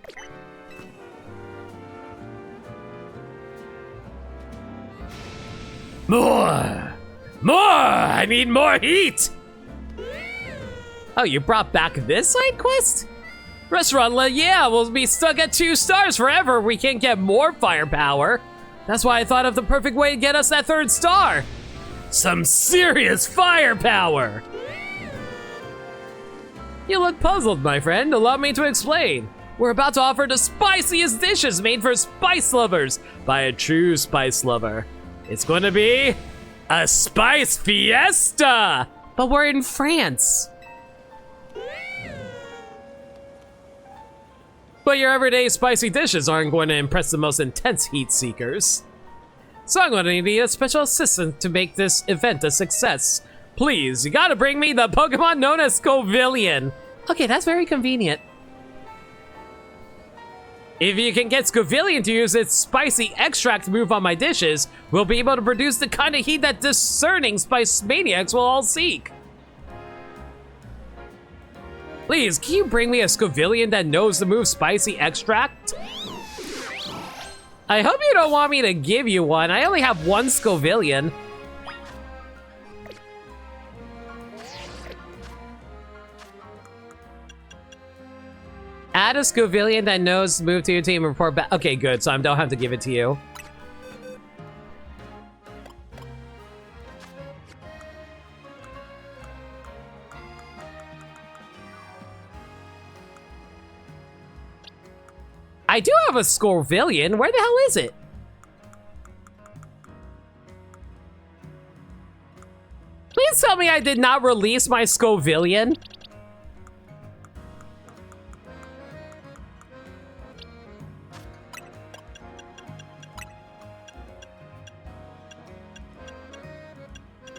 More! More! I need more heat! Oh, you brought back this side quest? Restaurant, yeah, we'll be stuck at 2 stars forever. We can't get more firepower. That's why I thought of the perfect way to get us that 3rd star. Some serious firepower. You look puzzled, my friend. Allow me to explain. We're about to offer the spiciest dishes made for spice lovers by a true spice lover. It's going to be a spice fiesta. But we're in France. But your everyday spicy dishes aren't going to impress the most intense heat seekers. So I'm going to need a special assistant to make this event a success. Please, you gotta bring me the Pokemon known as Scovillion. Okay, that's very convenient. If you can get Scovillion to use its spicy extract move on my dishes, we'll be able to produce the kind of heat that discerning spice maniacs will all seek. Please, can you bring me a Scovillion that knows the move Spicy Extract? I hope you don't want me to give you one. I only have one Scovillion. Add a Scovillion that knows move to your team and report back. Okay, good, so I don't have to give it to you. I do have a Scovillion. Where the hell is it? Please tell me I did not release my Scovillion.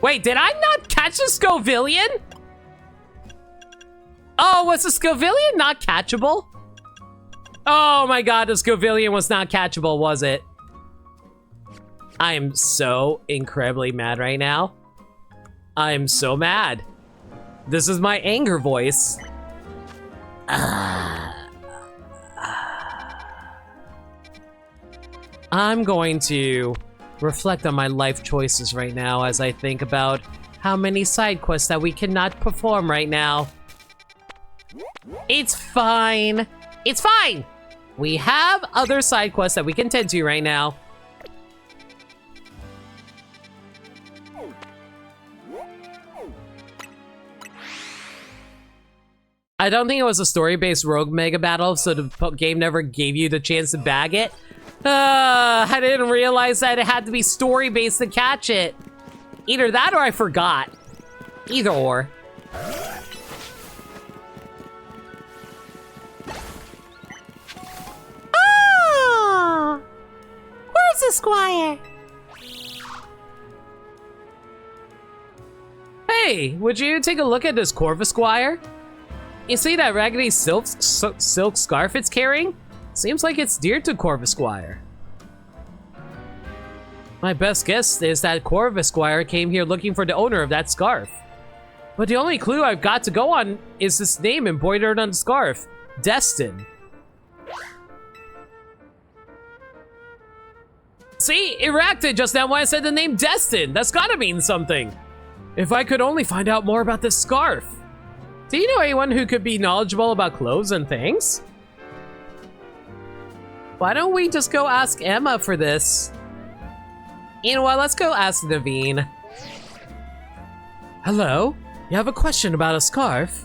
Wait, did I not catch a Scovillion? Oh, was the Scovillion not catchable? Oh my god, the Scovillion was not catchable, was it? I am so incredibly mad right now. I'm so mad. This is my anger voice. I'm going to reflect on my life choices right now as I think about how many side quests that we cannot perform right now. It's fine. It's fine. We have other side quests that we can tend to right now. I don't think it was a story-based rogue mega battle, so the game never gave you the chance to bag it. I didn't realize that it had to be story-based to catch it. Either that or I forgot. Either or. Oh! Where's the squire? Hey, would you take a look at this Corvusquire? You see that raggedy silk scarf it's carrying? Seems like it's dear to Corvusquire. My best guess is that Corvusquire came here looking for the owner of that scarf. But the only clue I've got to go on is this name embroidered on the scarf. Destin. See, it reacted just now when I said the name Destin. That's gotta mean something. If I could only find out more about this scarf. Do you know anyone who could be knowledgeable about clothes and things? Why don't we just go ask Emma for this? You know what, let's go ask Naveen. Hello? You have a question about a scarf?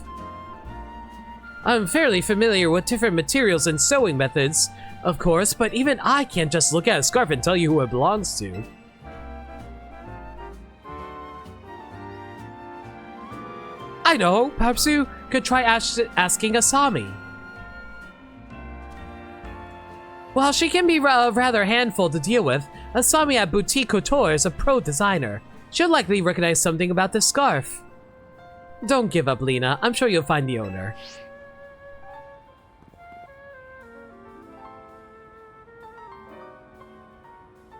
I'm fairly familiar with different materials and sewing methods, of course, but even I can't just look at a scarf and tell you who it belongs to. I know, perhaps you could try asking Asami. While she can be rather a handful to deal with, Asami at Boutique Couture is a pro designer. She'll likely recognize something about this scarf. Don't give up, Lena. I'm sure you'll find the owner.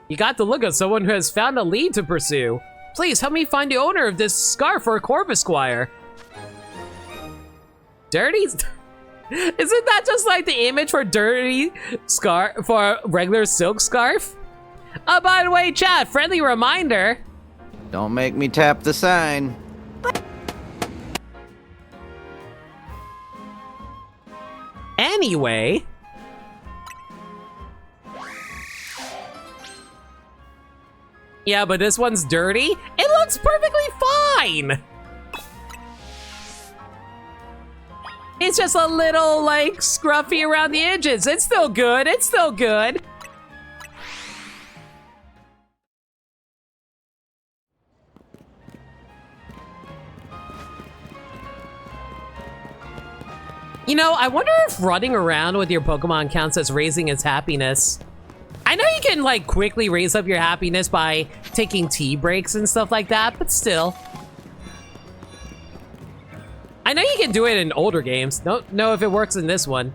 You got the look of someone who has found a lead to pursue. Please help me find the owner of this scarf for a Corvusquire. Dirty? Isn't that just like the image for dirty scarf, for a regular silk scarf? Oh, by the way, chat, friendly reminder. Don't make me tap the sign. Anyway. Yeah, but this one's dirty. It looks perfectly fine. It's just a little, like, scruffy around the edges. It's still good. It's still good. You know, I wonder if running around with your Pokemon counts as raising its happiness. I know you can, like, quickly raise up your happiness by taking tea breaks and stuff like that, but still. I know you can do it in older games. Don't know if it works in this one.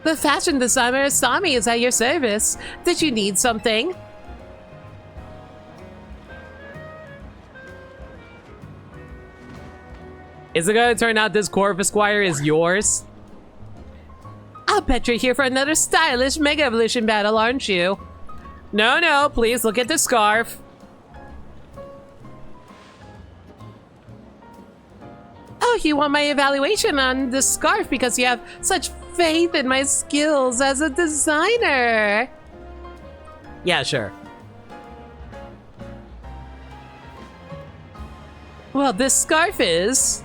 The fashion designer Sami is at your service. Did you need something? Is it gonna turn out this Corvisquire is yours? I'll bet you're here for another stylish Mega Evolution battle, aren't you? No, no, please look at the scarf. Oh, you want my evaluation on the scarf because you have such faith in my skills as a designer. Yeah, sure. Well, this scarf is...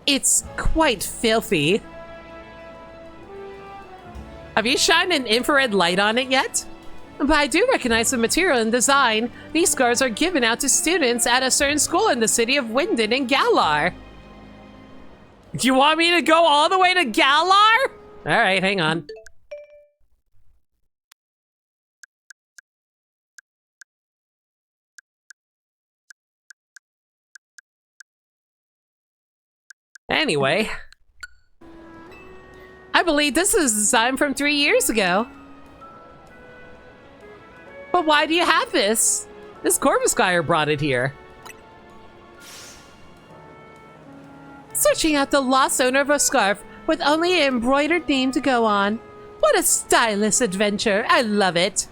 It's quite filthy. Have you shined an infrared light on it yet? But I do recognize the material and design. These scarves are given out to students at a certain school in the city of Winden in Galar. Do you want me to go all the way to Galar? All right, hang on. Anyway. I believe this is a design from 3 years ago. But why do you have this? This Corvisquire brought it here. Searching out the lost owner of a scarf with only an embroidered name to go on. What a stylish adventure. I love it.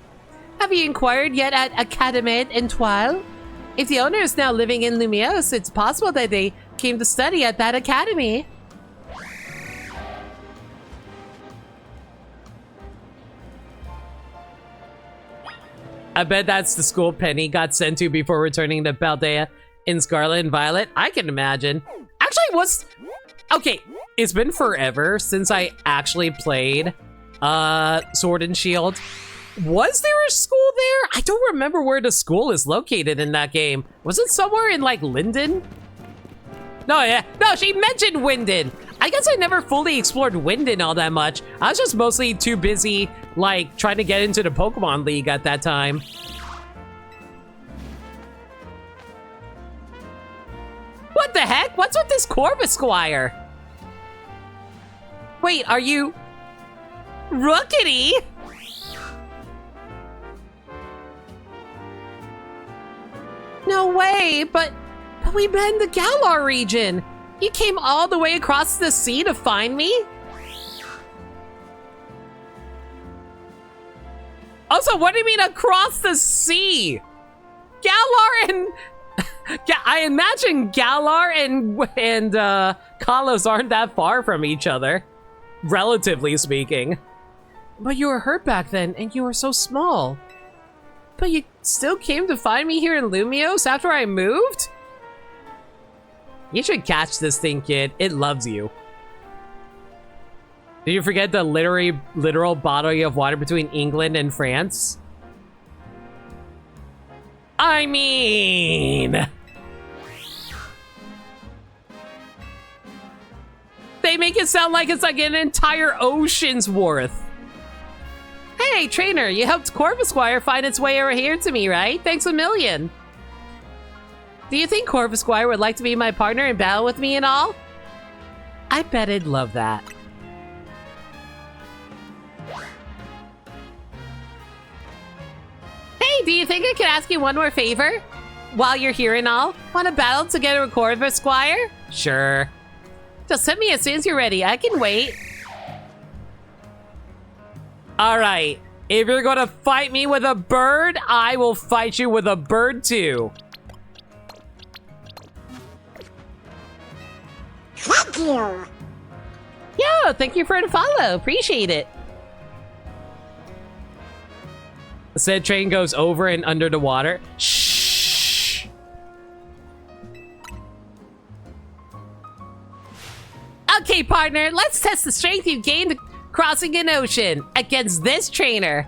Have you inquired yet at Academy in Toile? If the owner is now living in Lumiose, it's possible that they came to study at that academy. I bet that's the school Penny got sent to before returning to Paldea in Scarlet and Violet. I can imagine. Actually, okay, it's been forever since I actually played Sword and Shield. Was there a school there? I don't remember where the school is located in that game. Was it somewhere in, like, Linden? No, yeah. No, she mentioned Winden. I guess I never fully explored Winden all that much. I was just mostly too busy, like, trying to get into the Pokemon League at that time. What the heck? What's with this Corvisquire? Wait, are you... Rookity? No way, but we met in the Galar region. You came all the way across the sea to find me? Also, what do you mean across the sea? Galar and... I imagine Galar and Kalos aren't that far from each other, relatively speaking. But you were hurt back then, and you were so small. But you still came to find me here in Lumiose after I moved? You should catch this thing, kid. It loves you. Did you forget the literal bottling of water between England and France? I mean... They make it sound like it's like an entire ocean's worth. Hey, trainer, you helped Corvisquire find its way over here to me, right? Thanks a million. Do you think Corvisquire would like to be my partner in battle with me and all? I bet it'd love that. Hey, do you think I could ask you one more favor? While you're here and all, want to battle together with Corvisquire? Sure. Just hit me as soon as you're ready. I can wait. Alright, if you're gonna fight me with a bird, I will fight you with a bird too. Thank you. Yo, thank you for the follow. Appreciate it. Said train goes over and under the water. Shh. Okay, partner, let's test the strength you've gained crossing an ocean against this trainer.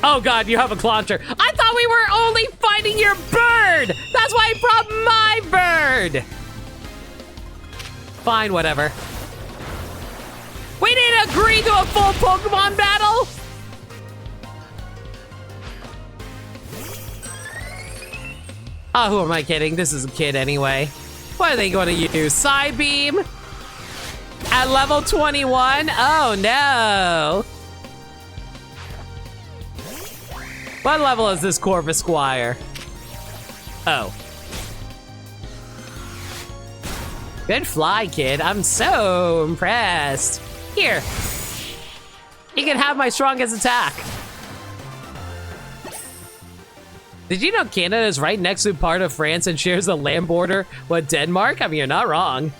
Oh god, you have a clauncher. I thought we were only fighting your bird! That's why I brought my bird! Fine, whatever. We didn't agree to a full Pokemon battle! Oh, who am I kidding? This is a kid anyway. What are they going to use? Side beam? At level 21? Oh no! What level is this Corvisquire? Oh. Good fly, kid. I'm so impressed. Here. You can have my strongest attack. Did you know Canada is right next to part of France and shares a land border with Denmark? I mean, you're not wrong.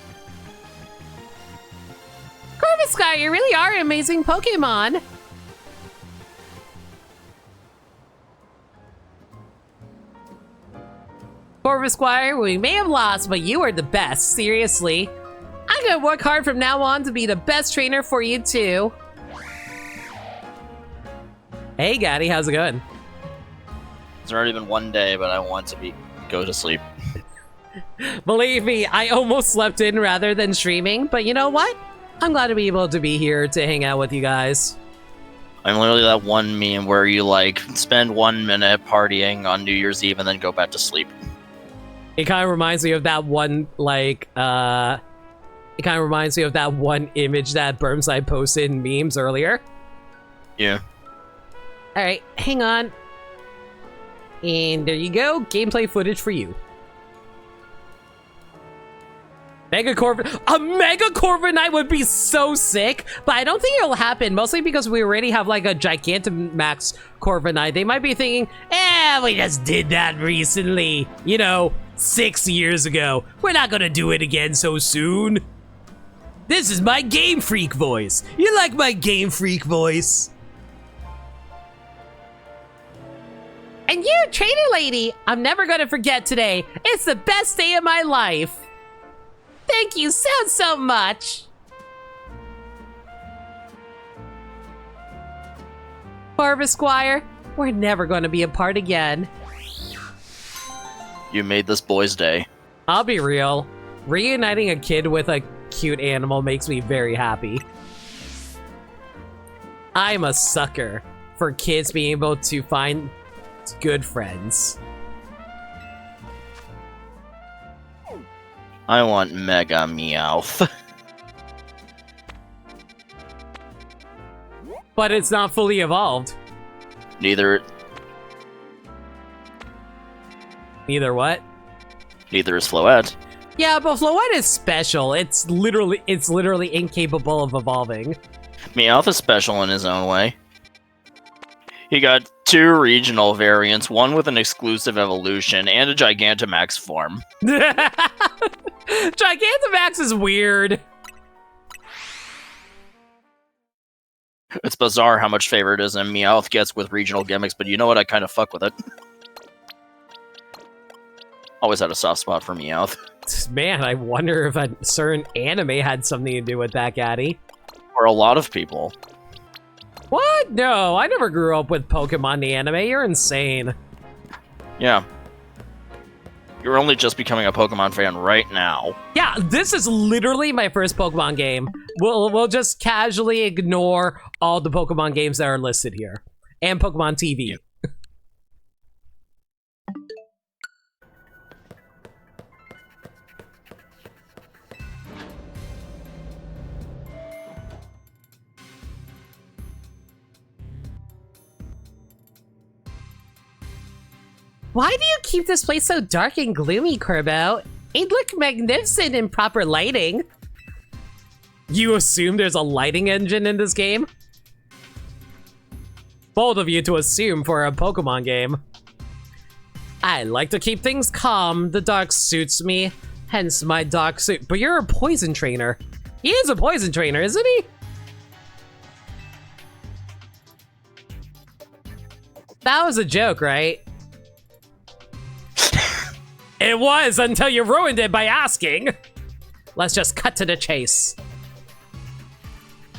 Corvisquire, you really are an amazing Pokemon. Corvisquire, we may have lost, but you are the best. Seriously. I'm gonna work hard from now on to be the best trainer for you too. Hey, Gaddy, how's it going? It's already been one day, but I want to go to sleep. Believe me, I almost slept in rather than streaming, but you know what? I'm glad to be able to be here to hang out with you guys. I'm literally that one meme where you, like, spend 1 minute partying on New Year's Eve and then go back to sleep. It kind of reminds me of that one, like, it kind of reminds me of that one image that Burmside posted in memes earlier. Yeah. Alright, hang on. And there you go, gameplay footage for you. A Mega Corviknight would be so sick, but I don't think it'll happen, mostly because we already have like a Gigantamax Corviknight. They might be thinking, we just did that recently, you know, 6 years ago. We're not gonna do it again so soon. This is my Game Freak voice. You like my Game Freak voice? And you, trainer lady, I'm never gonna forget today. It's the best day of my life. Thank you so much. Corvisquire, we're never gonna be apart again. You made this boy's day. I'll be real. Reuniting a kid with a cute animal makes me very happy. I'm a sucker for kids being able to find good friends. I want Mega Meowth. But it's not fully evolved. Neither What? Neither is Floette. Yeah, but Floette is special. It's literally incapable of evolving. Meowth is special in his own way. He got 2 regional variants, one with an exclusive evolution, and a Gigantamax form. Gigantamax is weird. It's bizarre how much favoritism Meowth gets with regional gimmicks, but you know what? I kind of fuck with it. Always had a soft spot for Meowth. Man, I wonder if a certain anime had something to do with that, Gaddy. For a lot of people. What? No, I never grew up with Pokemon the anime. You're insane. Yeah. You're only just becoming a Pokemon fan right now. Yeah, this is literally my first Pokemon game. We'll just casually ignore all the Pokemon games that are listed here. And Pokemon TV. Why do you keep this place so dark and gloomy, Kerbo? It'd look magnificent in proper lighting. You assume there's a lighting engine in this game? Bold of you to assume for a Pokemon game. I like to keep things calm. The dark suits me. Hence my dark suit. But you're a poison trainer. He is a poison trainer, isn't he? That was a joke, right? It was until you ruined it by asking. Let's just cut to the chase.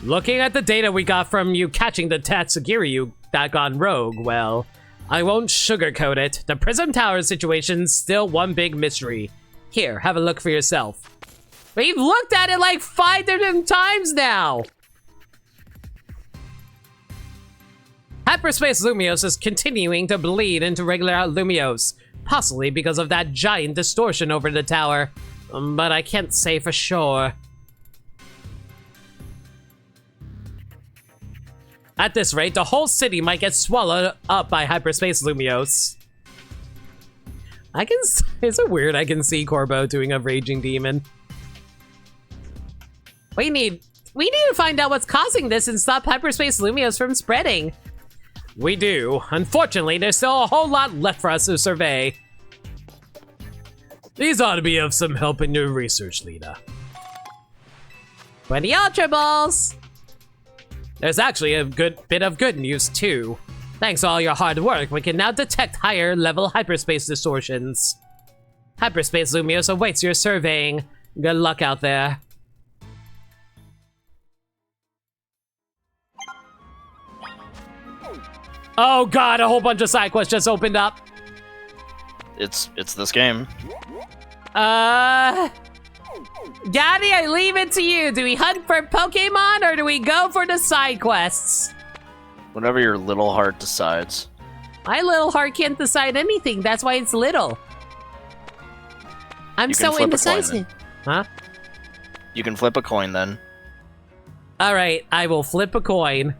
Looking at the data we got from you catching the Tatsugiri that gone rogue, well, I won't sugarcoat it. The Prism Tower situation's still one big mystery. Here, have a look for yourself. We've looked at it like 5 different times now! Hyperspace Lumiose is continuing to bleed into regular Lumiose, possibly because of that giant distortion over the tower. But I can't say for sure. At this rate, the whole city might get swallowed up by Hyperspace Lumiose. Is it weird I can see Corbo doing a Raging Demon? We need to find out what's causing this and stop Hyperspace Lumiose from spreading. We do. Unfortunately, there's still a whole lot left for us to survey. These ought to be of some help in your research, Lita. 20 Ultra Balls! There's actually a good bit of good news, too. Thanks to all your hard work, we can now detect higher-level hyperspace distortions. Hyperspace Lumiose awaits your surveying. Good luck out there. Oh god, a whole bunch of side quests just opened up. It's this game. Gaddy, I leave it to you. Do we hunt for Pokemon or do we go for the side quests? Whatever your little heart decides. My little heart can't decide anything. That's why it's little. I'm You can so flip a coin indecisive. then. Huh? You can flip a coin then. Alright, I will flip a coin.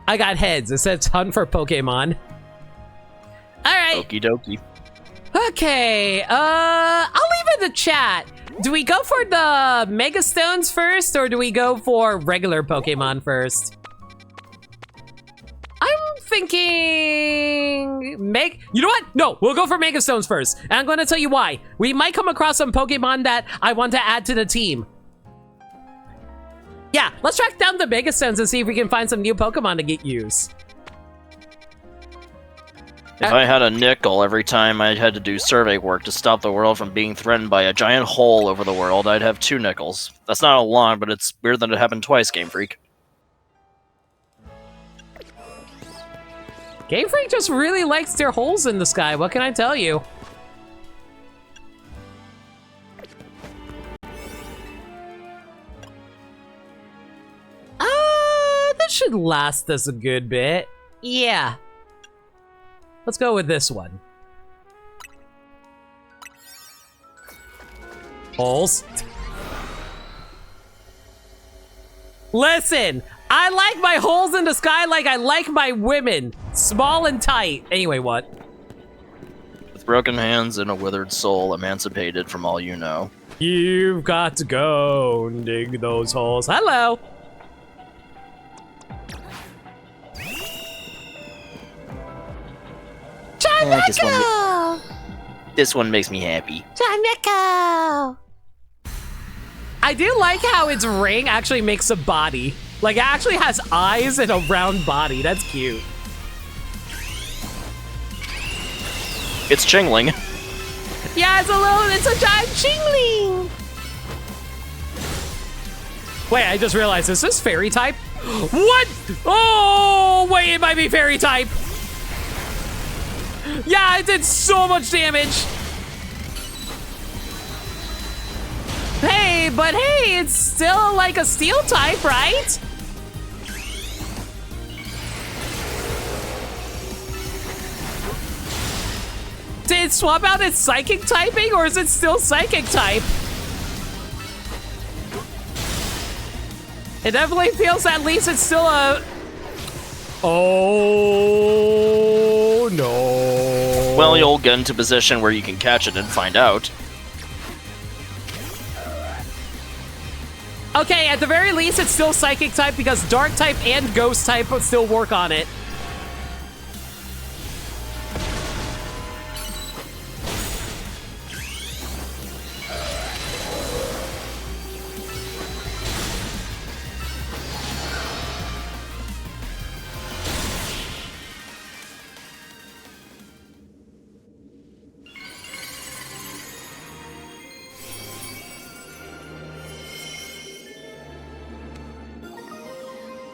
I got heads. It says hunt for Pokemon. Alright. Okie dokie. Okay. I'll leave it in the chat. Do we go for the Mega Stones first or do we go for regular Pokemon first? I'm thinking... You know what? No, we'll go for Mega Stones first. And I'm going to tell you why. We might come across some Pokemon that I want to add to the team. Yeah, let's track down the Mega Stones and see if we can find some new Pokemon to get used. If I had a nickel every time I had to do survey work to stop the world from being threatened by a giant hole over the world, I'd have 2 nickels. That's not a lot, but it's weird that it happened twice, Game Freak. Game Freak just really likes their holes in the sky. What can I tell you? This should last us a good bit. Yeah. Let's go with this one. Holes. Listen, I like my holes in the sky like I like my women. Small and tight. Anyway, what? With broken hands and a withered soul, emancipated from all you know. You've got to go and dig those holes. Hello. This one makes me happy. Jarmeko! I do like how its ring actually makes a body. Like, it actually has eyes and a round body. That's cute. It's Chingling. Yeah, it's a giant Chingling. Wait, I just realized, is this fairy type? What? Oh, wait, it might be fairy type. Yeah, it did so much damage. Hey, but hey, it's still like a steel type, right? Did it swap out its psychic typing, or is it still psychic type? It definitely feels at least it's still a... Oh, no. Well, you'll get into a position where you can catch it and find out. Okay, at the very least, it's still Psychic type because Dark type and Ghost type would still work on it.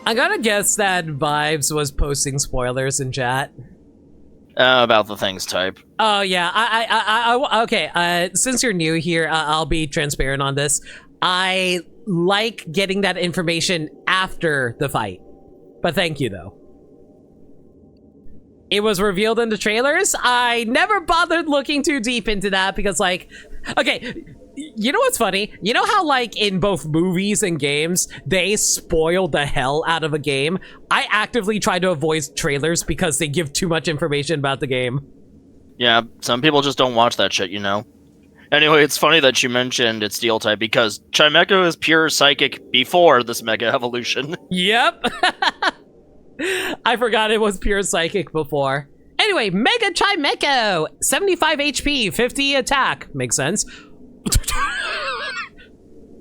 I gotta guess that Vibes was posting spoilers in chat. About the things type. Oh yeah, okay. Since you're new here, I'll be transparent on this. I like getting that information after the fight, but thank you though. It was revealed in the trailers. I never bothered looking too deep into that because, like, okay. You know what's funny? You know how, like, in both movies and games, they spoil the hell out of a game? I actively try to avoid trailers because they give too much information about the game. Yeah, some people just don't watch that shit, you know? Anyway, it's funny that you mentioned it's Steel type because Chimecho is pure Psychic before this Mega Evolution. Yep. I forgot it was pure Psychic before. Anyway, Mega Chimecho! 75 HP, 50 attack. Makes sense.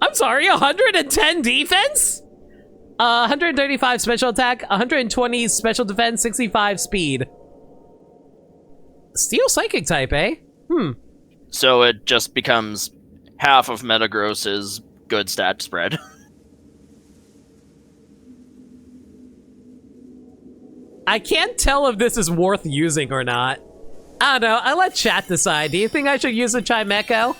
I'm sorry, 110 defense? 135 special attack, 120 special defense, 65 speed. Steel Psychic type, eh? So it just becomes half of Metagross's good stat spread. I can't tell if this is worth using or not. I don't know, I'll let chat decide. Do you think I should use a Chimecho?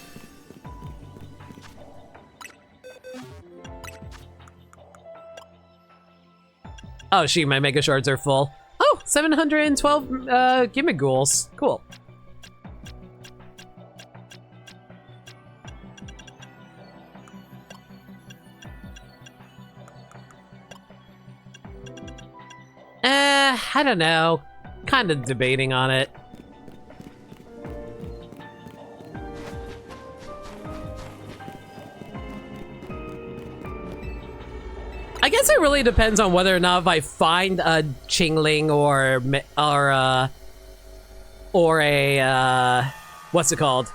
Oh, shoot, my Mega Shards are full. Oh, 712 Gimmigghouls. Cool. I don't know. Kind of debating on it. I guess it really depends on whether or not if I find a Chingling or a what's it called?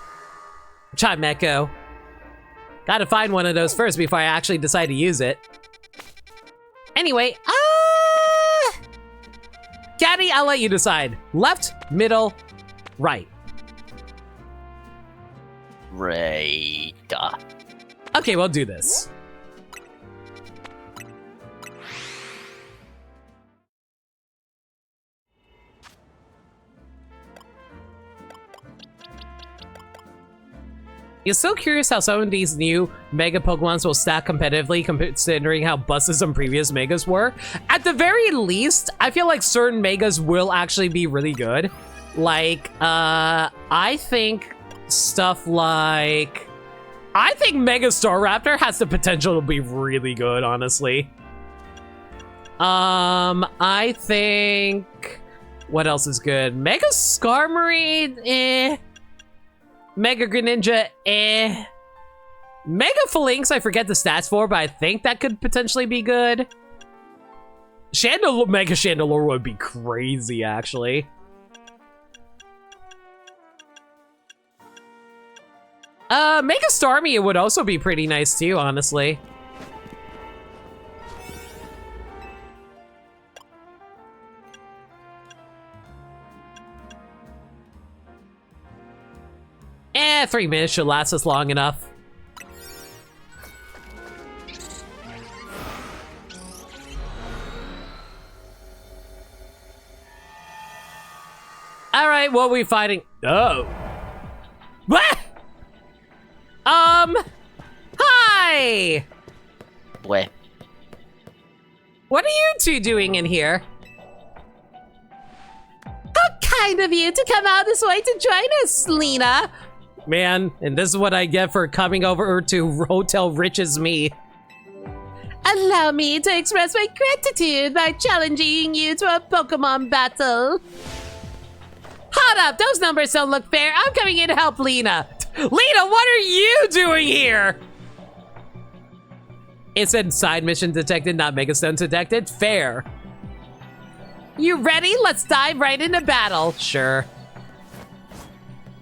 Chimecho. Gotta find one of those first before I actually decide to use it. Anyway, Gaddy, I'll let you decide. Left, middle, right. Right. Okay, we'll do this. You're so curious how some of these new Mega Pokemons will stack competitively considering how busted some previous Megas were. At the very least, I feel like certain Megas will actually be really good. Like, I think stuff like... I think Mega Staraptor has the potential to be really good, honestly. I think... What else is good? Mega Skarmory, eh... Mega Greninja, eh. Mega Phalanx, I forget the stats for, but I think that could potentially be good. Mega Chandelure would be crazy, actually. Mega Starmie would also be pretty nice too, honestly. Eh, 3 minutes should last us long enough. Alright, what are we fighting? Oh. What? Hi! Boy. What are you two doing in here? How kind of you to come out this way to join us, Lena. Man, and this is what I get for coming over to Hotel Rich's Me. Allow me to express my gratitude by challenging you to a Pokemon battle. Hold up, those numbers don't look fair. I'm coming in to help Lena. Lena, what are you doing here? It said side mission detected, not Megastone detected. Fair. You ready? Let's dive right into battle. Sure.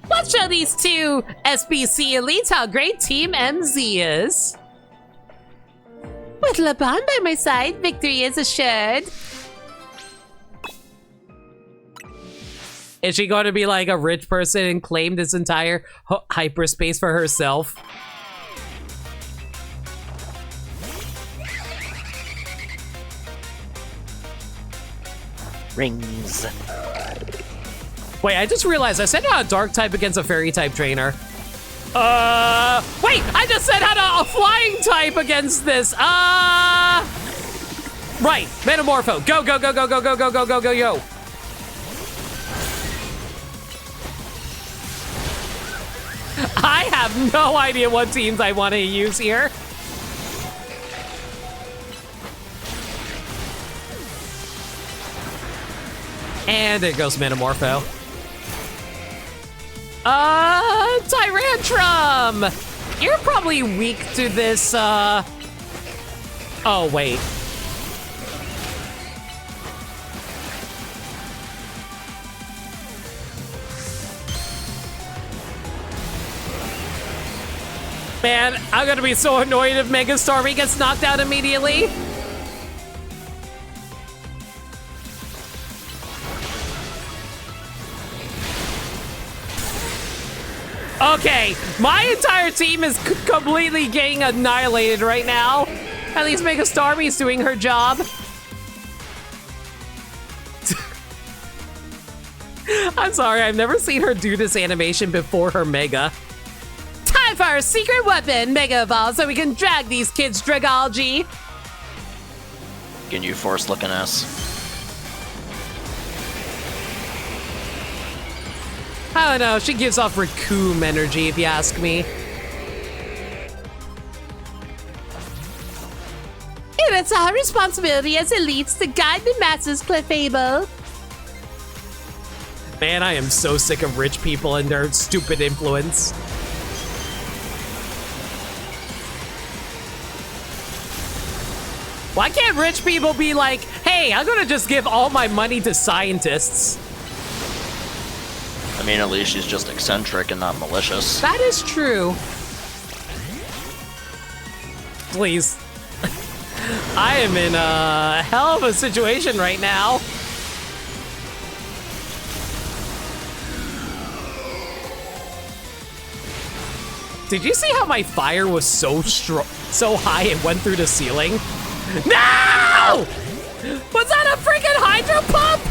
Let's show these two SBC elites how great Team MZ is. With Laban by my side, victory is assured. Is she going to be like a rich person and claim this entire hyperspace for herself? Rings. Wait, I just realized I said how a dark type against a fairy type trainer. Wait, I just said how a flying type against this. Right, Metamorpho. Go, go, go, go, go, go, go, go, go, go, yo. I have no idea what teams I want to use here. And there goes Metamorpho. Tyrantrum! You're probably weak to this, Oh, wait. Man, I'm gonna be so annoyed if Mega Stormy gets knocked out immediately. Okay, my entire team is completely getting annihilated right now. At least Mega Stormy's doing her job. I'm sorry, I've never seen her do this animation before her Mega. Time for our secret weapon, Mega Evolve, so we can drag these kids' Dragology. Can you force looking ass? I don't know, she gives off Raccoon energy, if you ask me. And it's our responsibility as elites to guide the masses, Clefable. Man, I am so sick of rich people and their stupid influence. Why can't rich people be like, hey, I'm gonna just give all my money to scientists? I mean, at least she's just eccentric and not malicious. That is true. Please. I am in a hell of a situation right now. Did you see how my fire was so high it went through the ceiling? No! Was that a freaking hydro pump?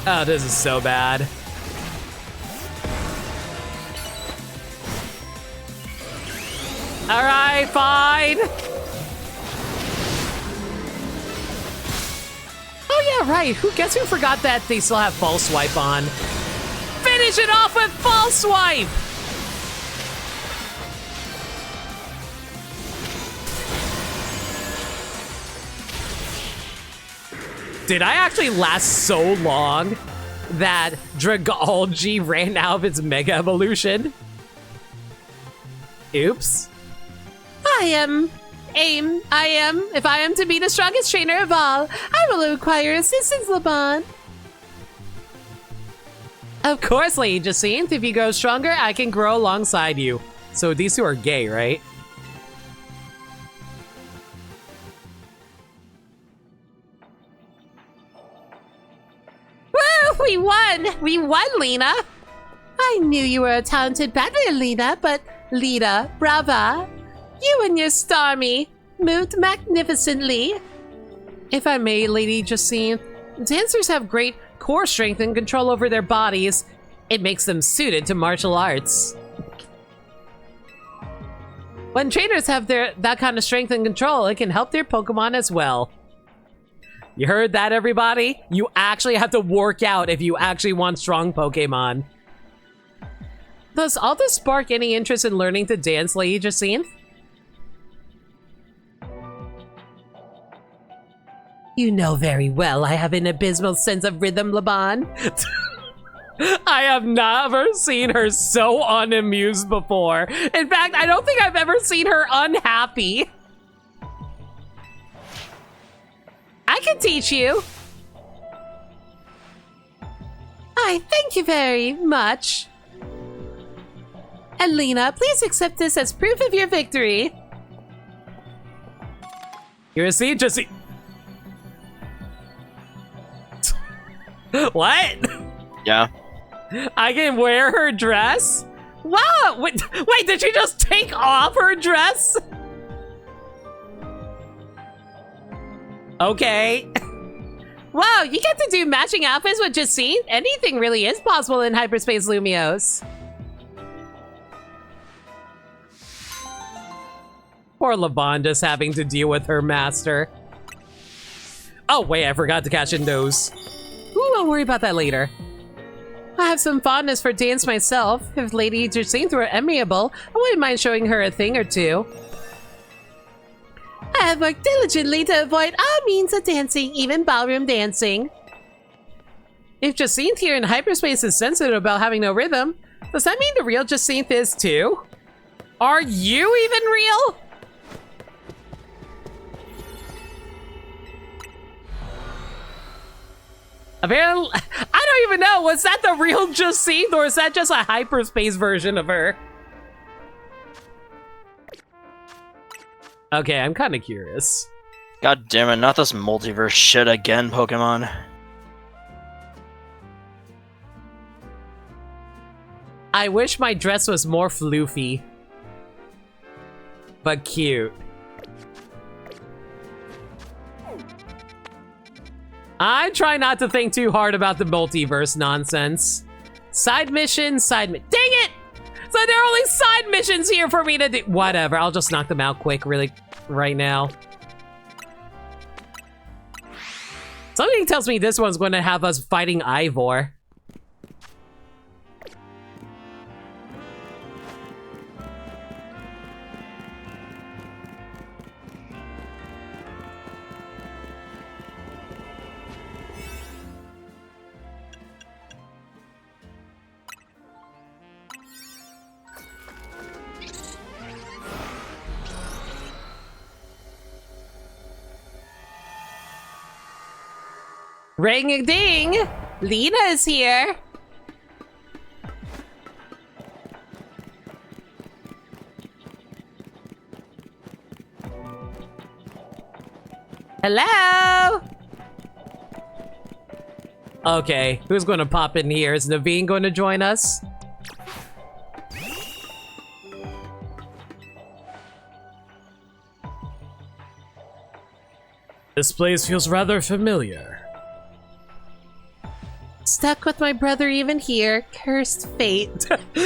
Oh, this is so bad. All right, fine. Oh yeah, right. Guess who forgot that they still have False Swipe on? Finish it off with False Swipe! Did I actually last so long that Dragology ran out of its Mega Evolution? Oops. If I am to be the strongest trainer of all, I will require assistance, Laban. Of course, Lady Jacinth. If you grow stronger, I can grow alongside you. So these two are gay, right? Woo! We won! We won, Lena! I knew you were a talented battler, Lena, but Lita, brava! You and your Starmie moved magnificently. If I may, Lady Jacinth, dancers have great core strength and control over their bodies. It makes them suited to martial arts. When trainers have that kind of strength and control, it can help their Pokemon as well. You heard that, everybody? You actually have to work out if you actually want strong Pokemon. Does all this spark any interest in learning to dance, Lady Jacinth? You know very well I have an abysmal sense of rhythm, Laban. I have never seen her so unamused before. In fact, I don't think I've ever seen her unhappy. I can teach you. I thank you very much. And Lena, please accept this as proof of your victory. You see, just see. What? Yeah. I can wear her dress? Wow! Wait, did she just take off her dress? Okay. Wow, you get to do matching outfits with Justine? Anything really is possible in Hyperspace Lumiose. Poor Lavanda's having to deal with her master. Oh, wait, I forgot to catch in those. Ooh, I'll worry about that later. I have some fondness for dance myself. If Lady Justine were amiable, I wouldn't mind showing her a thing or two. I have worked diligently to avoid all means of dancing, even ballroom dancing. If Jacinth here in hyperspace is sensitive about having no rhythm, does that mean the real Jacinth is too? Are you even real? Apparently, I don't even know, was that the real Jacinth or is that just a hyperspace version of her? Okay, I'm kind of curious. God damn it, not this multiverse shit again, Pokemon. I wish my dress was more floofy. But cute. I try not to think too hard about the multiverse nonsense. Side mission, dang it! So there are only side missions here for me to do. Whatever, I'll just knock them out quick, really, right now. Something tells me this one's going to have us fighting Ivor. Ring-a-ding! Lena is here! Hello? Okay, who's going to pop in here? Is Naveen going to join us? This place feels rather familiar. Stuck with my brother even here. Cursed fate. I don't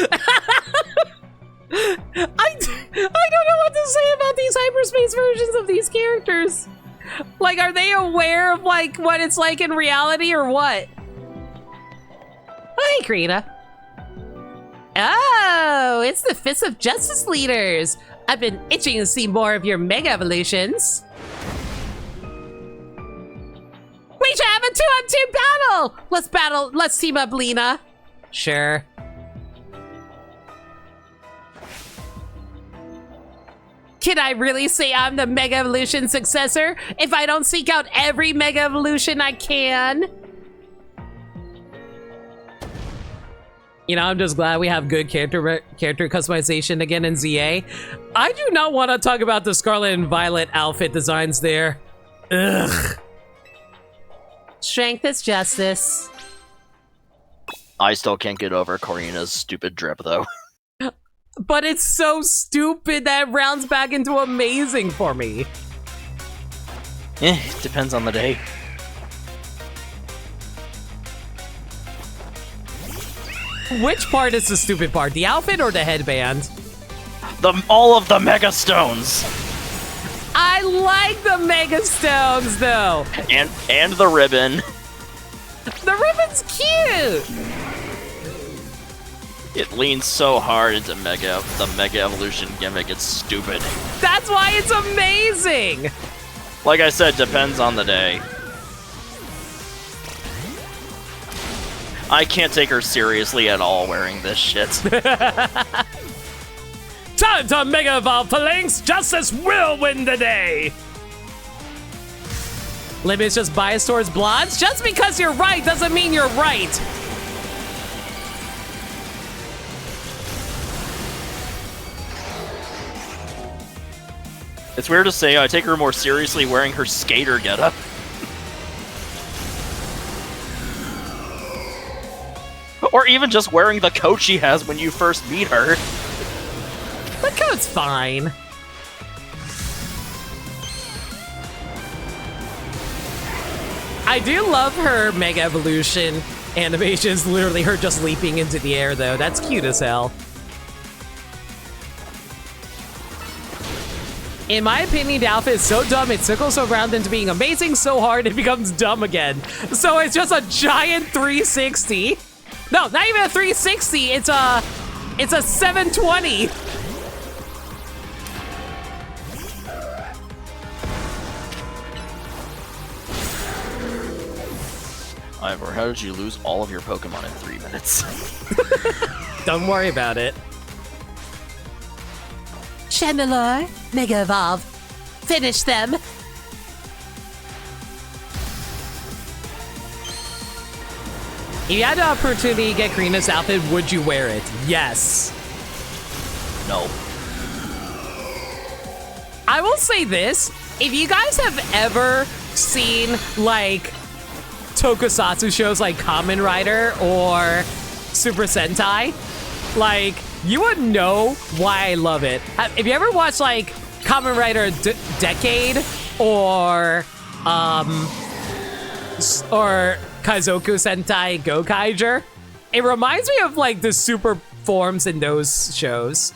know what to say about these hyperspace versions of these characters. Like, are they aware of, like, what it's like in reality or what? Hey, Krita. Oh, it's the Fist of Justice leaders. I've been itching to see more of your Mega Evolutions. We should have a 2-on-2 battle! Let's team up, Lena. Sure. Can I really say I'm the Mega Evolution successor if I don't seek out every Mega Evolution I can? You know, I'm just glad we have good character customization again in ZA. I do not want to talk about the Scarlet and Violet outfit designs there. Ugh. Strength is justice. I still can't get over Corina's stupid drip, though. But it's so stupid that it rounds back into amazing for me. It depends on the day. Which part is the stupid part? The outfit or the headband? All of the Mega Stones! I like the Mega Stones, though! And the ribbon. The ribbon's cute! It leans so hard into the Mega Evolution gimmick, it's stupid. That's why it's amazing! Like I said, depends on the day. I can't take her seriously at all wearing this shit. Time to Mega Evolve, Phalanx! Justice will win the day! Limit's just biased towards blondes? Just because you're right doesn't mean you're right! It's weird to say I take her more seriously wearing her skater getup. Or even just wearing the coat she has when you first meet her. The coat's fine. I do love her Mega Evolution animations, literally her just leaping into the air though. That's cute as hell. In my opinion, the outfit is so dumb, it circles around into being amazing so hard it becomes dumb again. So it's just a giant 360. No, not even a 360, it's a 720. Ivor, how did you lose all of your Pokemon in 3 minutes? Don't worry about it. Chandelure, Mega Evolve. Finish them. If you had the opportunity to get Karina's outfit, would you wear it? Yes. No. I will say this. If you guys have ever seen, like, tokusatsu shows like Kamen Rider or Super Sentai, like, you would know why I love it. If you ever watched, like, Kamen Rider Decade or Kaizoku Sentai Gokaiger, it reminds me of, like, the super forms in those shows.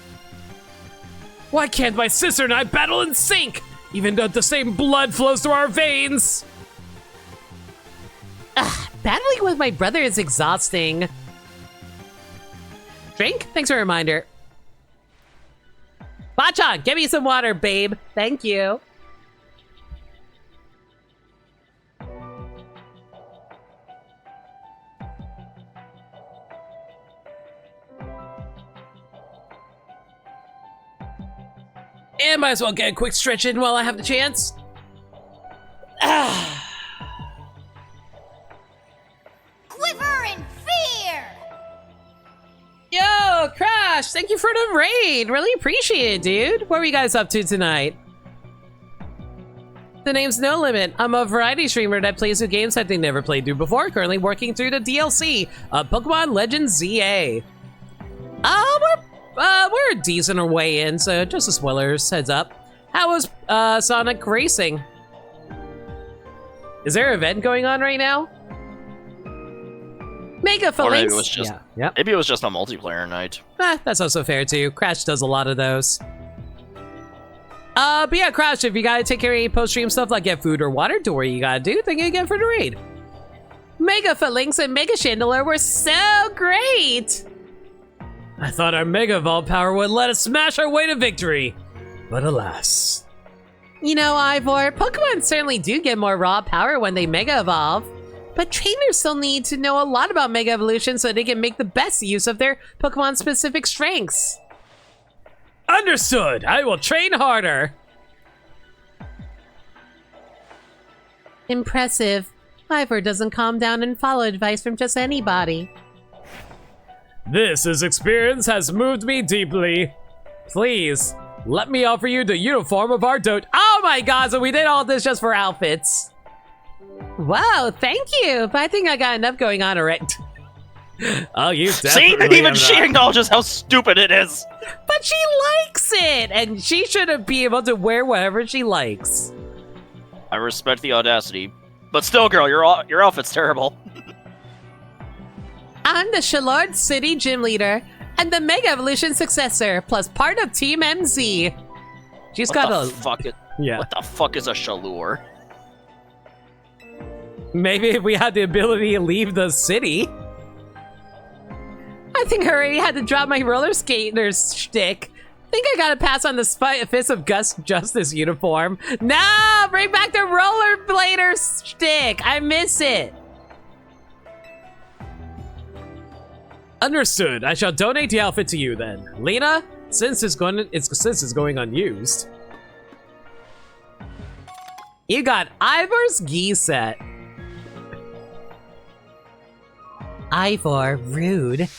Why can't my sister and I battle in sync, even though the same blood flows through our veins? Battling with my brother is exhausting. Drink? Thanks for a reminder. Bachan, give me some water, babe. Thank you. And might as well get a quick stretch in while I have the chance. Quiver in fear! Yo, Crash, thank you for the raid. Really appreciate it, dude. What are you guys up to tonight? The name's No Limit. I'm a variety streamer that plays new games that they never played through before, currently working through the DLC of Pokemon Legends ZA. We're a decent way in, so just a spoilers, heads up. How was Sonic Racing? Is there an event going on right now? Mega Phalanx. Or maybe it was just Yeah. maybe it was just a multiplayer night. That's also fair too. Crash does a lot of those. But yeah, Crash, if you gotta take care of any post-stream stuff like get food or water, do what you gotta do, thank you again for the raid. Mega Phalanx and Mega Chandelure were so great! I thought our Mega Evolve power would let us smash our way to victory, but alas. You know, Ivor, Pokemon certainly do get more raw power when they Mega Evolve. But trainers still need to know a lot about Mega Evolution so they can make the best use of their Pokemon-specific strengths. Understood! I will train harder! Impressive. Ivor doesn't calm down and follow advice from just anybody. This experience has moved me deeply. Please, let me offer you the uniform of our dote. Oh my god, so we did all this just for outfits. Wow, thank you, but I think I got enough going on already. Oh, you See, definitely even have she that. acknowledges how stupid it is. But she likes it, and she should be able to wear whatever she likes. I respect the audacity, but still, girl, your outfit's terrible. I'm the Shalard City Gym Leader and the Mega Evolution successor, plus part of Team MZ. She's What got the a fuck? yeah. What the fuck is a Shalure? Maybe if we had the ability to leave the city. I think I already had to drop my roller skater's shtick. Think I gotta pass on the Fist of Justice uniform. No, bring back the rollerblader's shtick. I miss it. Understood. I shall donate the outfit to you then. Lena, since it's going unused. You got Ivor's gi set. Ivor, rude.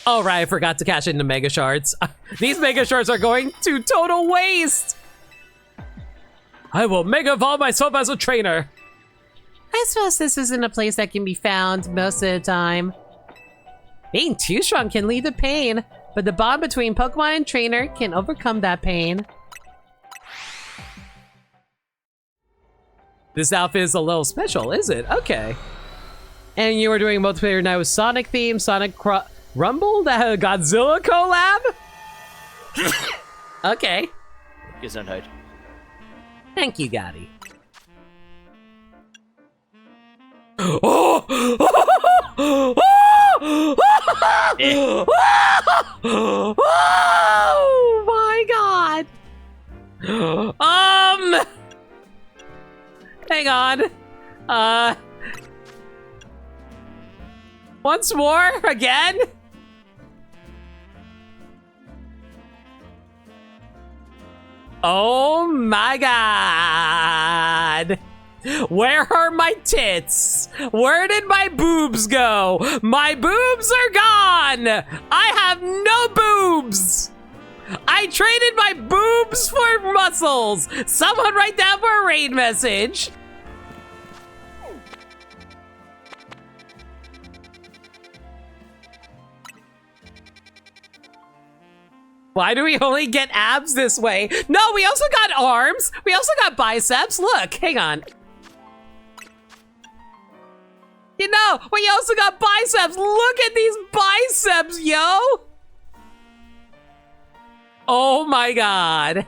Oh right, I forgot to cash in the Mega Shards. These Mega Shards are going to total waste. I will Mega Evolve myself as a trainer. I suppose this isn't a place that can be found most of the time. Being too strong can lead to pain, but the bond between Pokemon and trainer can overcome that pain. This outfit is a little special, is it? Okay. And you were doing multiplayer now with Sonic theme, Rumble, that Godzilla collab? Okay. Gesundheit. Thank you, Gotti. Oh! Oh my god! Hang on. Once more? Again? Oh my god! Where are my tits? Where did my boobs go? My boobs are gone! I have no boobs! I traded my boobs for muscles! Someone write down for a raid message! Why do we only get abs this way? No, we also got arms! We also got biceps! Look, hang on. You know, we also got biceps! Look at these biceps, yo! Oh my god.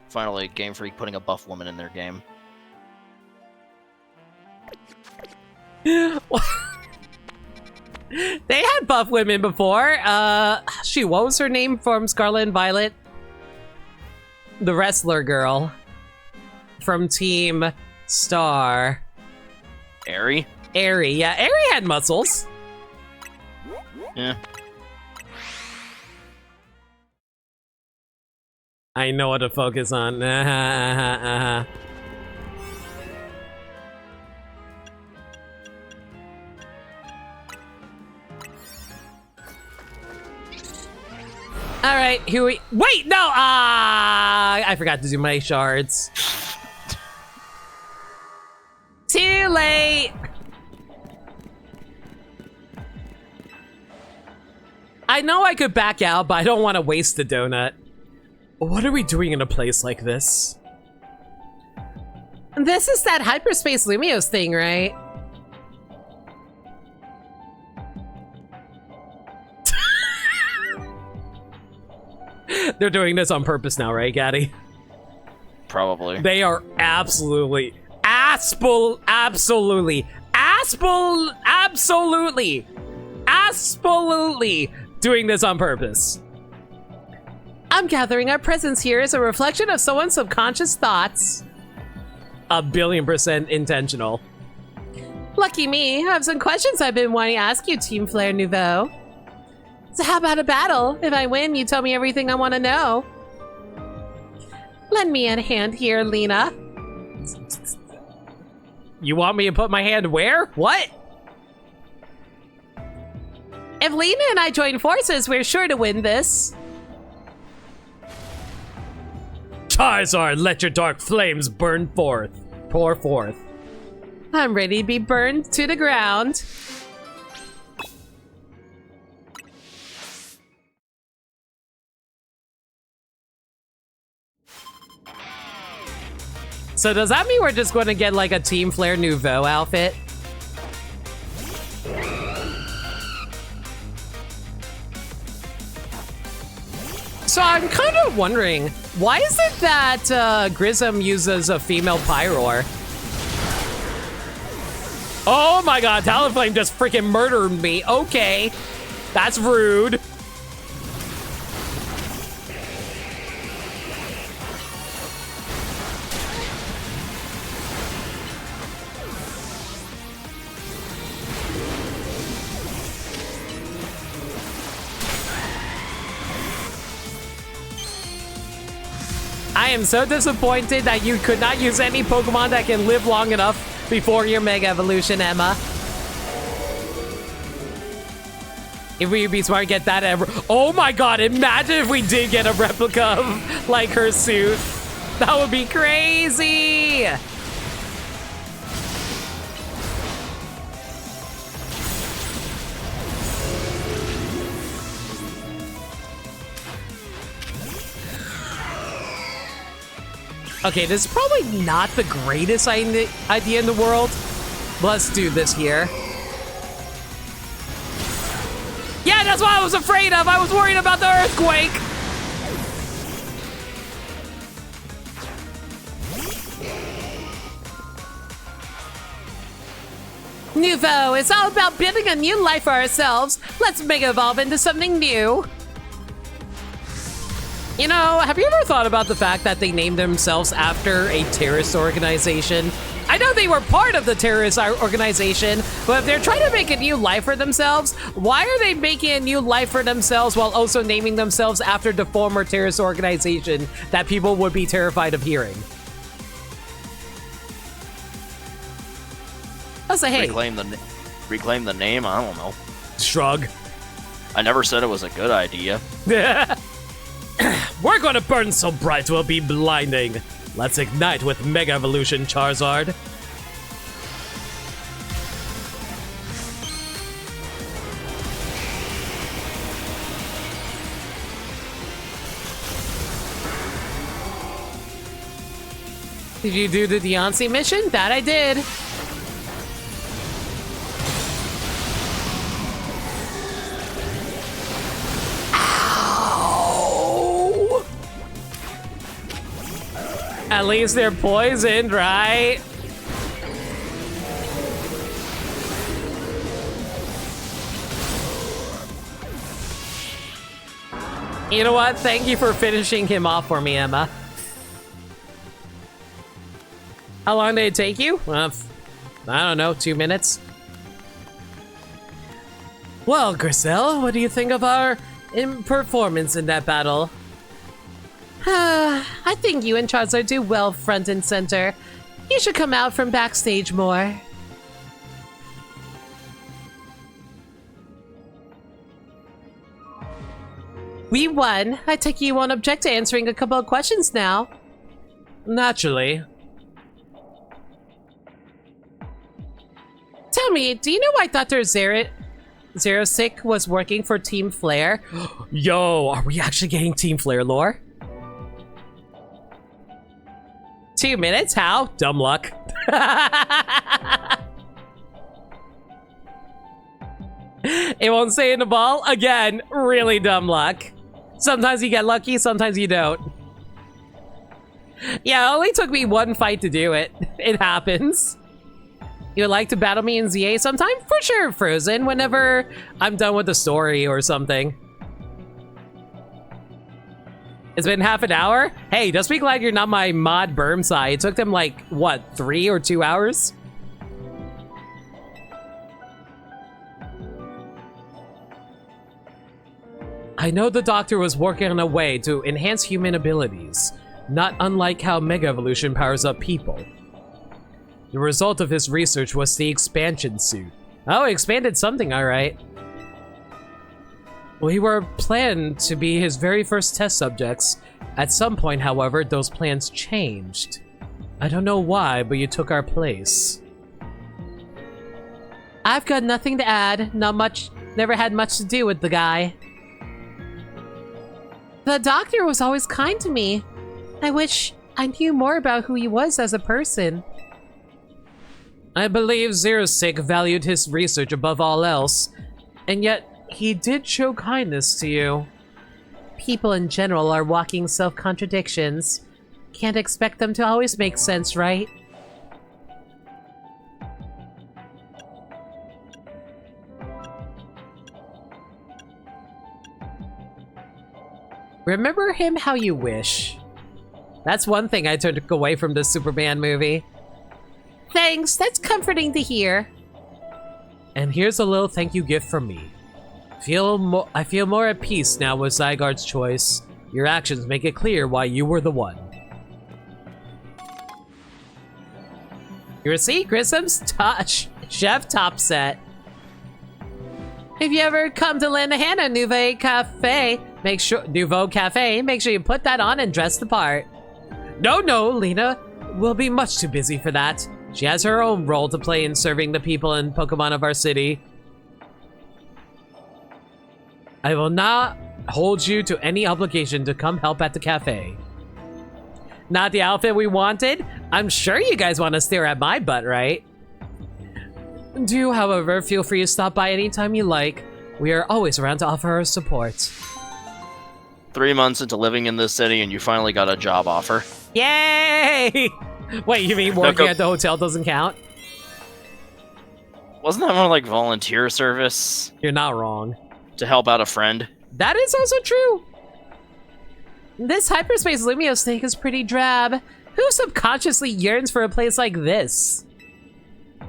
Finally, Game Freak putting a buff woman in their game. They had buff women before. What was her name from Scarlet and Violet? The wrestler girl. From Team Star. Airy? Airy, yeah. Airy had muscles. Yeah. I know what to focus on. All right, here we. Wait, no! I forgot to do my shards. Too late. I know I could back out, but I don't want to waste the donut. What are we doing in a place like this? This is that Hyperspace Lumios thing, right? They're doing this on purpose now, right, Gaddy? Probably. They are absolutely doing this on purpose. I'm gathering our presence here as a reflection of someone's subconscious thoughts. 1,000,000,000% intentional. Lucky me, I have some questions I've been wanting to ask you, Team Flare Nouveau. So how about a battle? If I win, you tell me everything I want to know. Lend me a hand here, Lena. You want me to put my hand where? What? If Lena and I join forces, we're sure to win this. Charizard, let your dark flames burn forth. Pour forth. I'm ready to be burned to the ground. So does that mean we're just going to get like a Team Flare Nouveau outfit? So I'm kind of wondering, why is it that Grissom uses a female Pyroar? Oh my god, Talonflame just freaking murdered me. Okay, that's rude. I am so disappointed that you could not use any Pokemon that can live long enough before your Mega Evolution, Emma. If we'd be smart, get that ever. Oh my god, imagine if we did get a replica of, like, her suit. That would be crazy! Okay, this is probably not the greatest idea in the world. But let's do this here. Yeah, that's what I was afraid of. I was worried about the earthquake. Nouveau, it's all about building a new life for ourselves. Let's Mega Evolve into something new. You know, have you ever thought about the fact that they named themselves after a terrorist organization? I know they were part of the terrorist organization, but if they're trying to make a new life for themselves, why are they making a new life for themselves while also naming themselves after the former terrorist organization that people would be terrified of hearing? I'll say, hey. Reclaim the name? I don't know. Shrug. I never said it was a good idea. We're gonna burn so bright we'll be blinding. Let's ignite with Mega Evolution, Charizard. Did you do the Deontay mission? That I did. At least they're poisoned, right? You know what? Thank you for finishing him off for me, Emma. How long did it take you? I don't know, 2 minutes? Well, Griselle, what do you think of our performance in that battle? I think you and Charizard do well front and center. You should come out from backstage more. We won. I take it you won't object to answering a couple of questions now. Naturally. Tell me, do you know why Dr. Zerosic was working for Team Flare? Yo, are we actually getting Team Flare lore? 2 minutes? How? Dumb luck. It won't say in the ball? Again, really dumb luck. Sometimes you get lucky, sometimes you don't. Yeah, it only took me 1 fight to do it. It happens. You would like to battle me in ZA sometime? For sure, Frozen, whenever I'm done with the story or something. It's been half an hour? Hey, just be glad you're not my mod berm side. It took them like, what, 3 or 2 hours? I know the doctor was working on a way to enhance human abilities, not unlike how Mega Evolution powers up people. The result of his research was the expansion suit. Oh, expanded something, alright. We were planned to be his very first test subjects. At some point, however, those plans changed. I don't know why, but you took our place. I've got nothing to add. Not much. Never had much to do with the guy. The doctor was always kind to me. I wish I knew more about who he was as a person. I believe Zerosic valued his research above all else, and yet he did show kindness to you. People in general are walking self-contradictions. Can't expect them to always make sense, right? Remember him how you wish. That's one thing I took away from the Superman movie. Thanks, that's comforting to hear. And here's a little thank you gift from me. I feel more at peace now with Zygarde's choice. Your actions make it clear why you were the one. You receive Grissom's Chef Top Set. If you ever come to lend a hand at Nouveau Cafe, make sure you put that on and dress the part. No, Lena will be much too busy for that. She has her own role to play in serving the people and Pokemon of our city. I will not hold you to any obligation to come help at the cafe. Not the outfit we wanted? I'm sure you guys want to stare at my butt, right? Do, however, feel free to stop by anytime you like. We are always around to offer our support. 3 months into living in this city and you finally got a job offer. Yay! Wait, you mean working at the hotel doesn't count? Wasn't that more like volunteer service? You're not wrong. To help out a friend? That is also true. This hyperspace Lumio steak is pretty drab. Who subconsciously yearns for a place like this?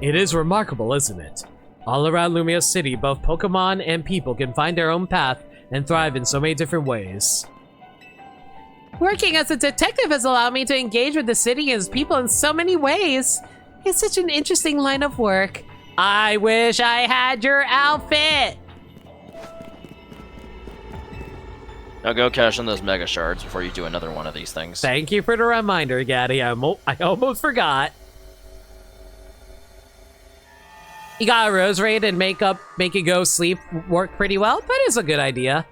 It is remarkable, isn't it? All around Lumio City, both Pokemon and people can find their own path and thrive in so many different ways. Working as a detective has allowed me to engage with the city and its people in so many ways. It's such an interesting line of work. I wish I had your outfit. Now go cash in those Mega Shards before you do another one of these things. Thank you for the reminder, Gaddy. I almost forgot. You got a rose raid and make it go sleep work pretty well? That is a good idea.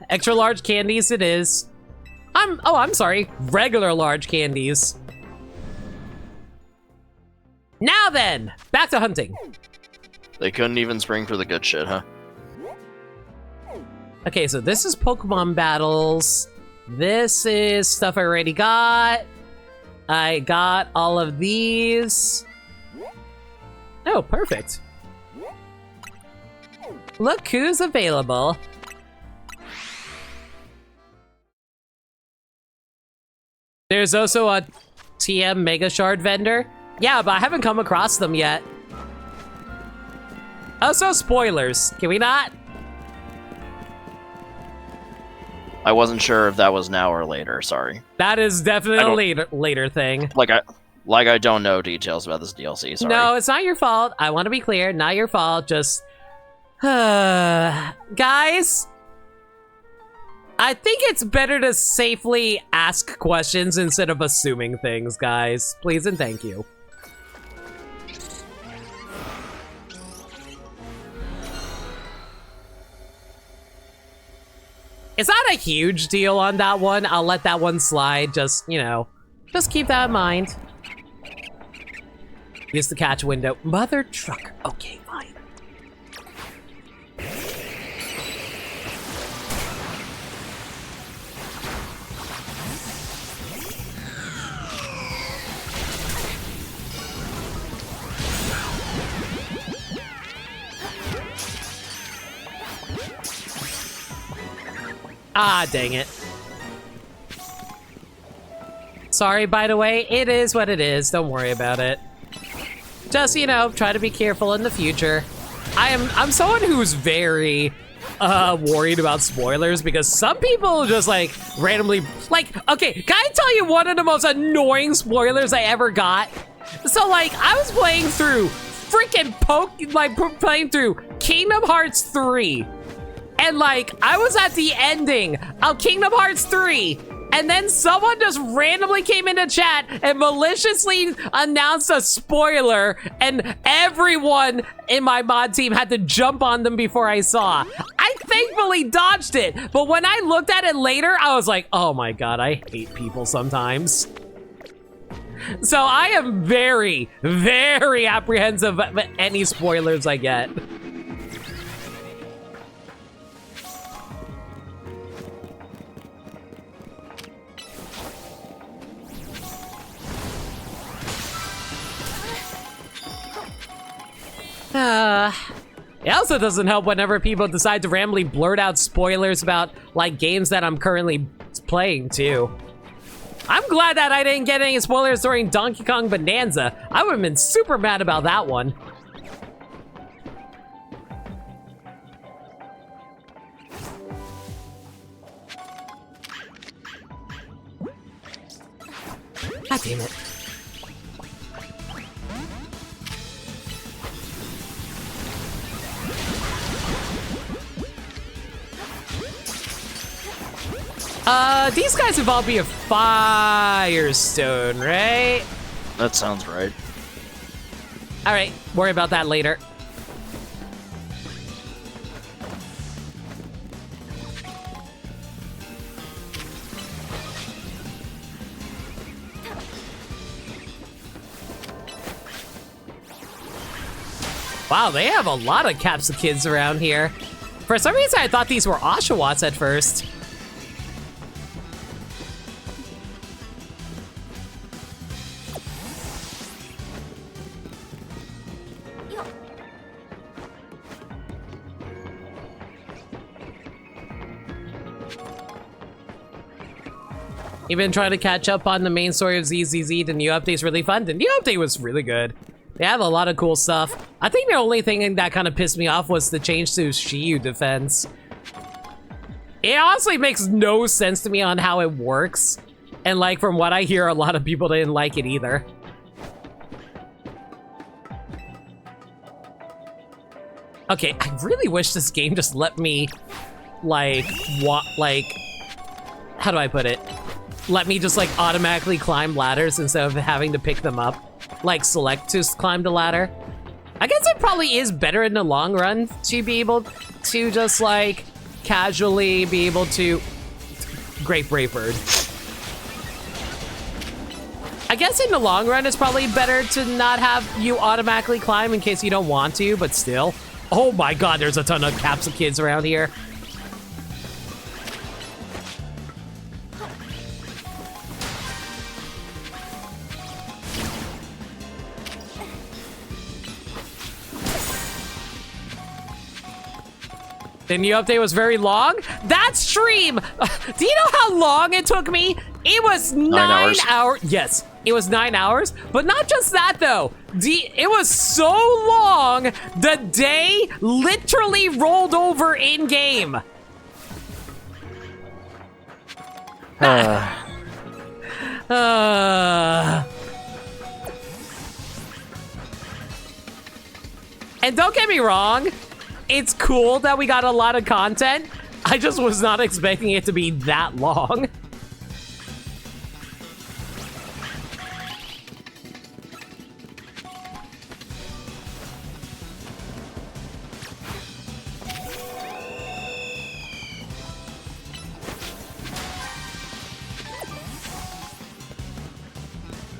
Extra large candies it is. I'm sorry, regular large candies. Now then, back to hunting. They couldn't even spring for the good shit, huh? Okay, so this is Pokemon battles. This is stuff I already got. I got all of these. Oh, perfect. Look who's available. There's also a TM Mega Shard vendor. Yeah, but I haven't come across them yet. Also, spoilers. Can we not? I wasn't sure if that was now or later, sorry. That is definitely a later thing. Like I don't know details about this DLC, sorry. No, it's not your fault. I want to be clear, not your fault. Just... guys? I think it's better to safely ask questions instead of assuming things, guys. Please and thank you. It's not a huge deal on that one. I'll let that one slide. Just, you know, just keep that in mind. Use the catch window. Mother trucker. Okay, fine. Ah, dang it. Sorry, by the way, it is what it is. Don't worry about it. Just, you know, try to be careful in the future. I'm someone who's very worried about spoilers because some people just like randomly okay, can I tell you one of the most annoying spoilers I ever got? So like I was playing through freaking playing through Kingdom Hearts 3. And like, I was at the ending of Kingdom Hearts 3, and then someone just randomly came into chat and maliciously announced a spoiler, and everyone in my mod team had to jump on them before I saw. I thankfully dodged it, but when I looked at it later, I was like, oh my god, I hate people sometimes. So I am very, very apprehensive of any spoilers I get. It also doesn't help whenever people decide to randomly blurt out spoilers about, like, games that I'm currently playing, too. I'm glad that I didn't get any spoilers during Donkey Kong Bonanza. I would have been super mad about that one. God damn it. These guys have all be a Firestone, right? That sounds right. Alright, worry about that later. Wow, they have a lot of Capsa kids around here. For some reason, I thought these were Oshawotts at first. You've been trying to catch up on the main story of ZZZ. The new update's really fun. The new update was really good. They have a lot of cool stuff. I think the only thing that kind of pissed me off was the change to Shiyu defense. It honestly makes no sense to me on how it works. And like, from what I hear, a lot of people didn't like it either. Okay, I really wish this game just let me, like, how do I put it? Let me just, like, automatically climb ladders instead of having to pick them up. Like, select to climb the ladder. I guess it probably is better in the long run to be able to just, like, casually be able to... Great Brave Bird. I guess in the long run, it's probably better to not have you automatically climb in case you don't want to, but still. Oh my god, there's a ton of Capsa kids around here. The new update was very long? That stream! Do you know how long it took me? It was 9 hours. Yes, it was 9 hours. But not just that, though. It was so long, the day literally rolled over in-game. And don't get me wrong, it's cool that we got a lot of content. I just was not expecting it to be that long.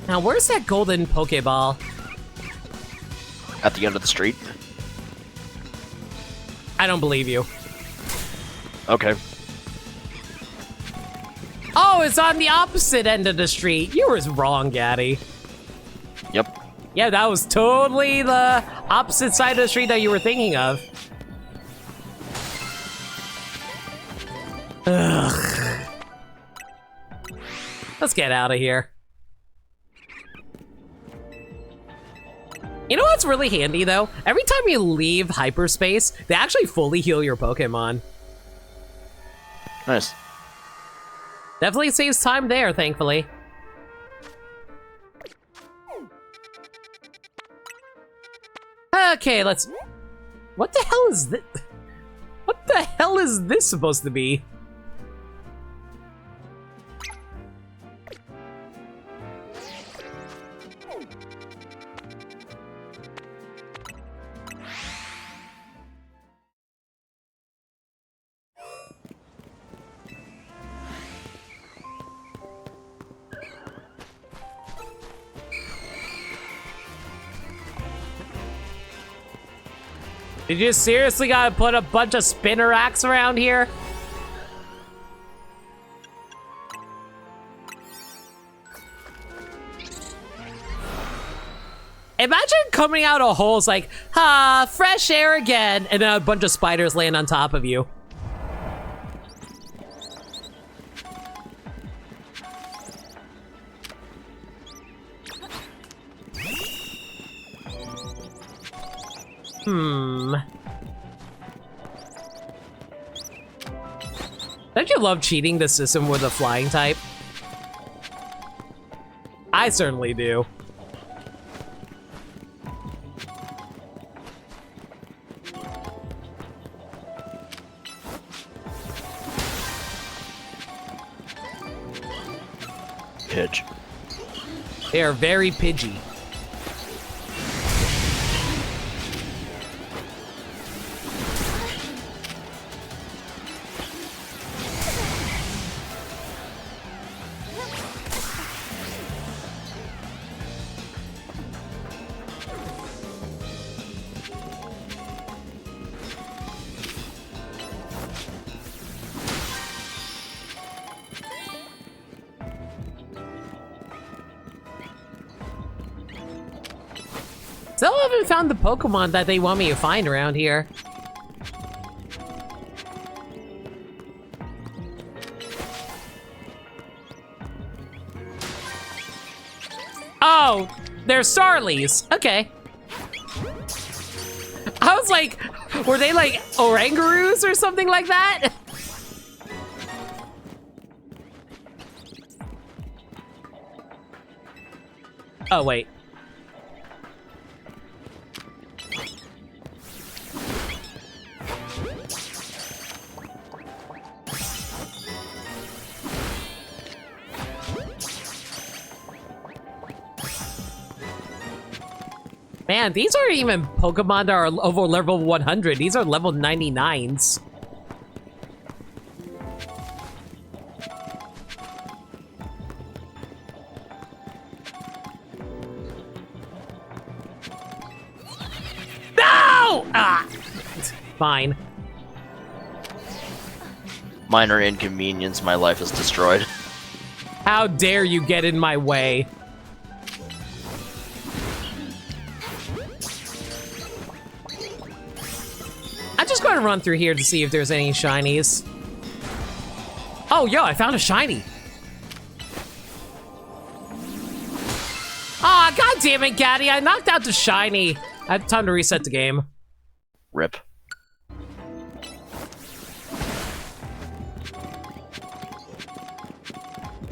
Now, where's that golden Pokeball? At the end of the street. I don't believe you. Okay. Oh, it's on the opposite end of the street. You were wrong, Gaddy. Yep. Yeah, that was totally the opposite side of the street that you were thinking of. Ugh. Let's get out of here. You know what's really handy, though? Every time you leave hyperspace, they actually fully heal your Pokemon. Nice. Definitely saves time there, thankfully. Okay, let's... What the hell is this? What the hell is this supposed to be? Did you seriously gotta put a bunch of spinner racks around here? Imagine coming out of holes like, ha, fresh air again, and then a bunch of spiders land on top of you. Don't you love cheating the system with a flying type? I certainly do. Pidge. They are very pidgey. Still haven't found the Pokemon that they want me to find around here. Oh, they're Starlies. Okay. I was like, were they like Orangaroos or something like that? Oh, wait. Man, these aren't even Pokemon that are over level 100. These are level 99s. No! Ah! Fine. Minor inconvenience, my life is destroyed. How dare you get in my way? I'm just going to run through here to see if there's any shinies. Oh, yo, I found a shiny. Ah, god damn it, Gaddy. I knocked out the shiny. I have time to reset the game. Rip.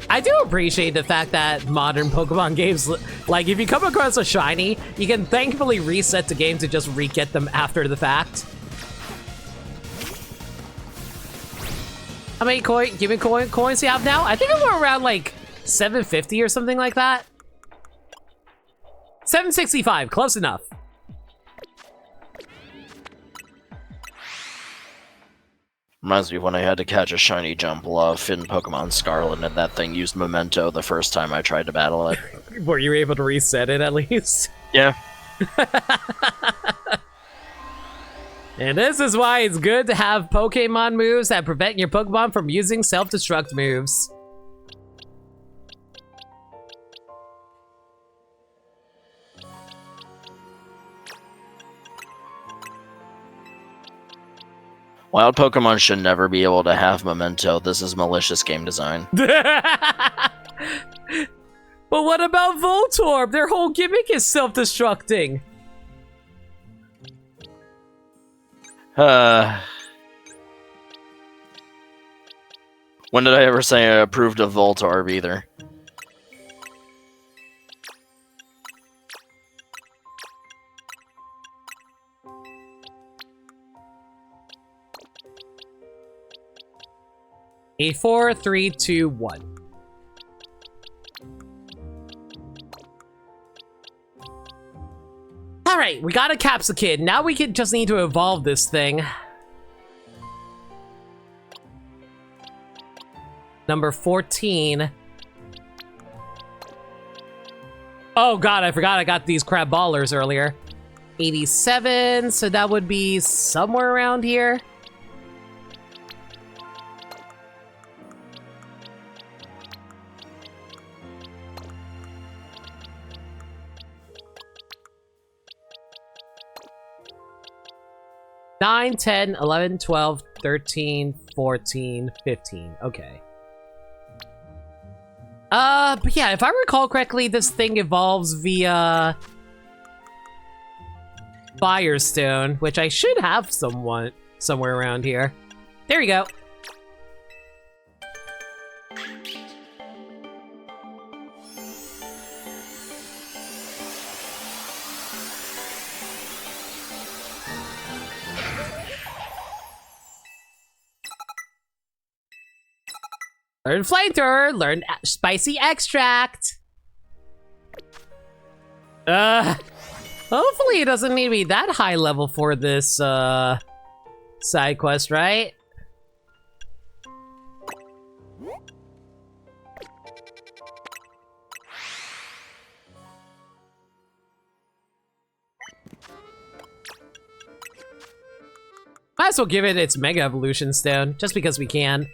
I do appreciate the fact that modern Pokemon games, like, if you come across a shiny, you can thankfully reset the game to just re-get them after the fact. How many coins you have now? I think I'm around, like, 750 or something like that. 765, close enough. Reminds me of when I had to catch a shiny Jumpluff in Pokemon Scarlet, and that thing used Memento the first time I tried to battle it. Were you able to reset it at least? Yeah. And this is why it's good to have Pokemon moves that prevent your Pokemon from using self-destruct moves. Wild Pokemon should never be able to have Memento. This is malicious game design. But what about Voltorb? Their whole gimmick is self-destructing. When did I ever say I approved of Voltorb either? A 4, 3, 2, 1. Alright, we got a Capsicid. Now we just need to evolve this thing. Number 14. Oh god, I forgot I got these crab ballers earlier. 87, so that would be somewhere around here. 9, 10, 11, 12, 13, 14, 15. Okay. But yeah, if I recall correctly, this thing evolves via Firestone, which I should have somewhere around here. There we go. Learn flamethrower, learn spicy extract. Hopefully it doesn't need to be that high level for this, side quest, right? Might as well give it its Mega Evolution Stone, just because we can.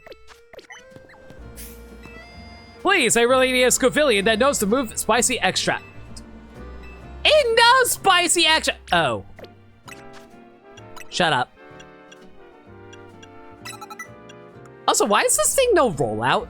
Please, I really need a Scovillion that knows to move spicy extract. It knows spicy extract! Oh. Shut up. Also, why is this thing no rollout?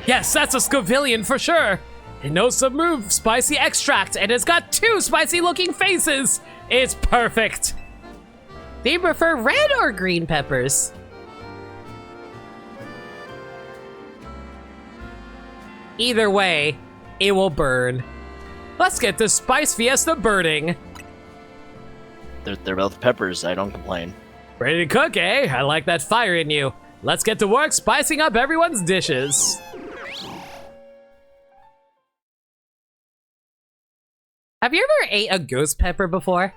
Yes, that's a Scovillion for sure! It knows to move spicy extract, and it's got 2 spicy-looking faces! It's perfect! Do you prefer red or green peppers? Either way, it will burn. Let's get this Spice Fiesta burning. They're both peppers. I don't complain. Ready to cook, eh? I like that fire in you. Let's get to work spicing up everyone's dishes. Have you ever ate a ghost pepper before?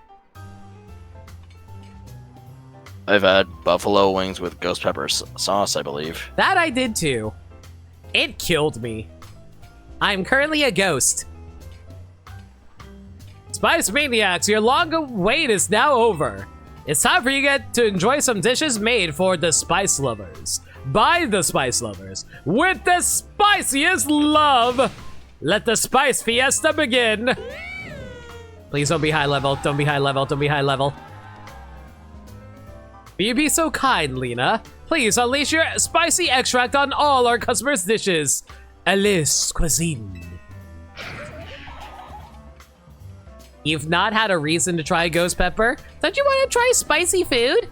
I've had buffalo wings with ghost pepper sauce, I believe. That I did too. It killed me. I'm currently a ghost. Spice Maniacs, your long wait is now over. It's time for you to enjoy some dishes made for the spice lovers. By the spice lovers. With the spiciest love. Let the Spice Fiesta begin. Please don't be high level. Don't be high level. Don't be high level. Will you be so kind, Lena? Please unleash your spicy extract on all our customers' dishes. Alice Cuisine. You've not had a reason to try ghost pepper? Don't you want to try spicy food?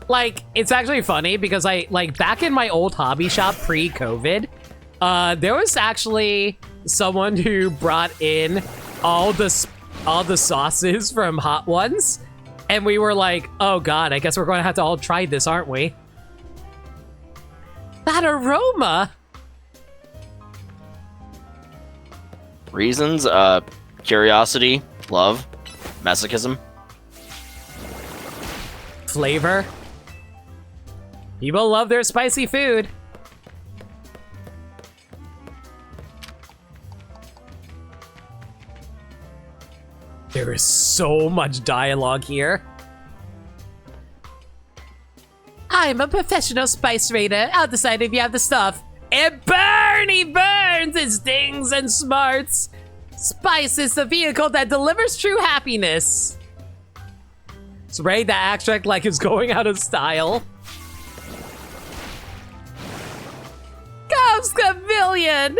Like, it's actually funny because back in my old hobby shop pre-COVID, there was actually someone who brought in all the sauces from Hot Ones, and we were like, oh god, I guess we're going to have to all try this, aren't we? That aroma! Reasons, curiosity, love, masochism. Flavor. People love their spicy food. There is so much dialogue here. I'm a professional spice raider. I'll decide if you have the stuff. It burns, it stings and smarts. Spice is the vehicle that delivers true happiness. It's raid that extract like it's going out of style. Go, Scovillion!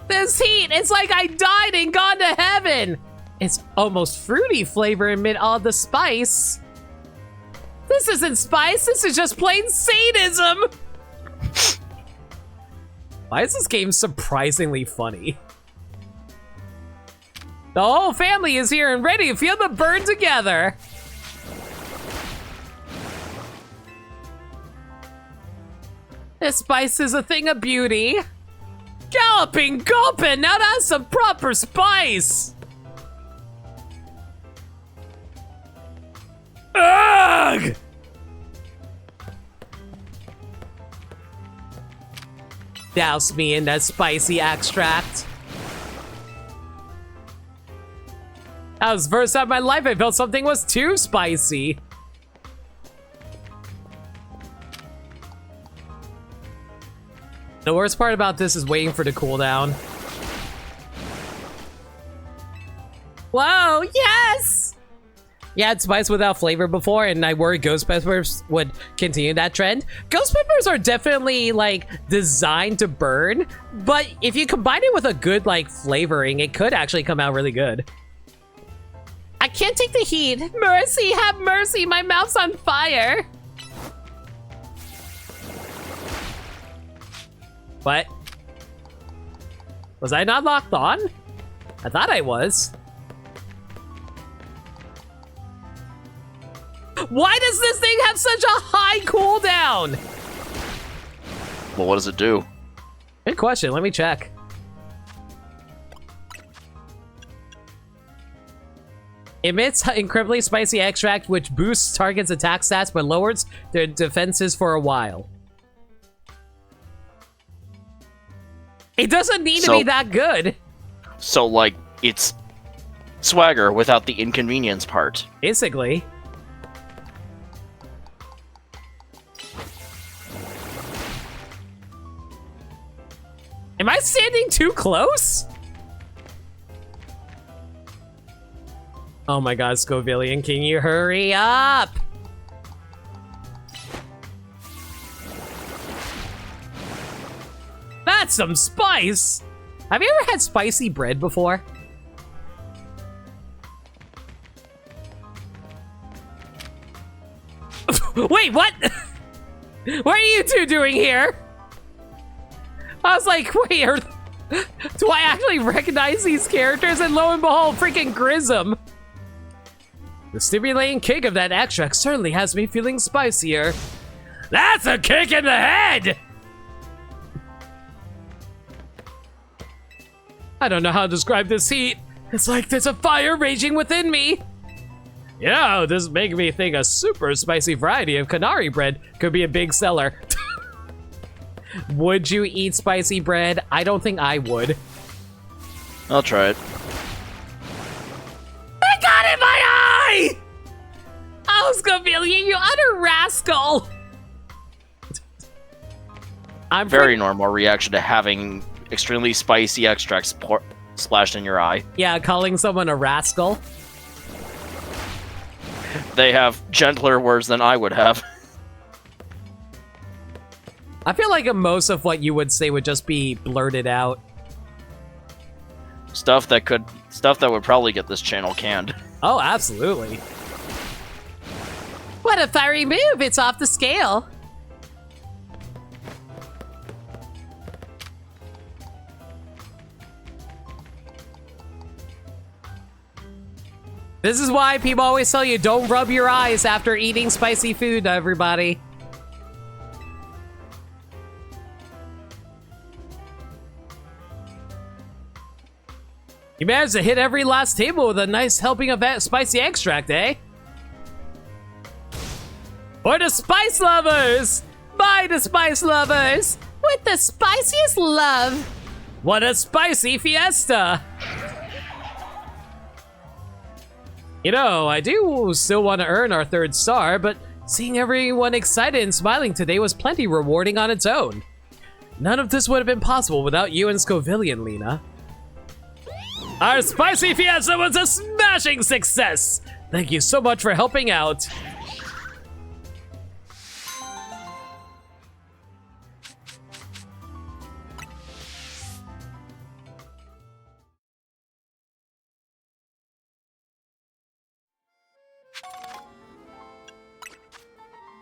This heat, it's like I died and gone to heaven. It's almost fruity flavor amid all the spice. This isn't spice, this is just plain sadism. Why is this game surprisingly funny? The whole family is here and ready to feel the burn together. This spice is a thing of beauty. Galloping gulpin', now that's some proper spice. Ugh! Douse me in that spicy extract. That was the first time in my life I felt something was too spicy. The worst part about this is waiting for the cooldown. Whoa, yes! Yeah, it's spice without flavor before, and I worried ghost peppers would continue that trend. Ghost peppers are definitely, like, designed to burn, but if you combine it with a good, like, flavoring, it could actually come out really good. I can't take the heat. Mercy, have mercy. My mouth's on fire. What? Was I not locked on? I thought I was. Why does this thing have such a high cooldown? Well, what does it do? Good question. Let me check. Emits incredibly spicy extract, which boosts target's attack stats but lowers their defenses for a while. It doesn't need to be that good. So, like, it's swagger without the inconvenience part. Basically. Am I standing too close? Oh my god, Scovillian, can you hurry up? That's some spice! Have you ever had spicy bread before? Wait, what? What are you two doing here? I was like, wait, do I actually recognize these characters? And lo and behold, freaking Grism. The stimulating kick of that extract certainly has me feeling spicier. That's a kick in the head! I don't know how to describe this heat. It's like there's a fire raging within me. You know, this is making me think a super spicy variety of Canary bread could be a big seller. Would you eat spicy bread? I don't think I would. I'll try it. I got it in my eye! Oh, Scovillian, you utter rascal! I'm Very normal reaction to having extremely spicy extracts splashed in your eye. Yeah, calling someone a rascal. They have gentler words than I would have. I feel like most of what you would say would just be blurted out. Stuff that would probably get this channel canned. Oh, absolutely. What a fiery move. It's off the scale. This is why people always tell you don't rub your eyes after eating spicy food, everybody. You managed to hit every last table with a nice helping of that spicy extract, eh? For the spice lovers! By the spice lovers! With the spiciest love. What a spicy fiesta! You know, I do still want to earn our 3rd star, but seeing everyone excited and smiling today was plenty rewarding on its own. None of this would have been possible without you and Scovillian, Lena. Our spicy fiesta was a smashing success! Thank you so much for helping out.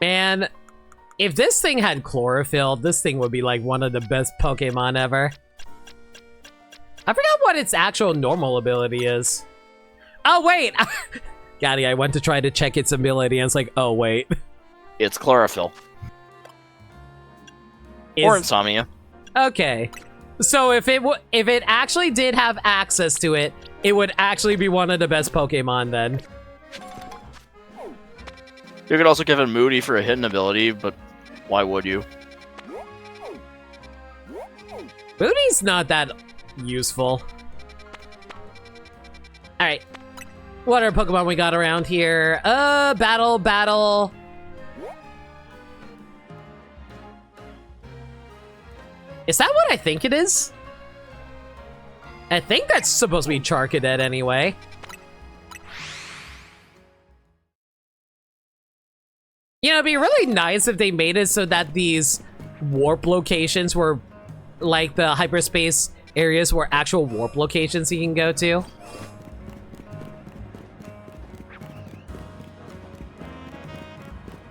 Man, if this thing had chlorophyll, this thing would be like one of the best Pokemon ever. I forgot what its actual normal ability is. Oh, wait! Gaddy, I went to try to check its ability and it's like, oh, wait. It's chlorophyll. Or insomnia. Okay. So if it actually did have access to it, it would actually be one of the best Pokemon then. You could also give it Moody for a hidden ability, but why would you? Moody's not that useful. Alright. What are Pokemon we got around here? Battle. Is that what I think it is? I think that's supposed to be Charcadet anyway. You know, it'd be really nice if they made it so that these warp locations were like the hyperspace areas were actual warp locations you can go to.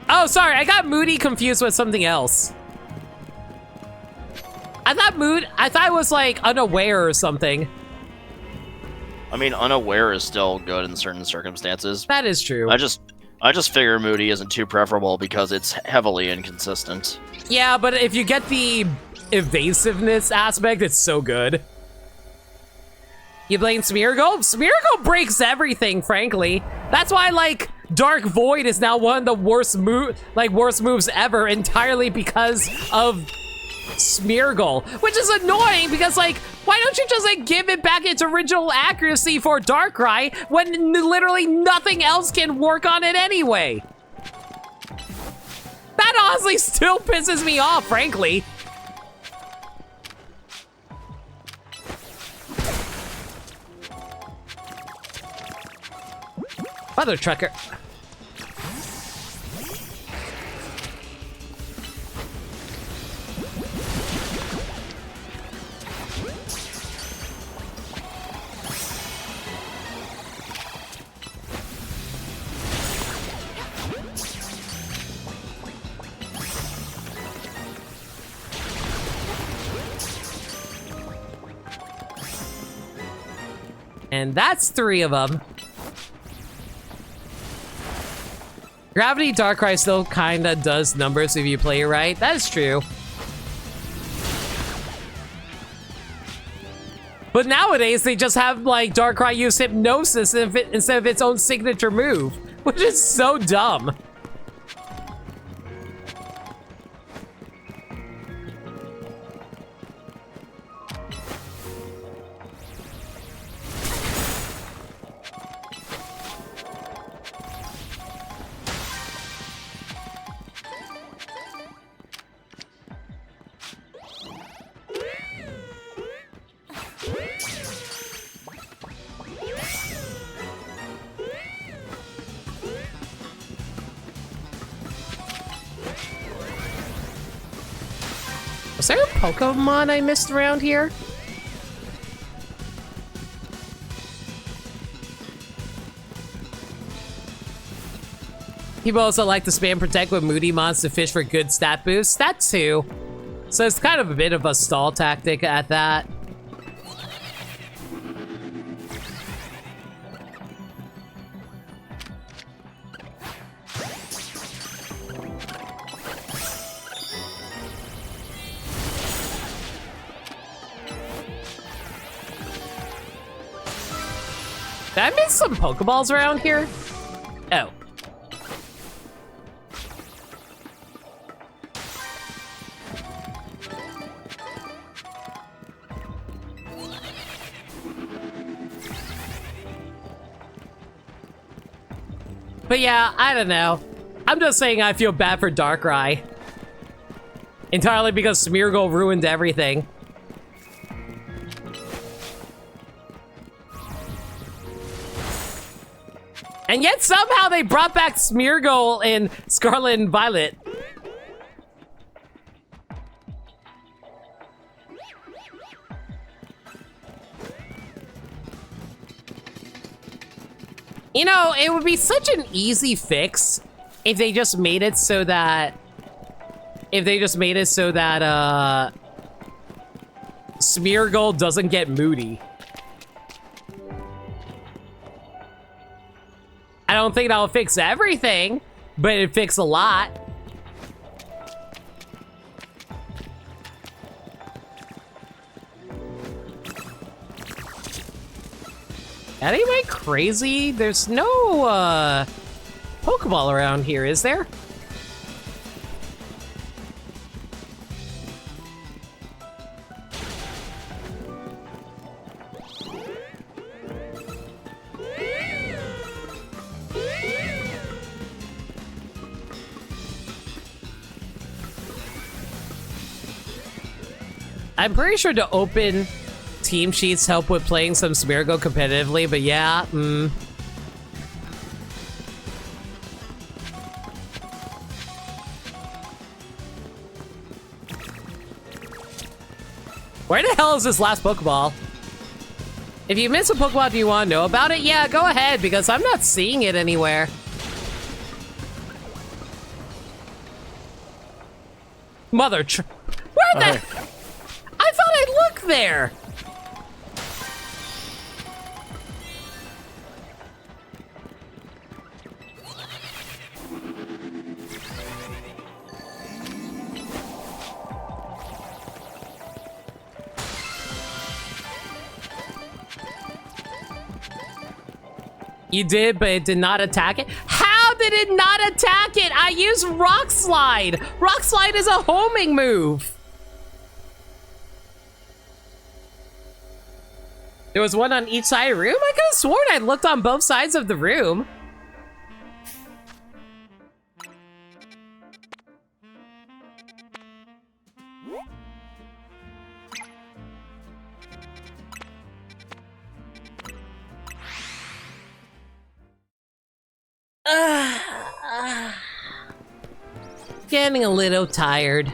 Oh, sorry, I got Moody confused with something else. I thought it was like unaware or something. I mean, unaware is still good in certain circumstances. That is true. I just figure Moody isn't too preferable because it's heavily inconsistent. Yeah, but if you get the evasiveness aspect, it's so good. You blame Smeargle? Smeargle breaks everything, frankly. That's why, like, Dark Void is now one of the worst moves ever, entirely because of Smeargle, which is annoying because, like, why don't you just, like, give it back its original accuracy for Darkrai when literally nothing else can work on it anyway? That honestly still pisses me off, frankly. Mother trucker. And that's 3 of them. Gravity Darkrai still kinda does numbers if you play it right. That is true. But nowadays, they just have, like, Darkrai use Hypnosis instead of its own signature move, which is so dumb. Was there a Pokemon I missed around here? People also like to spam Protect with Moody Mons to fish for good stat boosts. That too. So it's kind of a bit of a stall tactic at that. Did I miss some Pokeballs around here? Oh. But yeah, I don't know. I'm just saying I feel bad for Darkrai. Entirely because Smeargle ruined everything. And yet somehow they brought back Smeargle in Scarlet and Violet. You know, it would be such an easy fix if they just made it so that... Smeargle doesn't get moody. I don't think that'll fix everything, but it'd fix a lot. Anyway, crazy? There's no, Pokeball around here, is there? I'm pretty sure to open team sheets help with playing some Smeargle competitively, but yeah, Where the hell is this last Pokeball? If you miss a Pokeball, do you want to know about it? Yeah, go ahead, because I'm not seeing it anywhere. Where the? I thought I looked there. You did, but it did not attack it? How did it not attack it? I used Rock Slide! Rock Slide is a homing move! There was one on each side of the room? I could have sworn I looked on both sides of the room. Getting a little tired.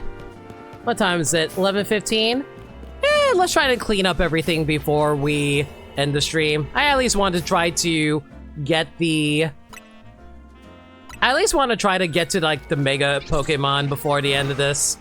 What time is it? 11:15? Let's try to clean up everything before we end the stream. I at least want to try to get the... I at least want to try to get to, like, the Mega Pokemon before the end of this.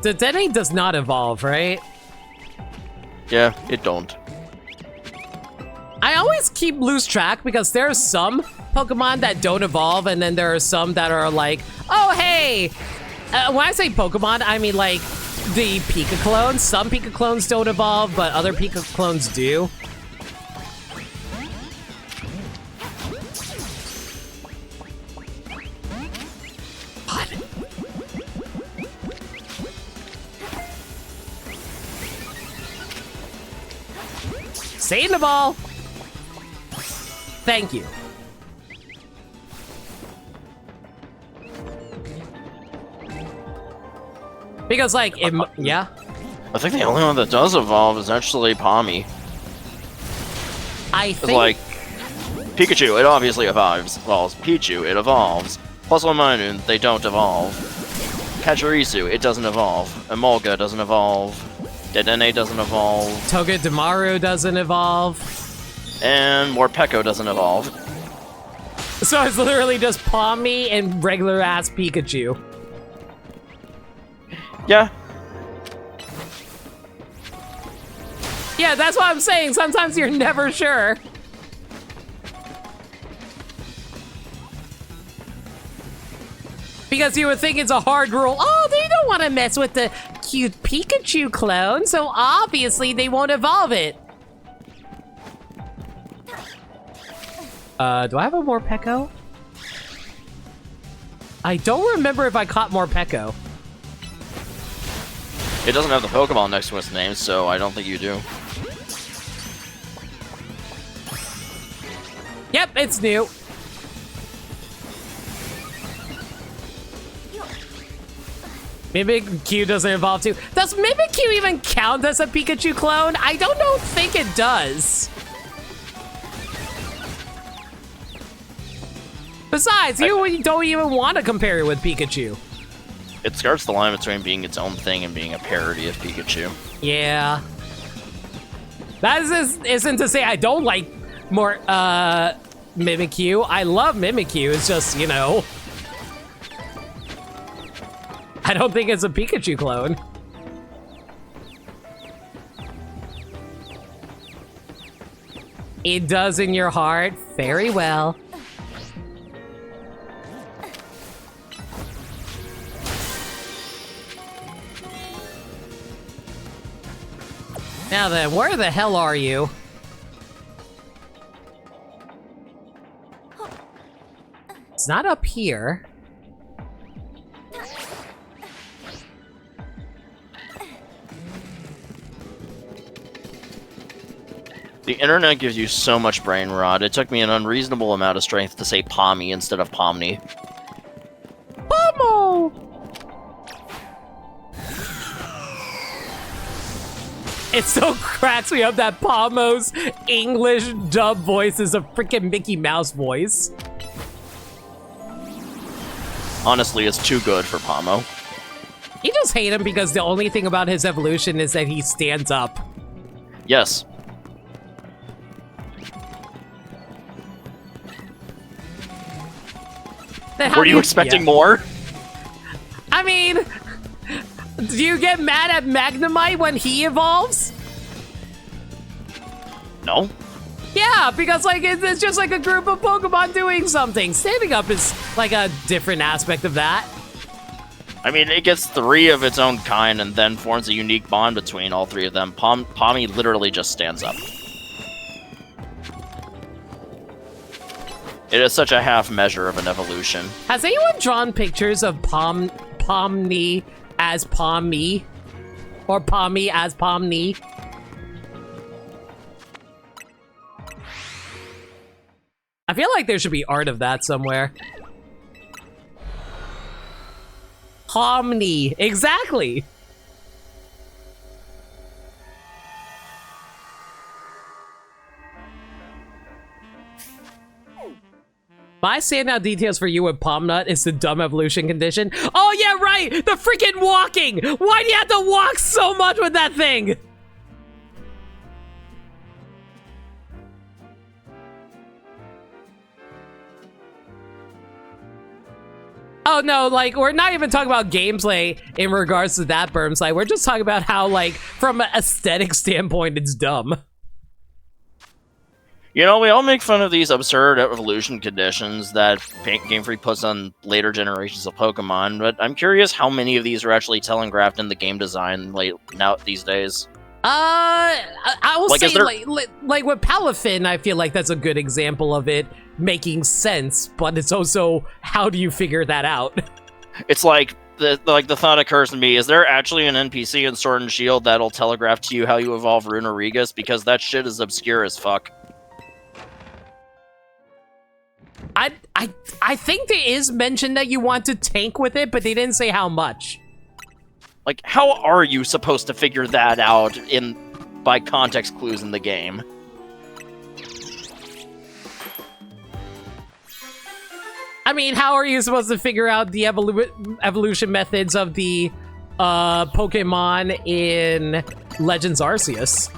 The Dedenne does not evolve, right? Yeah, it don't. I always lose track because there are some Pokemon that don't evolve, and then there are some that are like, oh, hey! When I say Pokemon, I mean like the Pika clones. Some Pika clones don't evolve, but other Pika clones do. Save the ball! Thank you. Because, like, yeah? I think the only one that does evolve is actually Palmy. I think... like, Pikachu, it obviously evolves. Well, Pichu, it evolves. Plus Minun, they don't evolve. Pachirisu, it doesn't evolve. Emolga doesn't evolve. Dedenne doesn't evolve. Togedemaru doesn't evolve. And Morpeko doesn't evolve. So it's literally just Palmy and regular-ass Pikachu. Yeah. Yeah, that's what I'm saying. Sometimes you're never sure. Because you would think it's a hard rule. Oh, they don't want to mess with the cute Pikachu clone, so obviously they won't evolve it. Do I have a Morpeko? I don't remember if I caught Morpeko. It doesn't have the Pokemon next to its name, so I don't think you do. Yep, it's new. Mimikyu doesn't evolve too. Does Mimikyu even count as a Pikachu clone? I don't think it does. Besides, you don't even want to compare it with Pikachu. It skirts the line between being its own thing and being a parody of Pikachu. Yeah. That isn't to say I don't like more Mimikyu. I love Mimikyu. It's just, you know, I don't think it's a Pikachu clone. It does in your heart. Very well. Now then, where the hell are you? It's not up here. The internet gives you so much brain rot. It took me an unreasonable amount of strength to say Pommy instead of Pomni. Pomo! It so cracks me up that Pomo's English dub voice is a freaking Mickey Mouse voice. Honestly, it's too good for Pomo. You just hate him because the only thing about his evolution is that he stands up. Yes. Then how Were do you expecting more? I mean, do you get mad at Magnemite when he evolves? No. Yeah, because like it's just like a group of Pokemon doing something. Standing up is like a different aspect of that. I mean, it gets 3 of its own kind and then forms a unique bond between all 3 of them. Pommy literally just stands up. It is such a half measure of an evolution. Has anyone drawn pictures of Pomni as Pommy? Or Pommy as Pomni? I feel like there should be art of that somewhere. Pomni, exactly. My standout details for you with Pomnut is the dumb evolution condition. Oh yeah, right! The freaking walking! Why do you have to walk so much with that thing? Oh no, like, we're not even talking about gameplay in regards to that, Berms. Like, we're just talking about how, like, from an aesthetic standpoint, it's dumb. You know, we all make fun of these absurd evolution conditions that Game Freak puts on later generations of Pokemon, but I'm curious how many of these are actually telegraphed in the game design now these days. I will Like, say, is there- like with Palafin, I feel like that's a good example of it making sense, but it's also, how do you figure that out? It's like the thought occurs to me: is there actually an NPC in Sword and Shield that'll telegraph to you how you evolve Runerigus? Because that shit is obscure as fuck. I think there is mention that you want to tank with it, but they didn't say how much. Like, how are you supposed to figure that out by context clues in the game? I mean, how are you supposed to figure out the evolution methods of the Pokemon in Legends Arceus?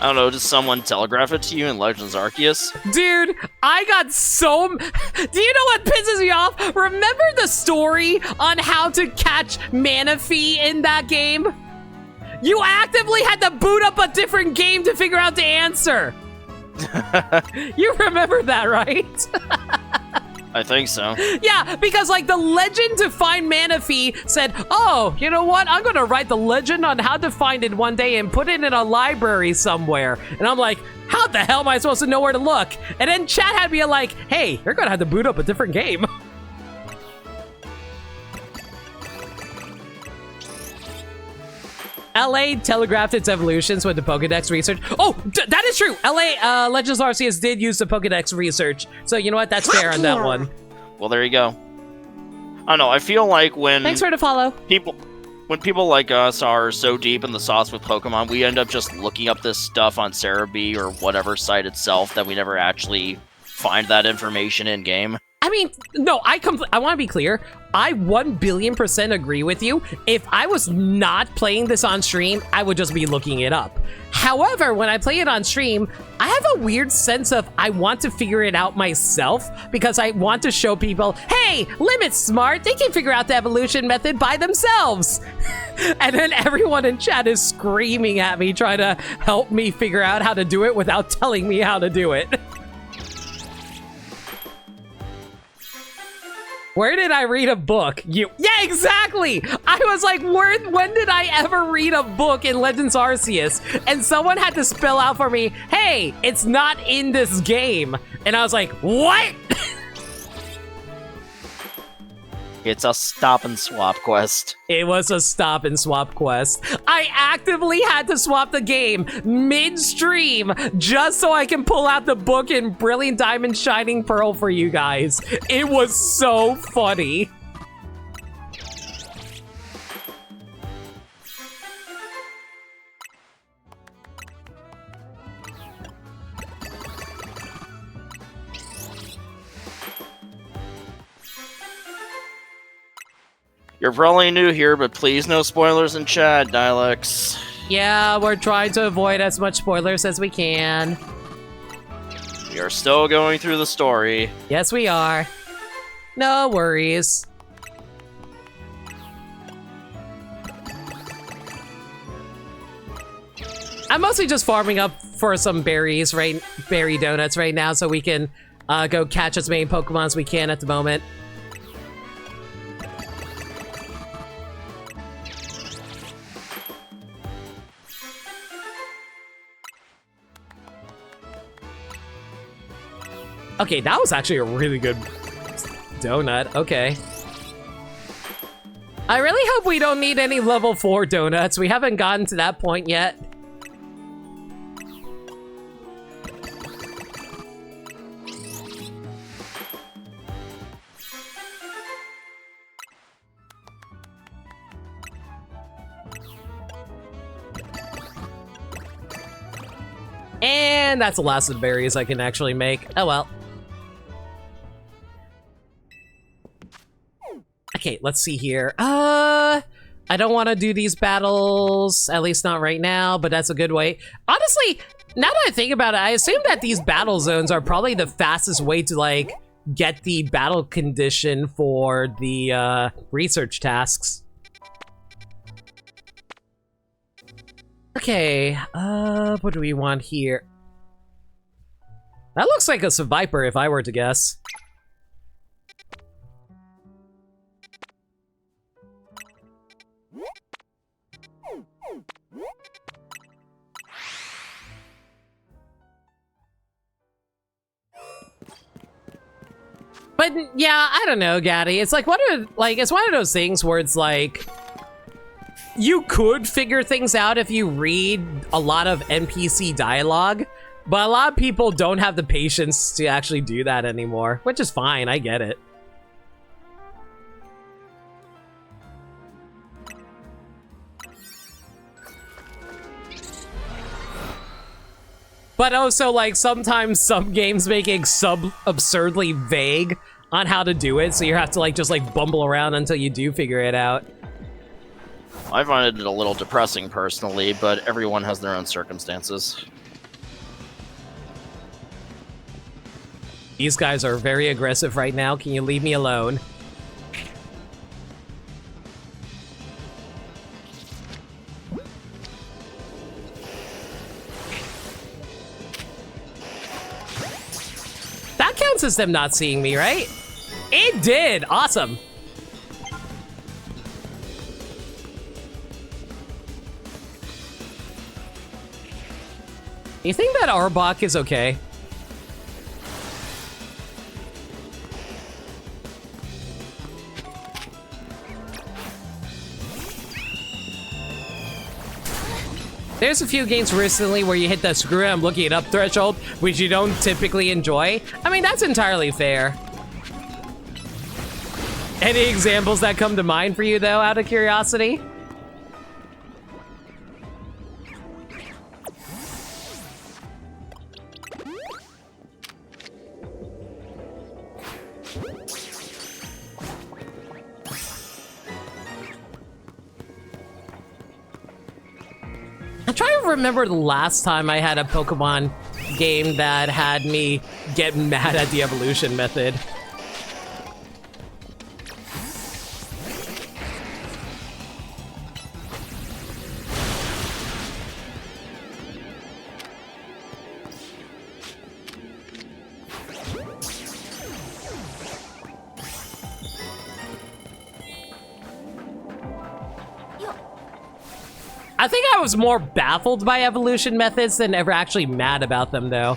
I don't know, does someone telegraph it to you in Legends Arceus? Dude, I got so... Do you know what pisses me off? Remember the story on how to catch Manaphy in that game? You actively had to boot up a different game to figure out the answer. You remember that, right? I think so. Yeah, because like the legend to find Manaphy said, oh, you know what? I'm gonna write the legend on how to find it one day and put it in a library somewhere. And I'm like, how the hell am I supposed to know where to look? And then chat had me like, hey, you're gonna have to boot up a different game. LA telegraphed its evolutions with the Pokedex research. Oh, that is true. LA Legends Arceus did use the Pokedex research. So you know what? That's fair on that one. Well, there you go. I don't know, I feel like Thanks for the follow. when people like us are so deep in the sauce with Pokemon, we end up just looking up this stuff on Cerebi or whatever site itself that we never actually find that information in-game. I mean, no, I want to be clear. I 1,000,000,000% agree with you. If I was not playing this on stream, I would just be looking it up. However, when I play it on stream, I have a weird sense of I want to figure it out myself because I want to show people, hey, Limit's smart. They can figure out the evolution method by themselves. And then everyone in chat is screaming at me, trying to help me figure out how to do it without telling me how to do it. Where did I read a book? Yeah, exactly! I was like, when did I ever read a book in Legends Arceus? And someone had to spell out for me, hey, it's not in this game. And I was like, what? It's a stop and swap quest. It was a stop and swap quest. I actively had to swap the game midstream just so I can pull out the book in Brilliant Diamond Shining Pearl for you guys. It was so funny. You're probably new here, but please no spoilers in chat, Dialects. Yeah, we're trying to avoid as much spoilers as we can. We are still going through the story. Yes, we are. No worries. I'm mostly just farming up for some berries, right? Berry donuts right now, so we can go catch as many Pokemon as we can at the moment. Okay, that was actually a really good donut. Okay. I really hope we don't need any level 4 donuts. We haven't gotten to that point yet. And that's the last of the berries I can actually make. Oh well. Okay, let's see here. I don't want to do these battles, at least not right now, but that's a good way. Honestly, now that I think about it, I assume that these battle zones are probably the fastest way to, like, get the battle condition for the, research tasks. Okay, what do we want here? That looks like a Seviper if I were to guess. But yeah, I don't know, Gaddy. It's like it's one of those things where it's like you could figure things out if you read a lot of NPC dialogue, but a lot of people don't have the patience to actually do that anymore, which is fine. I get it. But also, like, sometimes some games make it absurdly vague on how to do it, so you have to, like, just, like, bumble around until you do figure it out. I find it a little depressing, personally, but everyone has their own circumstances. These guys are very aggressive right now. Can you leave me alone? That counts as them not seeing me, right? It did! Awesome! You think that Arbok is okay? There's a few games recently where you hit the screw I'm looking it up threshold, which you don't typically enjoy. I mean, that's entirely fair. Any examples that come to mind for you, though, out of curiosity? I'm trying to remember the last time I had a Pokemon game that had me get mad at the evolution method. I think I was more baffled by evolution methods than ever actually mad about them, though.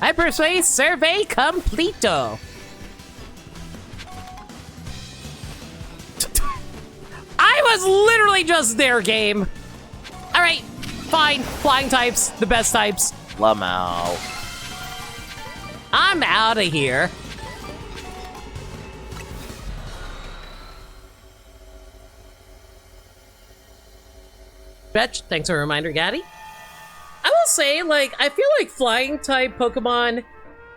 Hyperspace survey completo. I was literally just there, game. All right, fine. Flying types, the best types. Lamau. I'm out of here. Fetch, thanks for a reminder, Gaddy. I will say, like, I feel like flying type Pokemon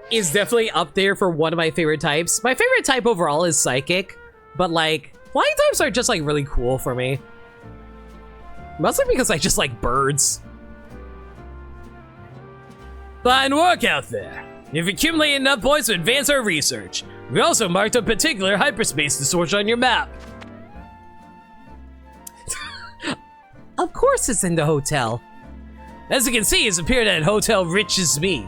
is definitely up there for one of my favorite types. My favorite type overall is Psychic, but like, flying types are just like really cool for me. Mostly because I just like birds. Fine work out there. You've accumulated enough points to advance our research. We also marked a particular hyperspace distortion on your map. Of course it's in the hotel. As you can see, it's appeared at Hotel Rich as Me.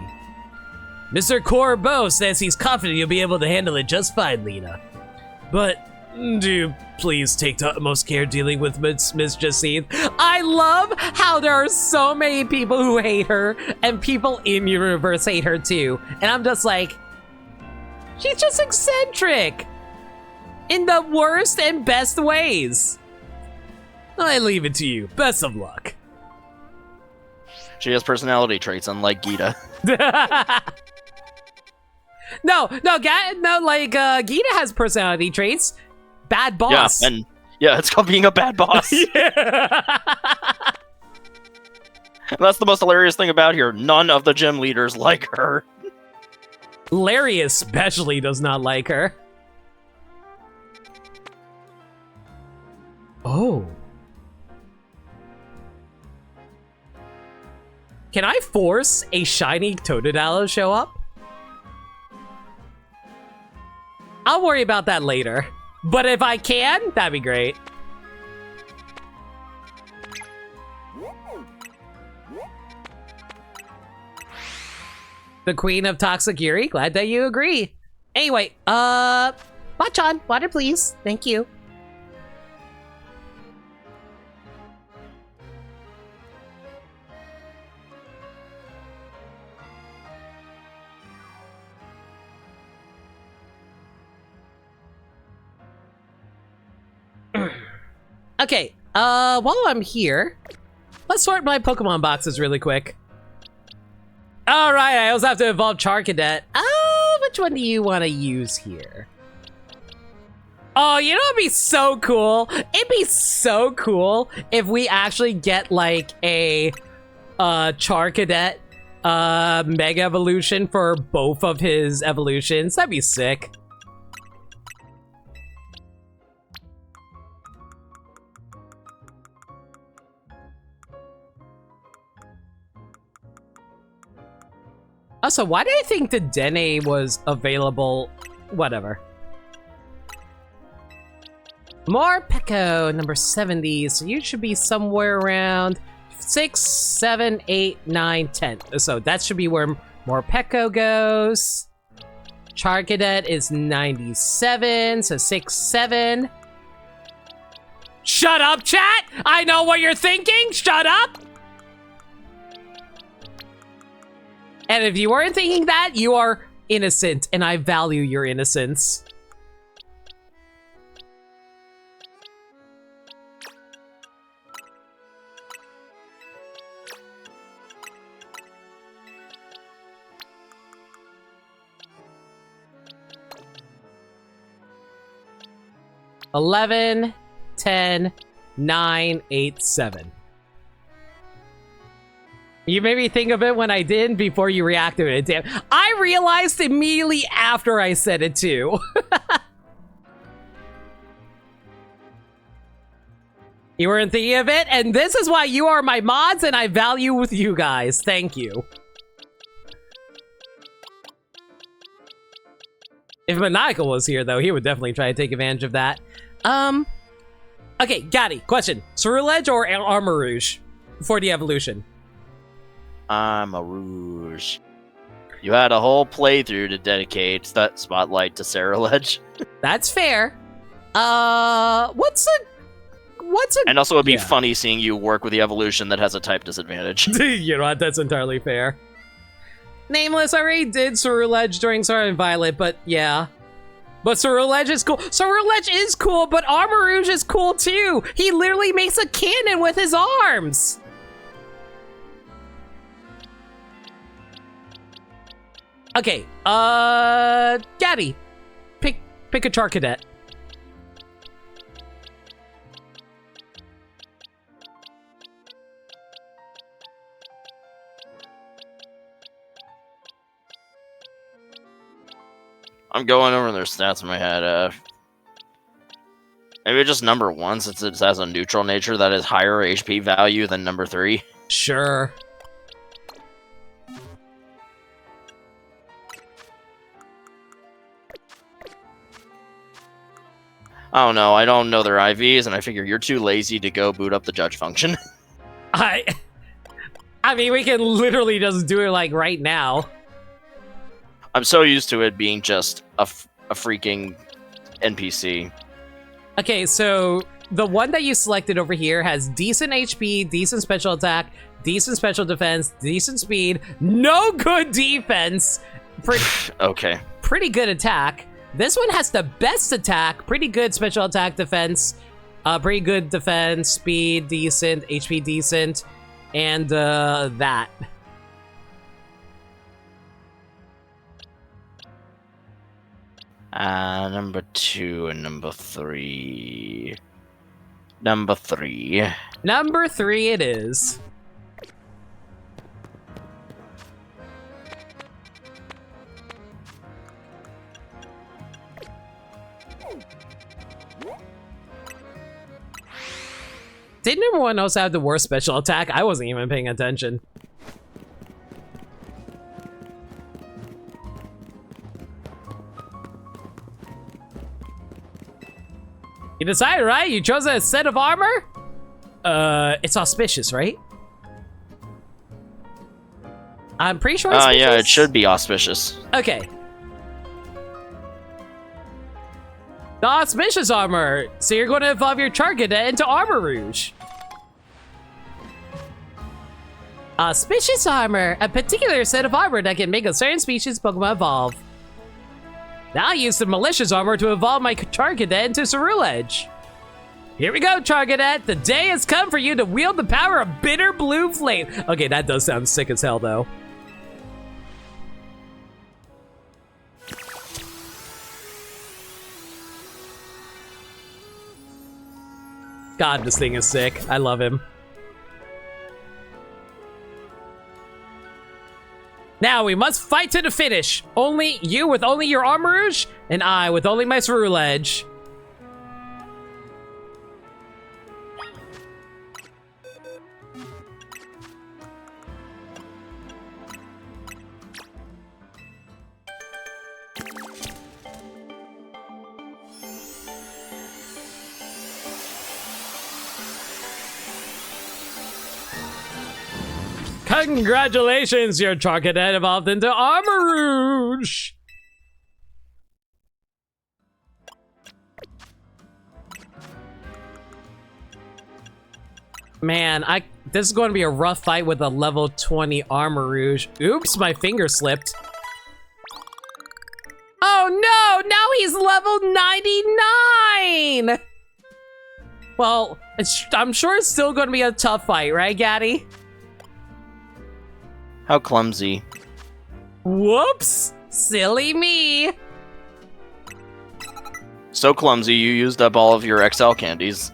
Mr. Corbeau says he's confident you'll be able to handle it just fine, Lena. But do please take the utmost care dealing with Miss Jacine. I love how there are so many people who hate her, and people in universe hate her too. And I'm just like, she's just eccentric in the worst and best ways. I leave it to you. Best of luck. She has personality traits, unlike Gita. Gita has personality traits. Bad boss. Yeah, and yeah, it's called being a bad boss. Yeah. And that's the most hilarious thing about here. None of the gym leaders like her. Larry especially does not like her. Oh. Can I force a shiny Totodile to show up? I'll worry about that later. But if I can, that'd be great. The Queen of Toxicuri, glad that you agree. Anyway, Machan, water please. Thank you. Okay, while I'm here, let's sort my Pokemon boxes really quick. All right, I also have to evolve Charcadet. Which one do you want to use here? Oh, you know what'd be so cool? It'd be so cool if we actually get like a Charcadet Mega Evolution for both of his evolutions. That'd be sick. Also, why did I think the Dene was available? Whatever. Morpeko, number 70. So you should be somewhere around 6, 7, 8, 9, 10. So that should be where Morpeko goes. Charcadet is 97, so 6, 7. Shut up, chat! I know what you're thinking! Shut up! And if you weren't thinking that, you are innocent, and I value your innocence. $11, 10, 9, 8, 7. You made me think of it when I did before you reacted to it. Damn. I realized immediately after I said it too. You weren't thinking of it, and this is why you are my mods and I value with you guys. Thank you. If Maniacal was here though, he would definitely try to take advantage of that. Okay, Gaddy, question. Ceruledge or Armarouge for the evolution? I'm a Rouge. You had a whole playthrough to dedicate that spotlight to Ceruledge. That's fair. What's a And also it'd be funny seeing you work with the evolution that has a type disadvantage. You know what, that's entirely fair. Nameless, I already did Ceruledge during Scarlet and Violet, but yeah. But Ceruledge is cool. Ceruledge is cool, but Armor Rouge is cool too. He literally makes a cannon with his arms. Okay, Gaddy, pick a Charcadet. I'm going over their stats in my head. Maybe just number 1, since it has a neutral nature that is higher HP value than number 3. Sure. I don't know. I don't know their IVs, and I figure you're too lazy to go boot up the judge function. I mean, we can literally just do it like right now. I'm so used to it being just a freaking NPC. Okay, so the one that you selected over here has decent HP, decent special attack, decent special defense, decent speed, no good defense, Okay. pretty good attack. This one has the best attack, pretty good special attack defense, pretty good defense, speed decent, HP decent, and that. Number 2 and number 3. Number 3. Number 3 it is. Did number 1 also have the worst special attack? I wasn't even paying attention. You decided, right? You chose a set of armor? It's auspicious, right? I'm pretty sure auspicious. Yeah, it should be auspicious. Okay. The auspicious armor. So you're going to evolve your Charcadet into Armor Rouge. Auspicious armor. A particular set of armor that can make a certain species Pokemon evolve. Now I'll use the malicious armor to evolve my Charcadet into Ceruledge. Here we go, Charcadet. The day has come for you to wield the power of Bitter Blue Flame. Okay, that does sound sick as hell, though. God, this thing is sick. I love him. Now we must fight to the finish. Only you with only your Armor Rouge, and I with only my Ceruledge. Congratulations, your Charcadet evolved into Armor Rouge! Man, this is going to be a rough fight with a level 20 Armor Rouge. Oops, my finger slipped. Oh no, now he's level 99! Well, I'm sure it's still going to be a tough fight, right, Gaddy? How clumsy. Whoops! Silly me! So clumsy, you used up all of your XL candies.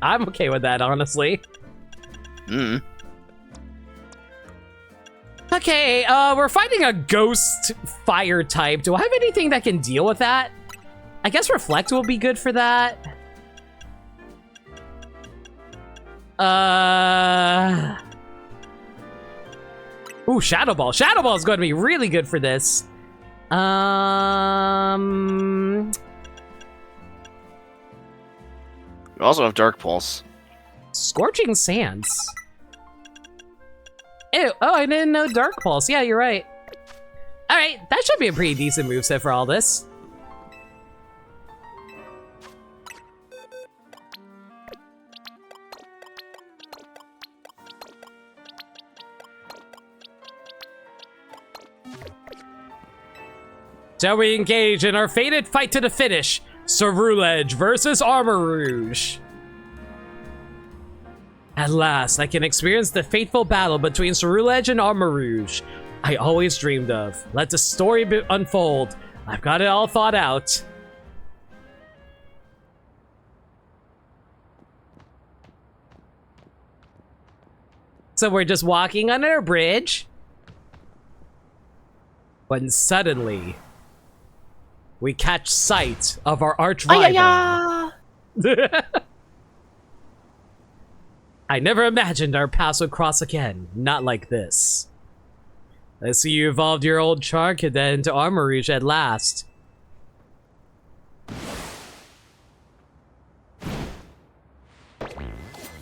I'm okay with that, honestly. Okay, we're fighting a ghost fire type. Do I have anything that can deal with that? I guess Reflect will be good for that. Ooh, Shadow Ball. Shadow Ball is going to be really good for this. You also have Dark Pulse. Scorching Sands. Ew. Oh, I didn't know Dark Pulse. Yeah, you're right. All right, that should be a pretty decent moveset for all this. Shall we engage in our fated fight to the finish? Ceruledge versus Armor Rouge. At last, I can experience the fateful battle between Ceruledge and Armor Rouge I always dreamed of. Let the story unfold. I've got it all thought out. So we're just walking under a bridge. When suddenly, we catch sight of our arch rival. I never imagined our paths would cross again. Not like this. I see you evolved your old Char Cadet into Armor Rouge at last.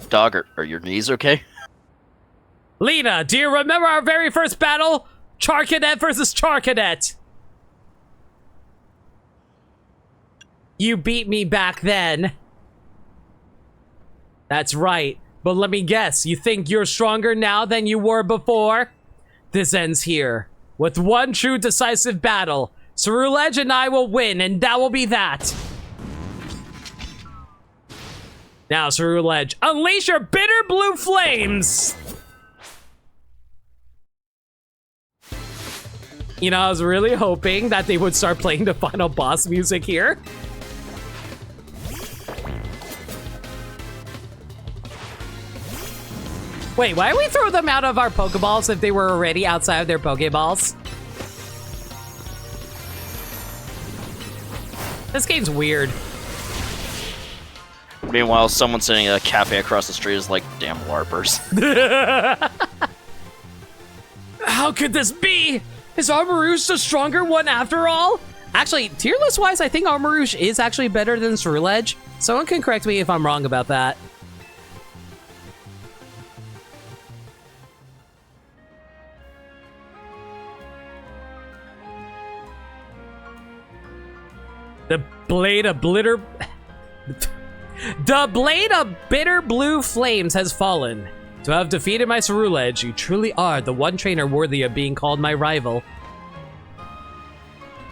Dog, are your knees okay? Lena, do you remember our very first battle? Char Cadet versus Char Cadet. You beat me back then. That's right. But let me guess, you think you're stronger now than you were before? This ends here. With one true decisive battle, Ceruledge and I will win, and that will be that. Now, Ceruledge, unleash your bitter blue flames! You know, I was really hoping that they would start playing the final boss music here. Wait, why did we throw them out of our Pokeballs if they were already outside of their Pokeballs? This game's weird. Meanwhile, someone sitting at a cafe across the street is like, damn LARPers. How could this be? Is Armor Rouge the stronger one after all? Actually, tier list wise, I think Armor Rouge is actually better than Ceruledge. Someone can correct me if I'm wrong about that. The blade of bitter blue flames has fallen. To have defeated my Ceruledge, you truly are the one trainer worthy of being called my rival.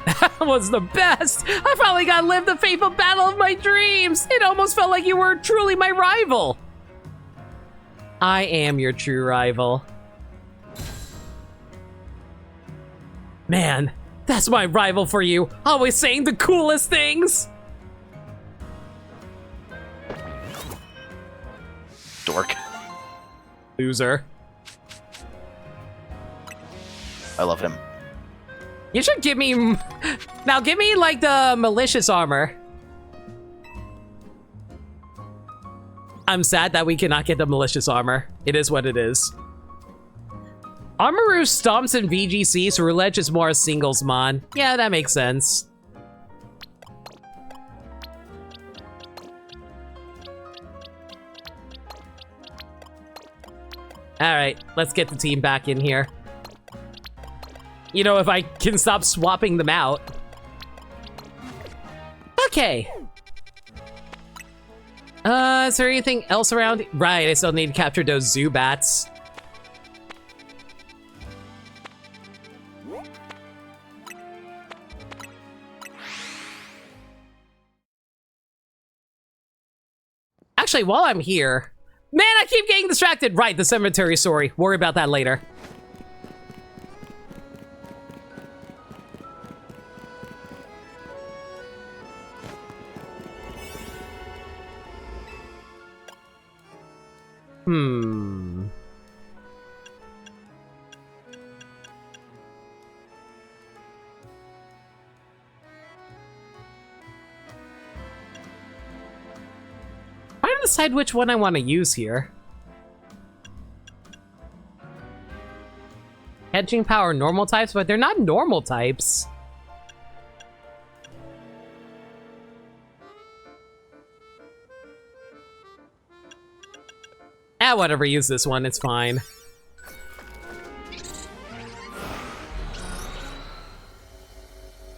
That was the best! I finally got to live the fateful battle of my dreams! It almost felt like you were truly my rival! I am your true rival. Man, that's my rival for you, always saying the coolest things! Dork. Loser. I love him. You should give me... Now give me, like, the malicious armor. I'm sad that we cannot get the malicious armor. It is what it is. Armor Rouge stomps in VGC, so Ceruledge is more a singles mon. Yeah, that makes sense. Alright, let's get the team back in here. You know, if I can stop swapping them out. Okay. Is there anything else around? Right, I still need to capture those Zubats. Actually, while I'm here... Man, I keep getting distracted! Right, the cemetery story. Worry about that later. Trying to decide which one I want to use here. Hedging power normal types, but they're not normal types. Ah, whatever, use this one, it's fine.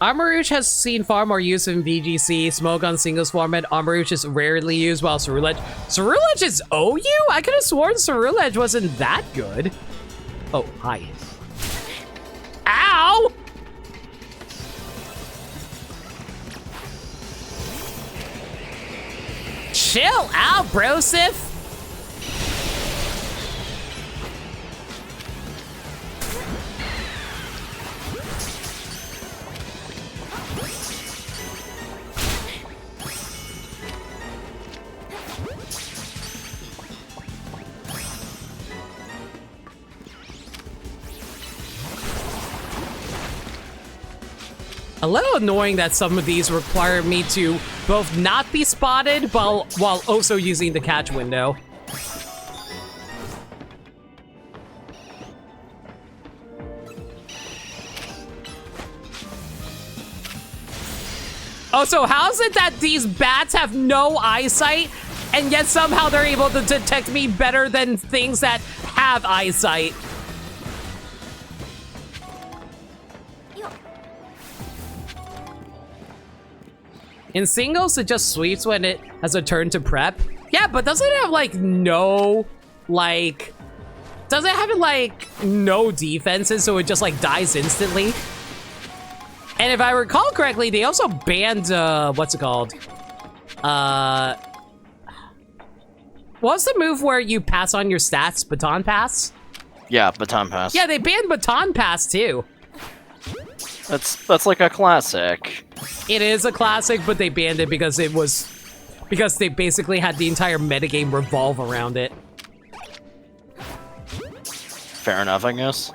Armor Rouge has seen far more use in VGC. Smoke on singles format. Armor Rouge is rarely used, while Ceruledge... Ceruledge is OU? I could have sworn Ceruledge wasn't that good. Oh, hi. Ow! Chill out, brosif. A little annoying that some of these require me to both not be spotted while also using the catch window. Oh, so how's it that these bats have no eyesight and yet somehow they're able to detect me better than things that have eyesight? In singles, it just sweeps when it has a turn to prep. Yeah, but doesn't it have, like, no, like... Doesn't it have, like, no defenses, so it just, like, dies instantly? And if I recall correctly, they also banned, what's it called? What's the move where you pass on your stats? Baton Pass? Yeah, Baton Pass. Yeah, they banned Baton Pass, too. That's like a classic. It is a classic, but they banned it because because they basically had the entire metagame revolve around it. Fair enough, I guess.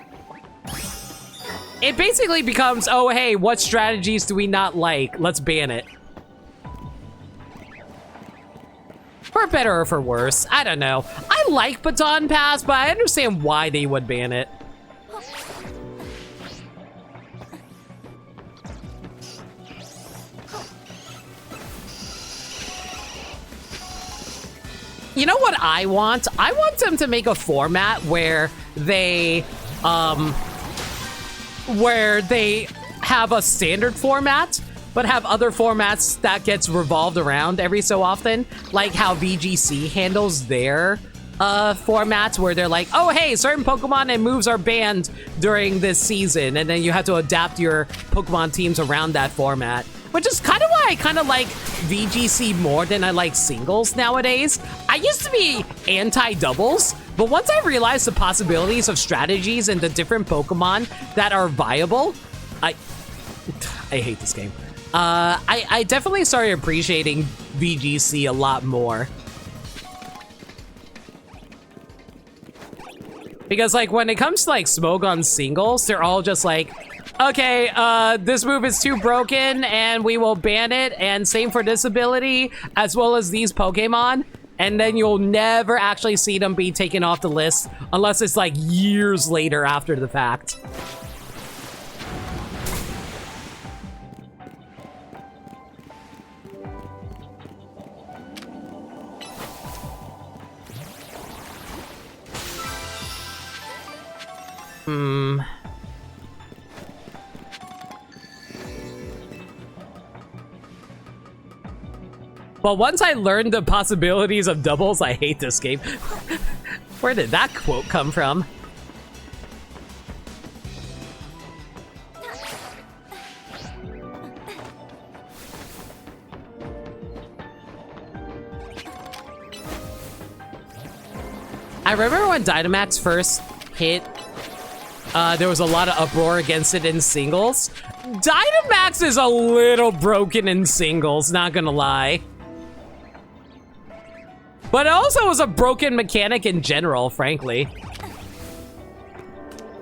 It basically becomes, oh hey, what strategies do we not like? Let's ban it. For better or for worse, I don't know. I like Baton Pass, but I understand why they would ban it. You know what I want? I want them to make a format where they have a standard format, but have other formats that gets revolved around every so often, like how VGC handles their formats, where they're like, oh hey, certain Pokemon and moves are banned during this season, and then you have to adapt your Pokemon teams around that format. Which is kind of why I kind of like VGC more than I like singles nowadays. I used to be anti-doubles, but once I realized the possibilities of strategies and the different Pokemon that are viable, I hate this game. I definitely started appreciating VGC a lot more. Because like when it comes to like Smogon singles, they're all just like, okay, this move is too broken and we will ban it, and same for this ability, as well as these Pokemon, and then you'll never actually see them be taken off the list unless it's like years later after the fact. But once I learned the possibilities of doubles, I hate this game. Where did that quote come from? I remember when Dynamax first hit, there was a lot of uproar against it in singles. Dynamax is a little broken in singles, not gonna lie. But it also was a broken mechanic in general, frankly.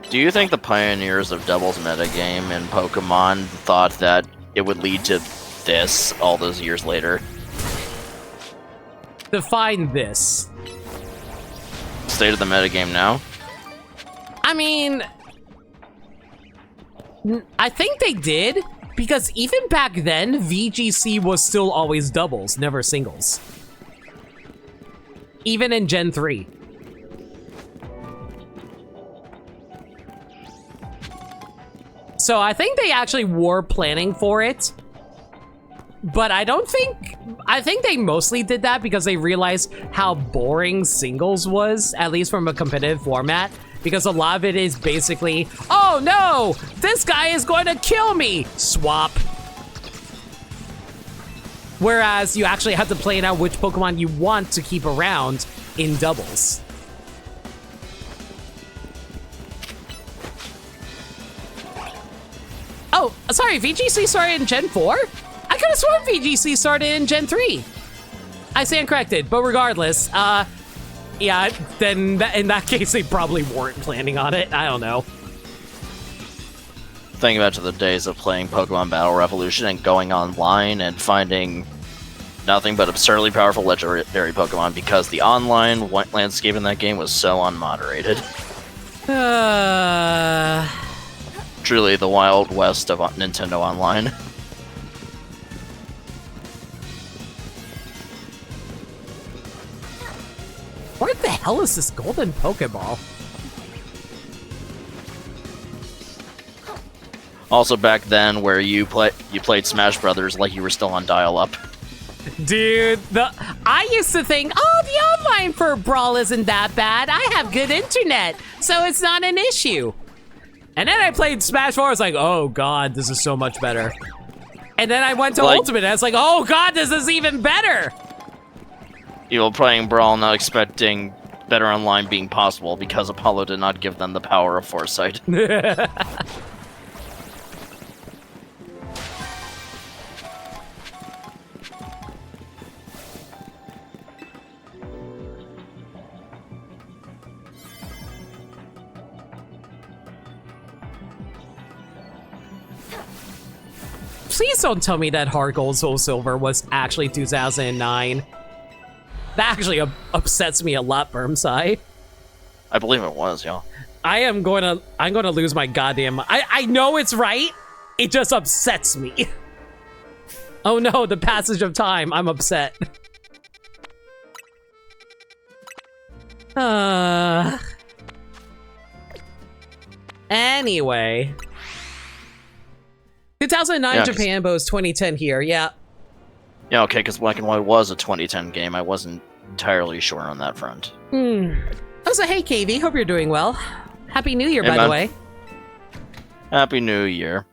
Do you think the pioneers of doubles metagame in Pokemon thought that it would lead to this all those years later? Define this. State of the metagame now? I mean, I think they did, because even back then, VGC was still always doubles, never singles. Even in Gen 3. So I think they actually were planning for it. But I think they mostly did that because they realized how boring singles was, at least from a competitive format. Because a lot of it is basically, oh no, this guy is going to kill me! Swap. Whereas you actually have to plan out which Pokemon you want to keep around in doubles. Oh, sorry, VGC started in Gen 4? I could have sworn VGC started in Gen 3. I stand corrected, but regardless, yeah, then in that case, they probably weren't planning on it. I don't know. Thinking back to the days of playing Pokemon Battle Revolution and going online and finding nothing but absurdly powerful legendary Pokemon because the online landscape in that game was so unmoderated. Truly the Wild West of Nintendo Online. What the hell is this golden Pokeball? Also back then where you played Smash Brothers like you were still on dial-up. Dude, I used to think, oh, the online for Brawl isn't that bad. I have good internet, so it's not an issue. And then I played Smash 4, I was like, oh god, this is so much better. And then I went to Ultimate, and I was like, oh god, this is even better. You were playing Brawl not expecting better online being possible because Apollo did not give them the power of foresight. Please don't tell me that Heart Gold Soul Silver was actually 2009. That actually upsets me a lot, Burmside. I believe it was, y'all. I'm going to lose my goddamn... I know it's right. It just upsets me. Oh no, the passage of time. I'm upset. Anyway. 2009 Yeah, Japan, but it was 2010 here. Yeah. Yeah, okay, because Black and White was a 2010 game. I wasn't entirely sure on that front. Oh, so hey, KV. Hope you're doing well. Happy New Year, Hey, by man. the way. Happy New Year.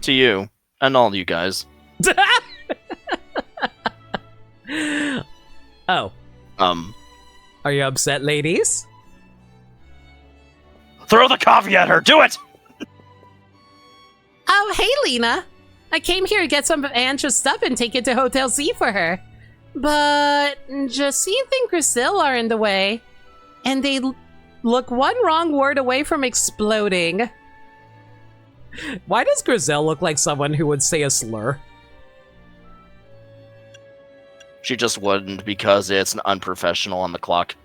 To you. And all you guys. Oh. Are you upset, ladies? Throw the coffee at her! Do it! Oh, hey, Lena. I came here to get some of Antra's stuff and take it to Hotel C for her. But Jacinthe and Grisil are in the way. And they look one wrong word away from exploding. Why does Grizel look like someone who would say a slur? She just wouldn't because it's an unprofessional on the clock.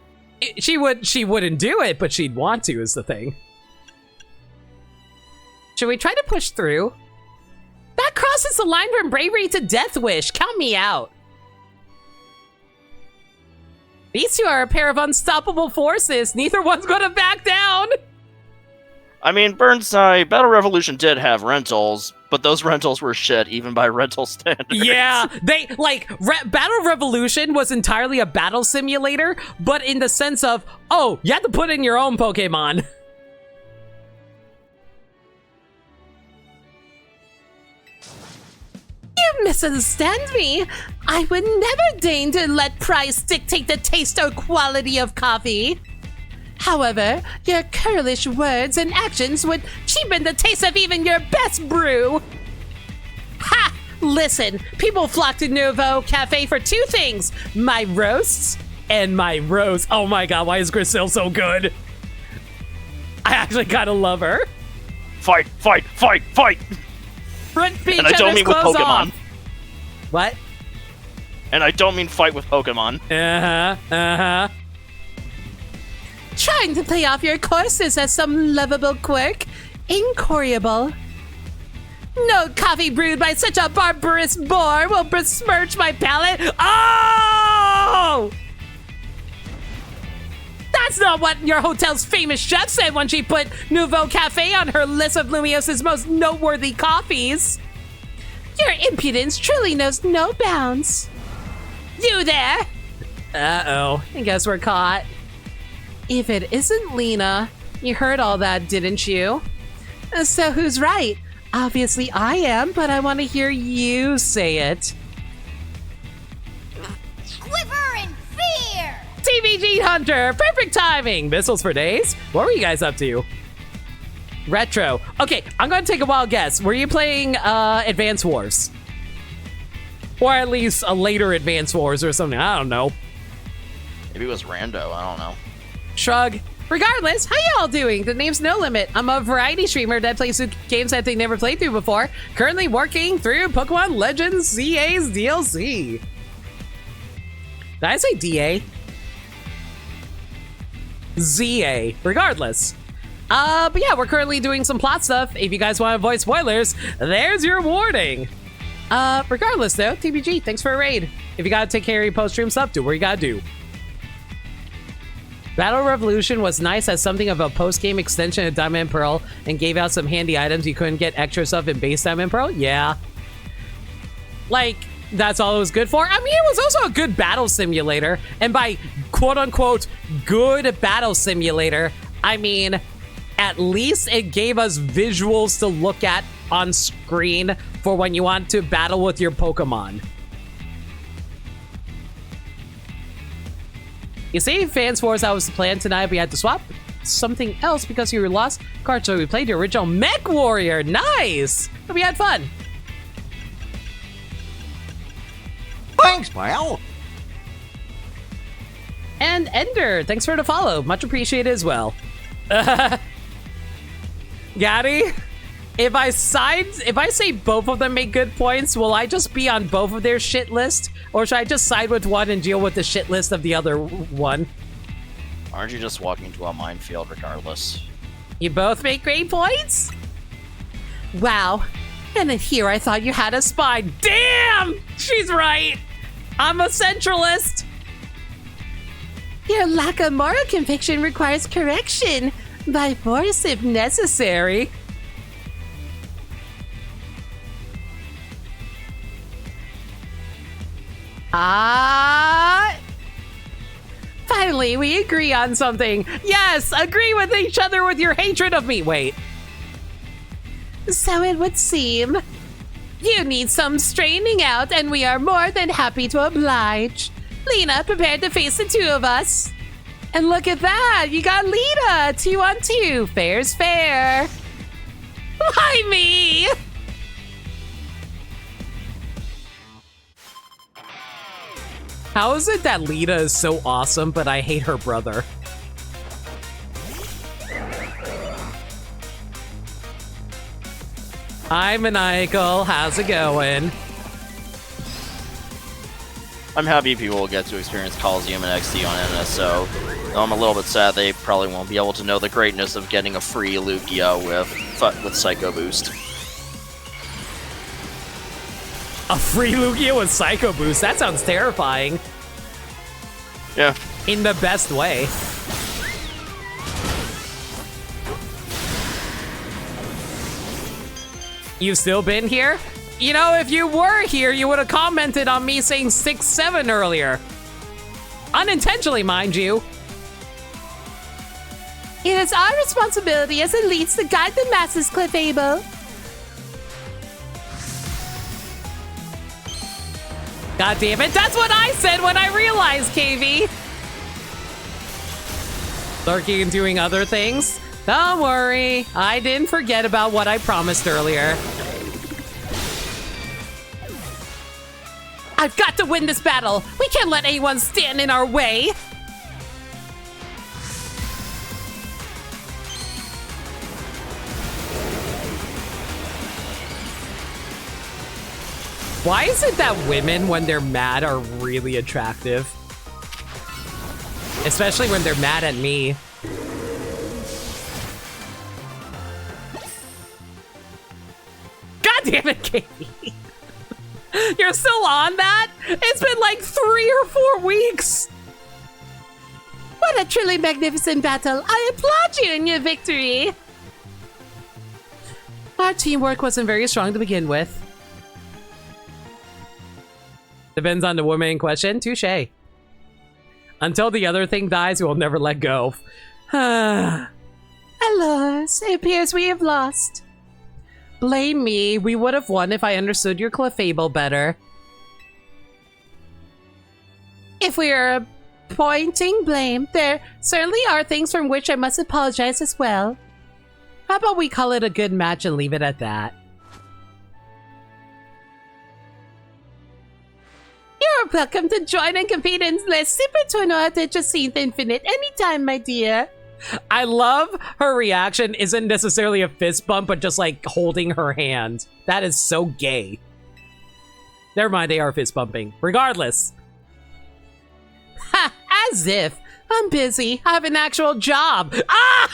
She wouldn't do it, but she'd want to, is the thing. Should we try to push through? That crosses the line from bravery to death wish. Count me out. These two are a pair of unstoppable forces. Neither one's gonna back down. I mean, Burnside, Battle Revolution did have rentals, but those rentals were shit, even by rental standards. Yeah, they, like, Battle Revolution was entirely a battle simulator, but in the sense of, oh, you have to put in your own Pokemon. You misunderstand me. I would never deign to let price dictate the taste or quality of coffee. However, your curlish words and actions would cheapen the taste of even your best brew. Ha! Listen, people flock to Nouveau Cafe for two things: my roasts And my Rose. Oh my god, why is Grisil so good? I actually kind of love her. Fight, fight, fight, fight! Rip each And I don't other's mean with clothes Pokemon. off. What? And I don't mean fight with Pokemon. Trying to play off your courses as some lovable quirk. Incorrigible. No coffee brewed by such a barbarous boar will besmirch my palate. Oh! That's not what your hotel's famous chef said when she put Nouveau Cafe on her list of Lumios's most noteworthy coffees. Your impudence truly knows no bounds. You there? Uh-oh. I guess we're caught. If it isn't Lena, you heard all that, didn't you? So who's right? Obviously I am, but I want to hear you say it. TVG Hunter! Perfect timing! Missiles for days? What were you guys up to? Retro. Okay, I'm gonna take a wild guess. Were you playing Advance Wars? Or at least a later Advance Wars or something. I don't know. Maybe it was rando. I don't know. Shrug. Regardless, how y'all doing? The name's No Limit. I'm a variety streamer that plays games that they never played through before. Currently working through Pokemon Legends CA's DLC. Did I say DA? ZA. Regardless. But yeah, we're currently doing some plot stuff. If you guys want to avoid spoilers, There's your warning. regardless though, TBG, thanks for a raid. If you gotta take care of your post-stream stuff, do what you gotta do. Battle Revolution was nice as something of a post-game extension of Diamond and Pearl and gave out some handy items you couldn't get extra stuff in base Diamond and Pearl. Yeah. Like, that's all it was good for. I mean, it was also a good battle simulator. And by quote-unquote good battle simulator, I mean, at least it gave us visuals to look at on screen for when you want to battle with your Pokemon. You see, Fans Wars, that was the plan tonight. We had to swap something else because you were lost. Card, so we played the original Mech Warrior. Nice! We had fun. Thanks, pal. And Ender, thanks for the follow. Much appreciated as well. Gaddy, if I say both of them make good points, will I just be on both of their shit list? Or should I just side with one and deal with the shit list of the other one? Aren't you just walking into a minefield regardless? You both make great points? wow. And then here I thought you had a spine. Damn! She's right! I'm a centralist! Your lack of moral conviction requires correction by force if necessary. Finally, we agree on something. Yes! Agree with each other with your hatred of me! Wait. So it would seem. You need some straightening out, and we are more than happy to oblige. Lena, prepared to face the two of us. And look at that! You got Lena! 2-on-2. Fair's fair. Why me? How is it that Lita is so awesome, but I hate her brother? Hi, Maniacal. How's it going? I'm happy people will get to experience Coliseum and XD on NSO. Though I'm a little bit sad they probably won't be able to know the greatness of getting a free Lugia with Psycho Boost. A free Lugia with Psycho Boost? That sounds terrifying. Yeah. In the best way. You've still been here? You know, if you were here, you would have commented on me saying 6-7 earlier. Unintentionally, mind you. It is our responsibility as elites to guide the masses, Clefable. God damn it, that's what I said when I realized, KV! Lurking and doing other things? Don't worry, I didn't forget about what I promised earlier. I've got to win this battle. We can't let anyone stand in our way. Why is it that women, when they're mad, are really attractive? Especially when they're mad at me. God damn it, Katie. You're still on that? It's been like 3 or 4 weeks. What a truly magnificent battle. I applaud you in your victory. Our teamwork wasn't very strong to begin with. Depends on the woman in question. Touche. Until the other thing dies, we'll never let go. Alas, it appears we have lost. Blame me. We would have won if I understood your Clefable better. If we are pointing blame. There certainly are things from which I must apologize as well. How about we call it a good match and leave it at that? You're welcome to join and compete in the Super Tournoi de Jacinthe Infinite anytime, my dear. I love her reaction isn't necessarily a fist bump, but just like holding her hand. That is so gay. Never mind, they are fist bumping. Regardless. Ha! As if. I'm busy. I have an actual job. Ah!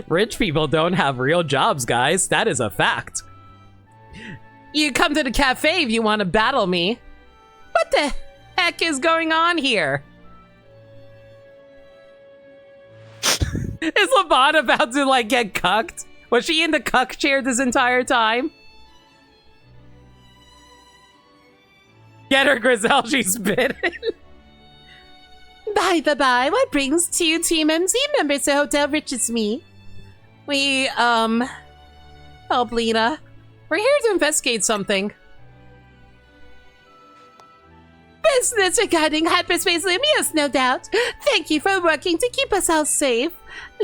Rich people don't have real jobs, guys. That is a fact. You come to the cafe if you want to battle me. What the heck is going on here? Is Lavon about to, like, get cucked? Was she in the cuck chair this entire time? Get her, Grizel, she's bitten. By the by, what brings two Team MZ members to Hotel Riches Me? We, help Lena. We're here to investigate something. Business regarding hyperspace Lumios, no doubt. Thank you for working to keep us all safe.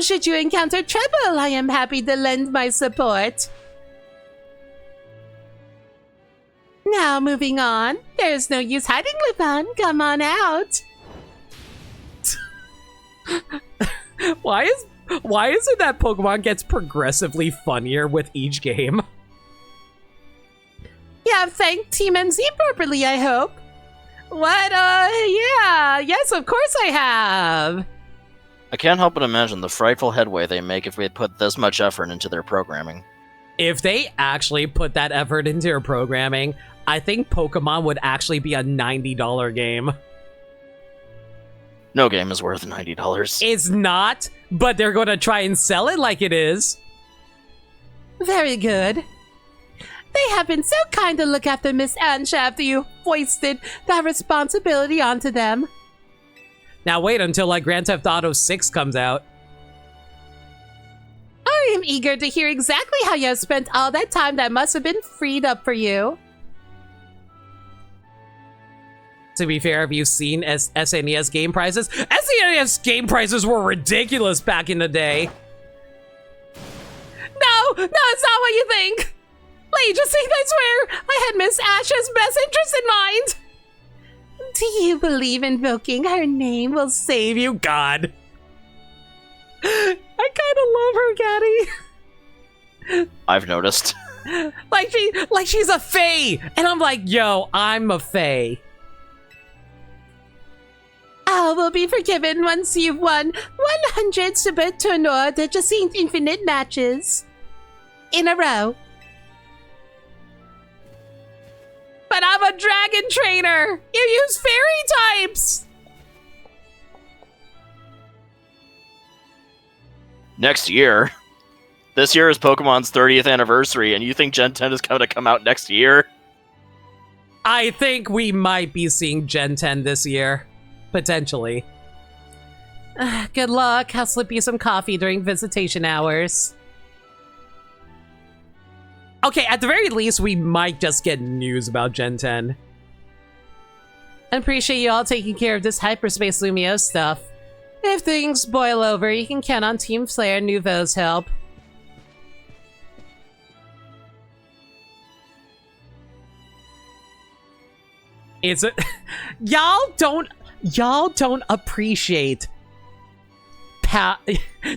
Should you encounter trouble, I am happy to lend my support. Now, moving on. There's no use hiding, Lupin. Come on out. Why is it that Pokemon gets progressively funnier with each game? You have thanked Team MZ properly, I hope. What, yeah, yes, of course I have. I can't help but imagine the frightful headway they make if we had put this much effort into their programming. If they actually put that effort into their programming, I think Pokemon would actually be a $90 game. No game is worth $90. It's not, but they're going to try and sell it like it is. Very good. They have been so kind to look after Miss Ansha after you foisted that responsibility onto them. Now wait until like Grand Theft Auto 6 comes out. I am eager to hear exactly how you have spent all that time that must have been freed up for you. To be fair, have you seen SNES game prices? SNES game prices were ridiculous back in the day. No, it's not what you think. Lady, just think I swear I had Miss Asha's best interest in mind. Do you believe invoking her name will save you? God. I kind of love her, Gaddy. I've noticed. like she's a fae, and I'm like, yo, I'm a fae. All will be forgiven once you've won 100 Super Tournoi de Jacinthe Infinite matches in a row. But I'm a dragon trainer. You use fairy types. Next year. This year is Pokemon's 30th anniversary, and you think Gen 10 is going to come out next year? I think we might be seeing Gen 10 this year. Potentially. Good luck. I'll slip you some coffee during visitation hours. Okay, at the very least, we might just get news about Gen 10. I appreciate you all taking care of this Hyperspace Lumio stuff. If things boil over, you can count on Team Flare Nouveau's help. It's a... Y'all don't appreciate...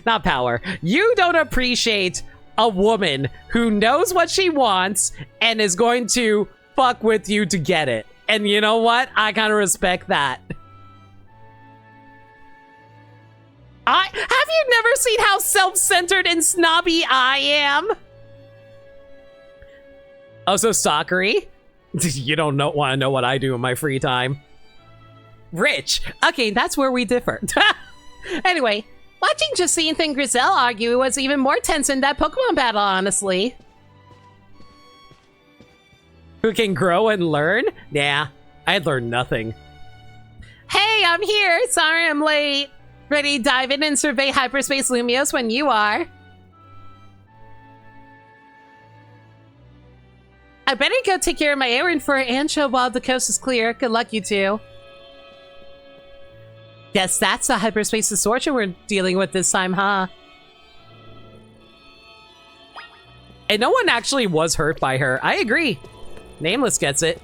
Not power. You don't appreciate a woman who knows what she wants and is going to fuck with you to get it. And you know what? I kind of respect that. Have you never seen how self-centered and snobby I am? Oh, so Sakuri? You don't want to know what I do in my free time. Rich. Okay, that's where we differ. Anyway, watching Jacinthe and Grizel argue was even more tense than that Pokemon battle, honestly. Who can grow and learn? Nah, I'd learn nothing. Hey, I'm here. Sorry I'm late. Ready to dive in and survey Hyperspace Lumios when you are. I better go take care of my errand for Ancho while the coast is clear. Good luck, you two. Guess that's a hyperspace distortion we're dealing with this time, huh? And no one actually was hurt by her. I agree. Nameless gets it.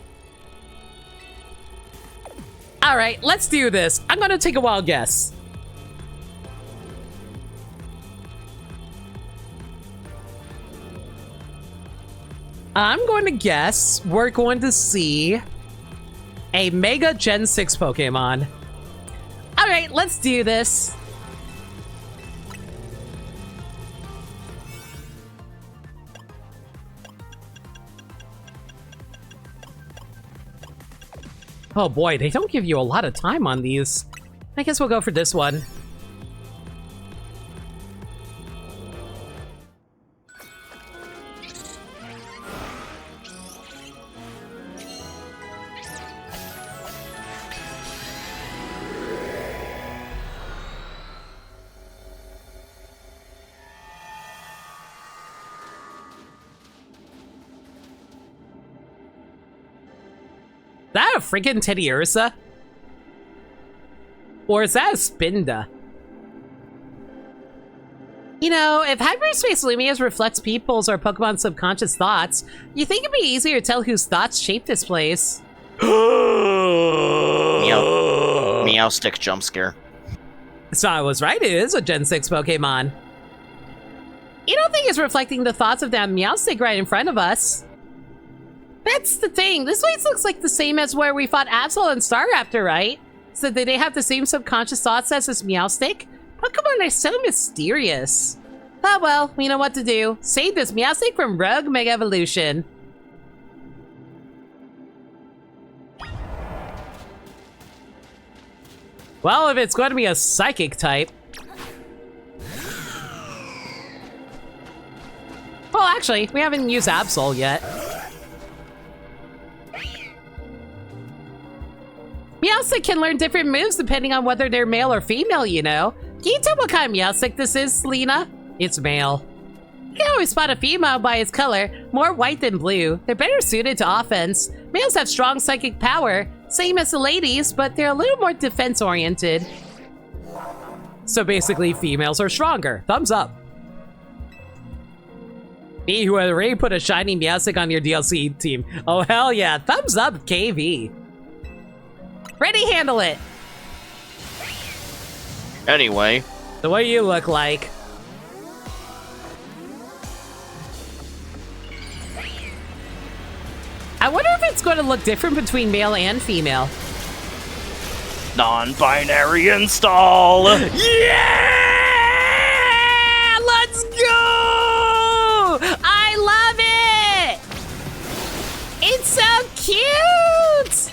Alright, let's do this. I'm gonna take a wild guess. I'm going to guess we're going to see a Mega Gen 6 Pokemon. Alright, let's do this. Oh boy, they don't give you a lot of time on these. I guess we'll go for this one. That a freaking Teddy Ursa? Or is that a Spinda? You know, if hyperspace Lumias reflects people's or Pokemon's subconscious thoughts, you think it'd be easier to tell whose thoughts shape this place. Meow stick jump scare. So I was right, it is a Gen 6 Pokemon. You don't think it's reflecting the thoughts of that Meowstic right in front of us? That's the thing. This place looks like the same as where we fought Absol and Staraptor, right? So did they have the same subconscious thoughts as this Meowstic? Pokemon are so mysterious. Oh well, we know what to do. Save this Meowstic from Rogue Mega Evolution. Well, if it's going to be a Psychic type. Well, actually, we haven't used Absol yet. Meowstic can learn different moves depending on whether they're male or female, you know. Can you tell what kind of Meowstic this is, Lena? It's male. You can always spot a female by its color, more white than blue. They're better suited to offense. Males have strong psychic power, same as the ladies, but they're a little more defense-oriented. So basically, females are stronger. Thumbs up. Me, who had already put a shiny Meowstic on your DLC team. Oh, hell yeah. Thumbs up, KV. Ready, handle it. Anyway. The way you look like. I wonder if it's going to look different between male and female. Non-binary install! Yeah! Let's go! I love it! It's so cute!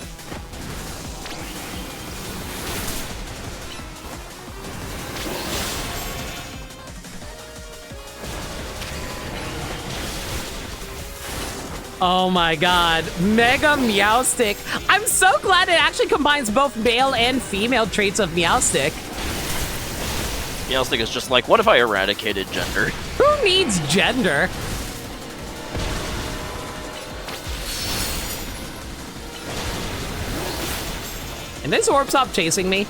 Oh my god, Mega Meowstic. I'm so glad it actually combines both male and female traits of Meowstic. Meowstic is just like, what if I eradicated gender? Who needs gender? And this orb stopped chasing me.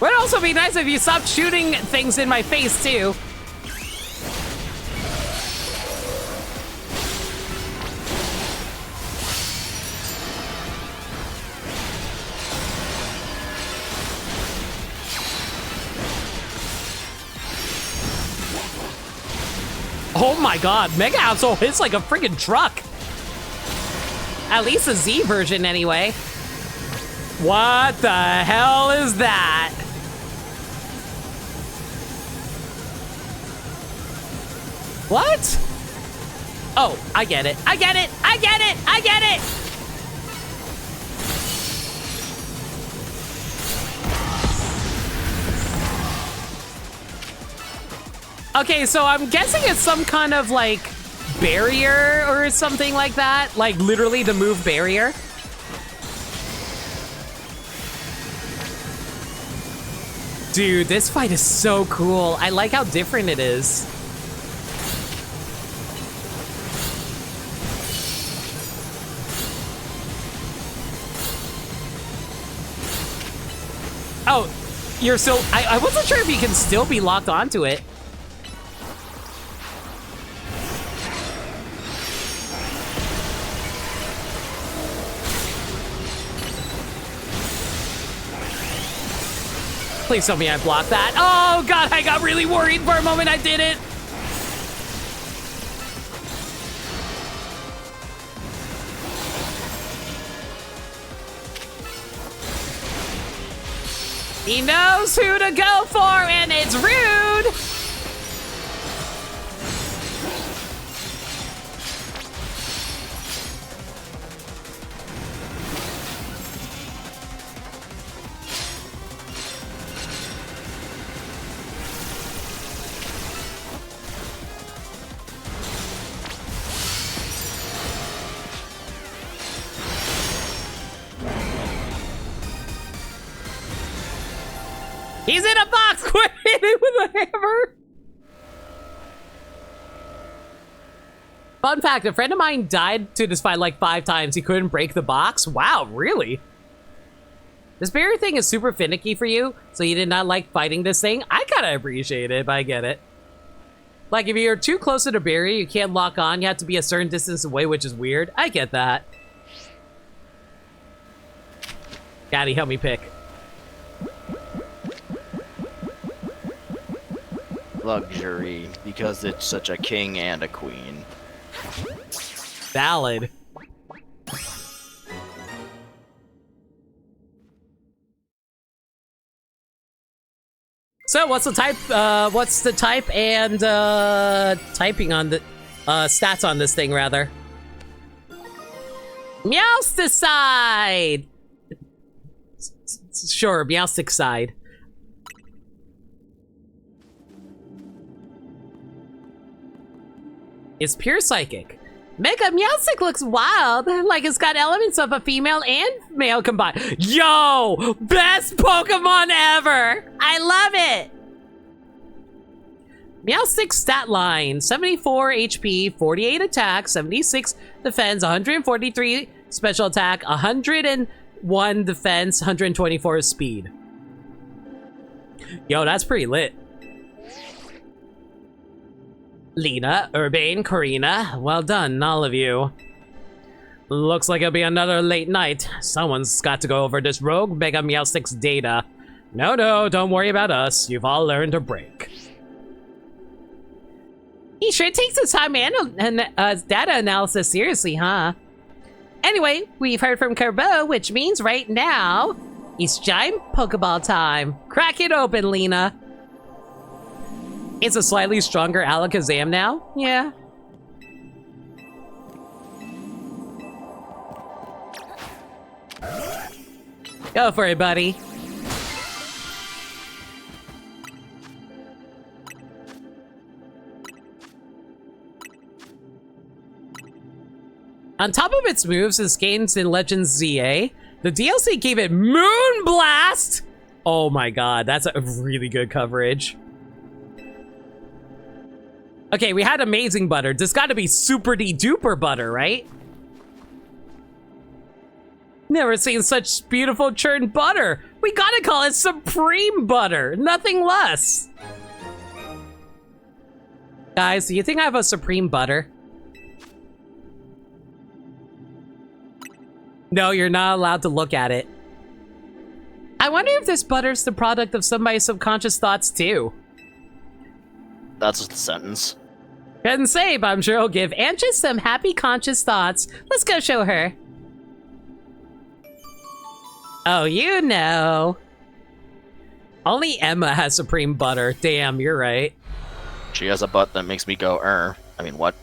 Would also be nice if you stopped shooting things in my face too. Oh my god, Mega Absol hits like a freaking truck. At least the Z version anyway. What the hell is that? What? Oh, I get it. I get it. I get it. I get it. Okay, so I'm guessing it's some kind of like barrier or something like that. Like literally the move barrier. Dude, this fight is so cool. I like how different it is. Oh, you're still... I wasn't sure if you can still be locked onto it. Please tell me I blocked that. Oh, God, I got really worried for a moment. I did it. He knows who to go for, and it's Rude. He's in a box! Quit hitting with a hammer! Fun fact, a friend of mine died to this fight like 5 times. He couldn't break the box. Wow, really? This barrier thing is super finicky for you, so you did not like fighting this thing? I kinda appreciate it, but I get it. Like, if you're too close to the barrier, you can't lock on. You have to be a certain distance away, which is weird. I get that. Daddy, help me pick. Luxury, because it's such a king and a queen. Valid. So what's the type and typing on the stats on this thing rather? Meowsticide! Sure, Meowsticide. It's pure psychic. Mega Meowstic looks wild, like it's got elements of a female and male combined. Yo! Best Pokemon ever! I love it! Meowstic stat line, 74 HP, 48 attack, 76 defense, 143 special attack, 101 defense, 124 speed. Yo, that's pretty lit. Lena, Urbane, Karina, well done, all of you. Looks like it'll be another late night. Someone's got to go over this rogue Mega Meowstic's data. No, don't worry about us. You've all learned a break. He sure takes his time and data analysis seriously, huh? Anyway, we've heard from Kerbo, which means right now, it's giant Pokeball time. Crack it open, Lena. It's a slightly stronger Alakazam now? Yeah. Go for it, buddy. On top of its moves, its gains in Legends ZA, the DLC gave it Moonblast! Oh my god, that's a really good coverage. Okay, we had Amazing Butter. This gotta be Super Duper Butter, right? Never seen such beautiful churned butter. We gotta call it Supreme Butter, nothing less. Guys, do you think I have a Supreme Butter? No, you're not allowed to look at it. I wonder if this butter's the product of somebody's subconscious thoughts too. That's the sentence. Couldn't say, but I'm sure he'll give Anchis some happy conscious thoughts. Let's go show her. Oh, you know. Only Emma has Supreme Butter. Damn, you're right. She has a butt that makes me go, I mean, what?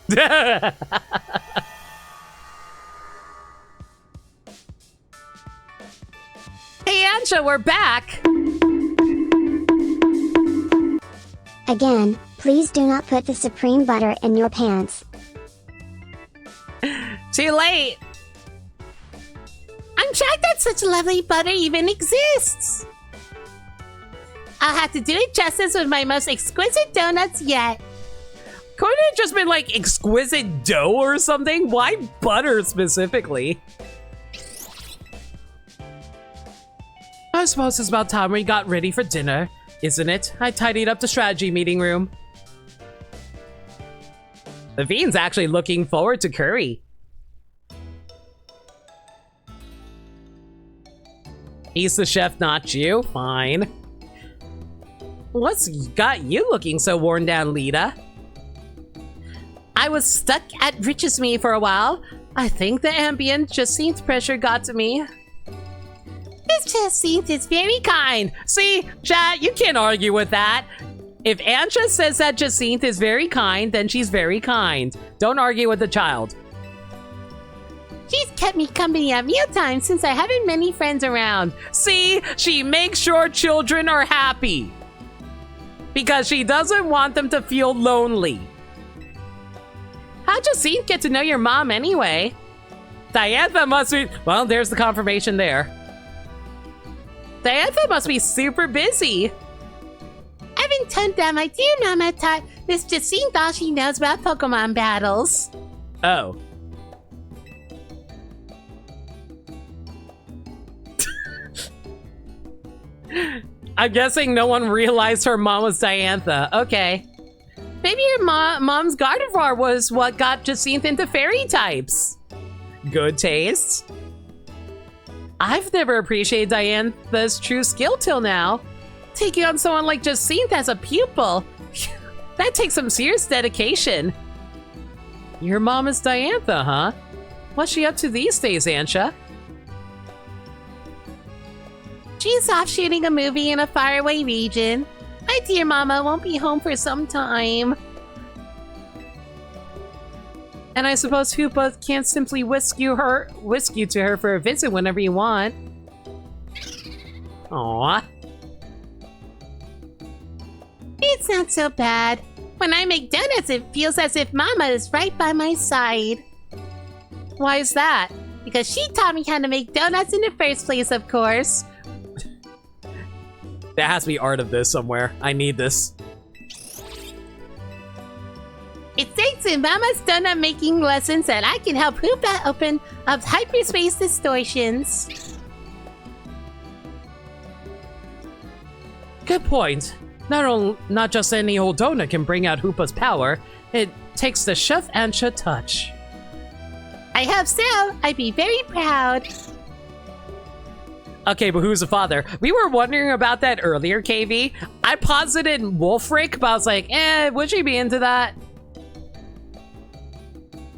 Hey, Ancha, we're back. Again, please do not put the Supreme Butter in your pants. Too late. I'm shocked that such lovely butter even exists. I'll have to do it justice with my most exquisite donuts yet. Couldn't it just been like exquisite dough or something? Why butter specifically? suppose it's about time we got ready for dinner, isn't it? I tidied up the strategy meeting room. The Fiend's actually looking forward to curry. He's the chef, not you. Fine. What's got you looking so worn down, Lita? I was stuck at Rich's Me for a while. I think the ambient Jacinth pressure got to me. This Jacinth is very kind. See, chat, you can't argue with that. If Ansha says that Jacinth is very kind, then she's very kind. Don't argue with the child. She's kept me company at mealtime since I haven't many friends around. See, she makes sure children are happy. Because she doesn't want them to feel lonely. How'd Jacinth get to know your mom anyway? Diantha must be... Well, there's the confirmation there. Diantha must be super busy. I've been told that my dear mama taught Miss Jacinth all she knows about Pokemon battles. Oh. I'm guessing no one realized her mom was Diantha. Okay. Maybe your mom's Gardevoir was what got Jacinth into fairy types. Good taste. I've never appreciated Diantha's true skill till now. Taking on someone like Jacinth as a pupil, that takes some serious dedication. Your mom is Diantha, huh? What's she up to these days, Ansha? She's off shooting a movie in a faraway region. My dear mama won't be home for some time. And I suppose Hoopa can't simply whisk you to her for a visit whenever you want. Aww. It's not so bad. When I make donuts, it feels as if mama is right by my side. Why is that? Because she taught me how to make donuts in the first place, of course. There has to be art of this somewhere. I need this. It's thanks to Mama's donut making lessons that I can help Hoopa open up hyperspace distortions. Good point. Not just any old donut can bring out Hoopa's power. It takes the Chef Ansha touch. I hope so. I'd be very proud. Okay, but who's the father? We were wondering about that earlier, KV. I posited Wolfric, but I was like, would she be into that?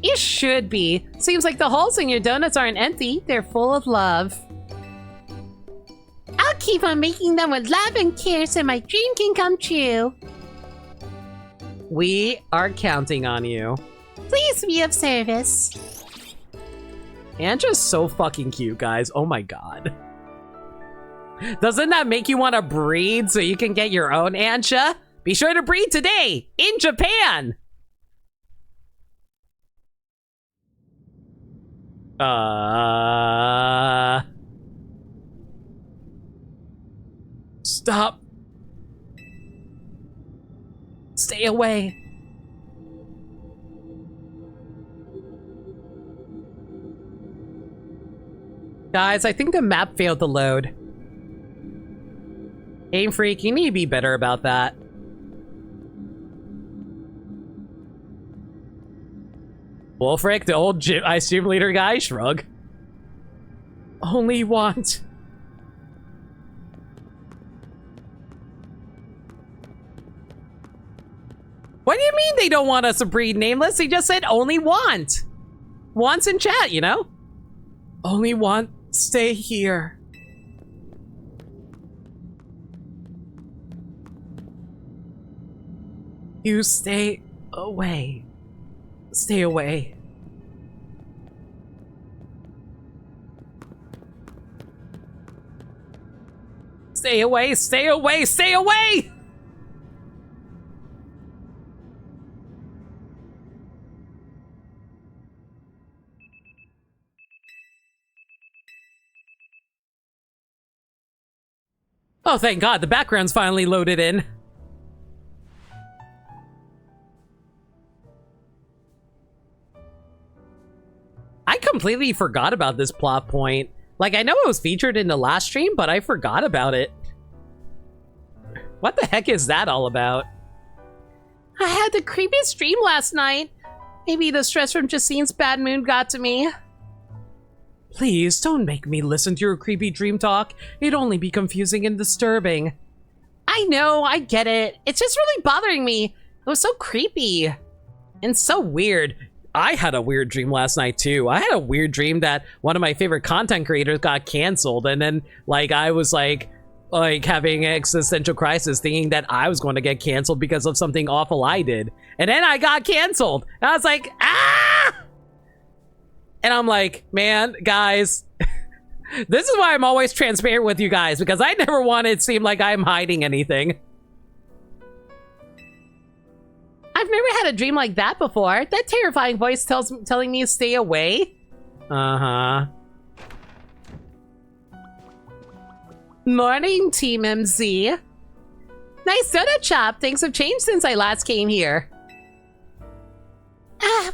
You should be. Seems like the holes in your donuts aren't empty. They're full of love. I'll keep on making them with love and care so my dream can come true. We are counting on you. Please be of service. Ansha's so fucking cute, guys. Oh my god. Doesn't that make you want to breed so you can get your own Ansha? Be sure to breed today in Japan! Stop. Stay away. Guys, I think the map failed to load. Game Freak, you need to be better about that. Wolfric, the old ice gym leader guy, shrug. Only want. What do you mean they don't want us to breed nameless? They just said only want. Wants in chat, you know? Only want, stay here. You stay away. Stay away. Stay away, stay away, stay away! Oh, thank God, the background's finally loaded in. I completely forgot about this plot point. Like, I know it was featured in the last stream, but I forgot about it. What the heck is that all about? I had the creepiest dream last night. Maybe the stress from Jacine's bad mood got to me. Please, don't make me listen to your creepy dream talk. It'd only be confusing and disturbing. I know, I get it. It's just really bothering me. It was so creepy. And so weird. I had a weird dream last night, too. I had a weird dream that one of my favorite content creators got canceled. And then, like, I was, like having an existential crisis thinking that I was going to get canceled because of something awful I did. And then I got canceled. And I was like, ah! And I'm like, man, guys, this is why I'm always transparent with you guys, because I never want it to seem like I'm hiding anything. I've never had a dream like that before. That terrifying voice telling me to stay away. Uh-huh. Morning, Team MZ. Nice donut shop. Things have changed since I last came here.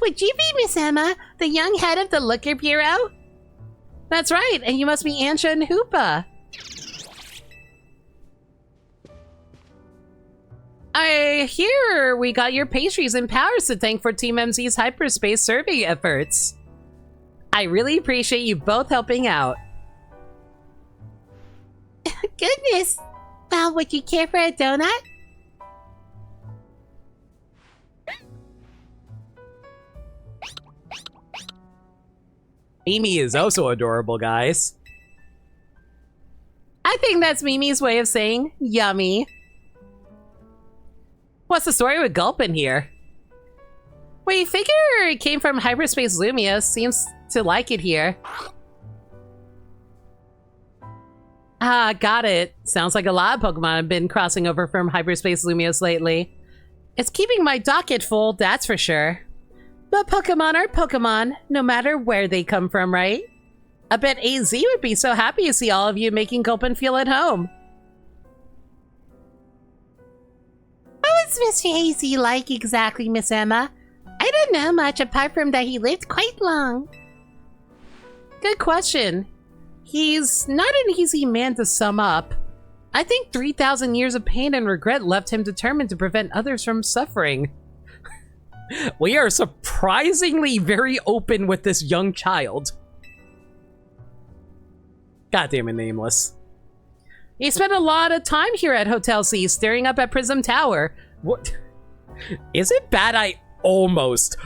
Would you be Miss Emma, the young head of the Looker Bureau? That's right, and you must be Ansha and Hoopa. I hear we got your pastries and powers to thank for Team MZ's hyperspace survey efforts. I really appreciate you both helping out. Goodness. Well, would you care for a donut? Mimi is also adorable, guys. I think that's Mimi's way of saying yummy. What's the story with Gulpin here? We figure it came from hyperspace Lumia. Seems to like it here. Ah, got it. Sounds like a lot of Pokemon have been crossing over from hyperspace Lumios lately. It's keeping my docket full, that's for sure. But Pokemon are Pokemon, no matter where they come from, right? I bet AZ would be so happy to see all of you making Gulpin feel at home. What was Mr. AZ like exactly, Miss Emma? I don't know much apart from that he lived quite long. Good question. He's not an easy man to sum up. I think 3,000 years of pain and regret left him determined to prevent others from suffering. We are surprisingly very open with this young child. Goddamn it, Nameless. He spent a lot of time here at Hotel C, staring up at Prism Tower. What? Is it bad I almost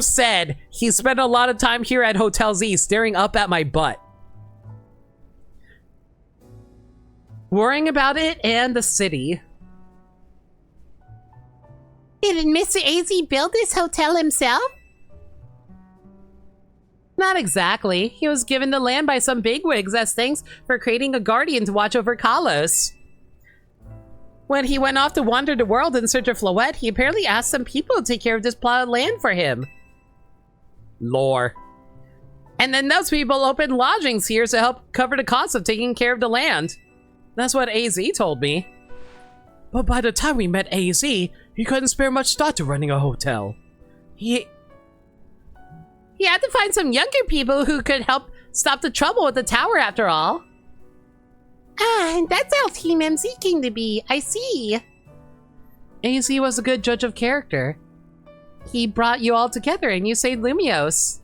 said he spent a lot of time here at Hotel Z staring up at my butt? Worrying about it and the city. Did Mr. AZ build this hotel himself? Not exactly. He was given the land by some bigwigs as thanks for creating a guardian to watch over Kalos. When he went off to wander the world in search of Floette, he apparently asked some people to take care of this plot of land for him. Lore. And then those people opened lodgings here to help cover the cost of taking care of the land. That's what AZ told me. But by the time we met AZ, he couldn't spare much thought to running a hotel. He had to find some younger people who could help stop the trouble with the tower after all. Ah, and that's how Team MZ came to be. I see. AZ was a good judge of character. He brought you all together and you saved Lumios.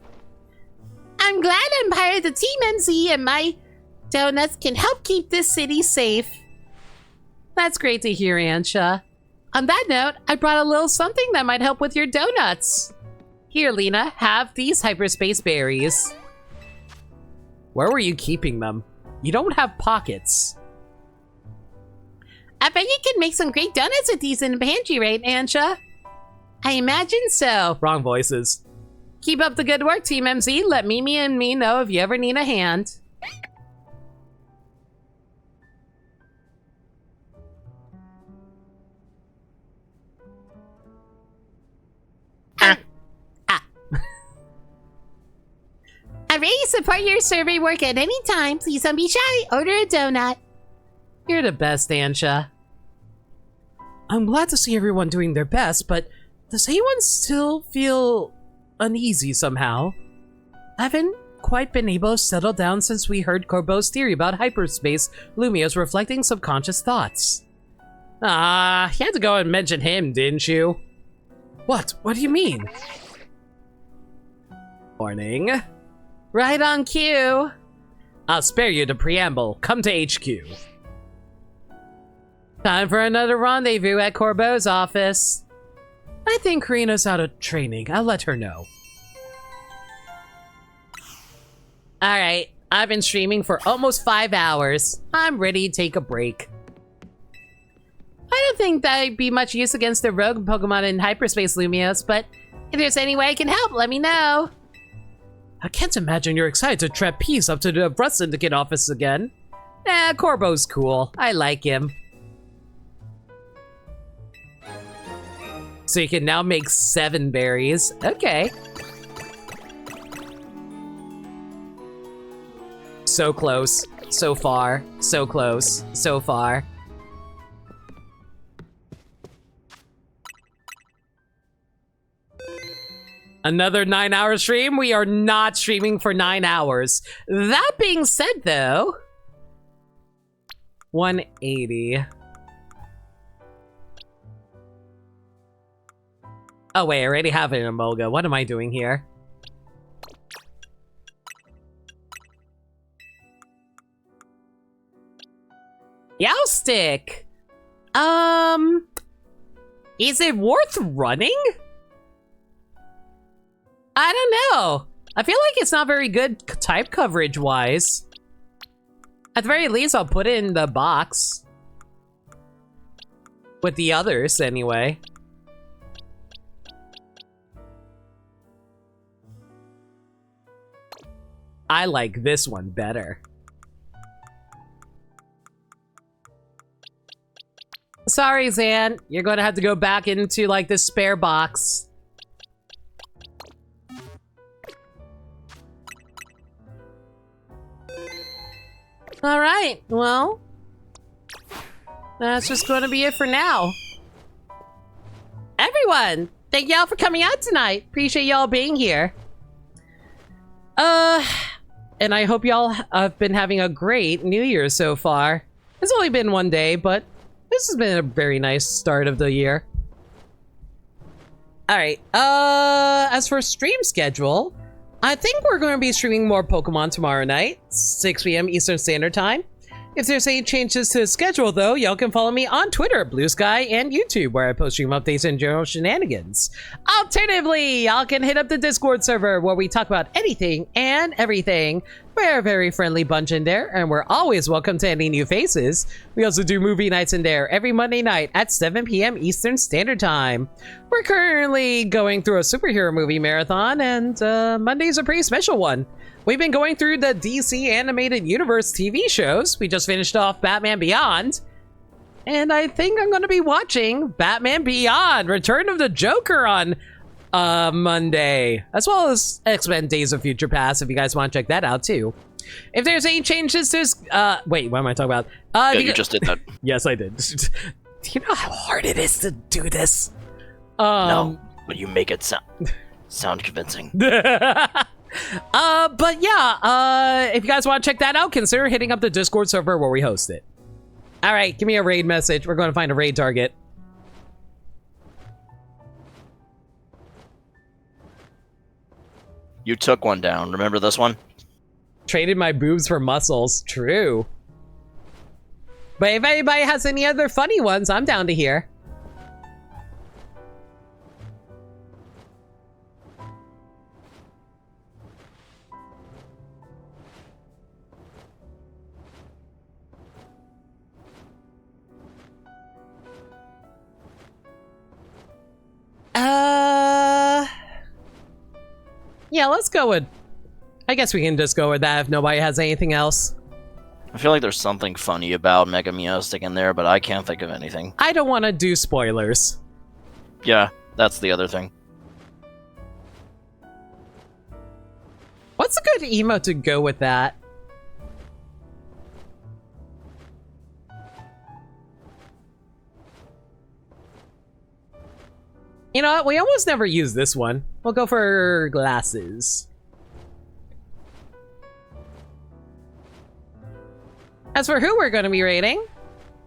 I'm glad I'm part of the Team MZ and my donuts can help keep this city safe. That's great to hear, Ansha. On that note, I brought a little something that might help with your donuts. Here, Lena, have these hyperspace berries. Where were you keeping them? You don't have pockets. I bet you can make some great donuts with these in the pantry, right, Ansha? I imagine so. Wrong voices. Keep up the good work, Team MZ. Let Mimi and me know if you ever need a hand. I'm ready to support your survey work at any time. Please don't be shy. Order a donut. You're the best, Ansha. I'm glad to see everyone doing their best, but does anyone still feel uneasy somehow? I haven't quite been able to settle down since we heard Corbeau's theory about hyperspace Lumios reflecting subconscious thoughts. Ah, you had to go and mention him, didn't you? What? What do you mean? Morning. Right on cue. I'll spare you the preamble. Come to HQ. Time for another rendezvous at Corbeau's office. I think Karina's out of training. I'll let her know. Alright, I've been streaming for almost 5 hours. I'm ready to take a break. I don't think that'd be much use against the rogue Pokemon in hyperspace Lumios, but if there's any way I can help, let me know. I can't imagine you're excited to trapeze up to the Rust Syndicate office again. Corbeau's cool. I like him. So you can now make 7 berries. Okay. So close. So far. So close. So far. Another 9-hour stream? We are not streaming for 9 hours. That being said, though... 180. Oh wait, I already have an Emolga. What am I doing here? Yowstick! Is it worth running? I don't know. I feel like it's not very good type coverage-wise. At the very least, I'll put it in the box. With the others, anyway. I like this one better. Sorry, Zan. You're gonna have to go back into, like, the spare box. Alright, well... that's just gonna be it for now. Everyone! Thank y'all for coming out tonight. Appreciate y'all being here. And I hope y'all have been having a great New Year so far. It's only been 1 day, but this has been a very nice start of the year. Alright, as for stream schedule, I think we're going to be streaming more Pokemon tomorrow night, 6 p.m. Eastern Standard Time. If there's any changes to the schedule, though, y'all can follow me on Twitter, Blue Sky, and YouTube, where I post stream updates and general shenanigans. Alternatively, y'all can hit up the Discord server, where we talk about anything and everything. We're a very friendly bunch in there, and we're always welcome to any new faces. We also do movie nights in there every Monday night at 7 p.m. Eastern Standard Time. We're currently going through a superhero movie marathon, and Monday's a pretty special one. We've been going through the DC Animated Universe TV shows. We just finished off Batman Beyond. And I think I'm going to be watching Batman Beyond, Return of the Joker on Monday. As well as X-Men Days of Future Past, if you guys want to check that out too. If there's any changes to this... wait, what am I talking about? Yeah, you just did that. Yes, I did. Do you know how hard it is to do this? No, but you make it sound convincing. But yeah, if you guys want to check that out, consider hitting up the Discord server where we host it. Alright, give me a raid message. We're going to find a raid target. You took one down. Remember this one? Traded my boobs for muscles. True. But if anybody has any other funny ones, I'm down to hear. Yeah, let's go with... I guess we can just go with that if nobody has anything else. I feel like there's something funny about Mega Meowstic in there, but I can't think of anything. I don't want to do spoilers. Yeah, that's the other thing. What's a good emote to go with that? You know what? We almost never use this one. We'll go for glasses. As for who we're going to be rating,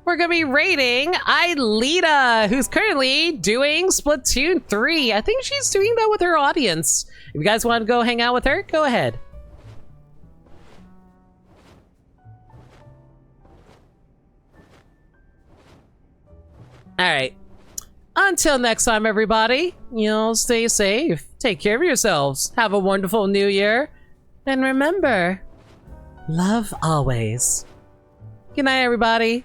we're going to be rating Aelita, who's currently doing Splatoon 3. I think she's doing that with her audience. If you guys want to go hang out with her, go ahead. Alright. Until next time, everybody, stay safe. Take care of yourselves. Have a wonderful new year. And remember, love always. Good night, everybody.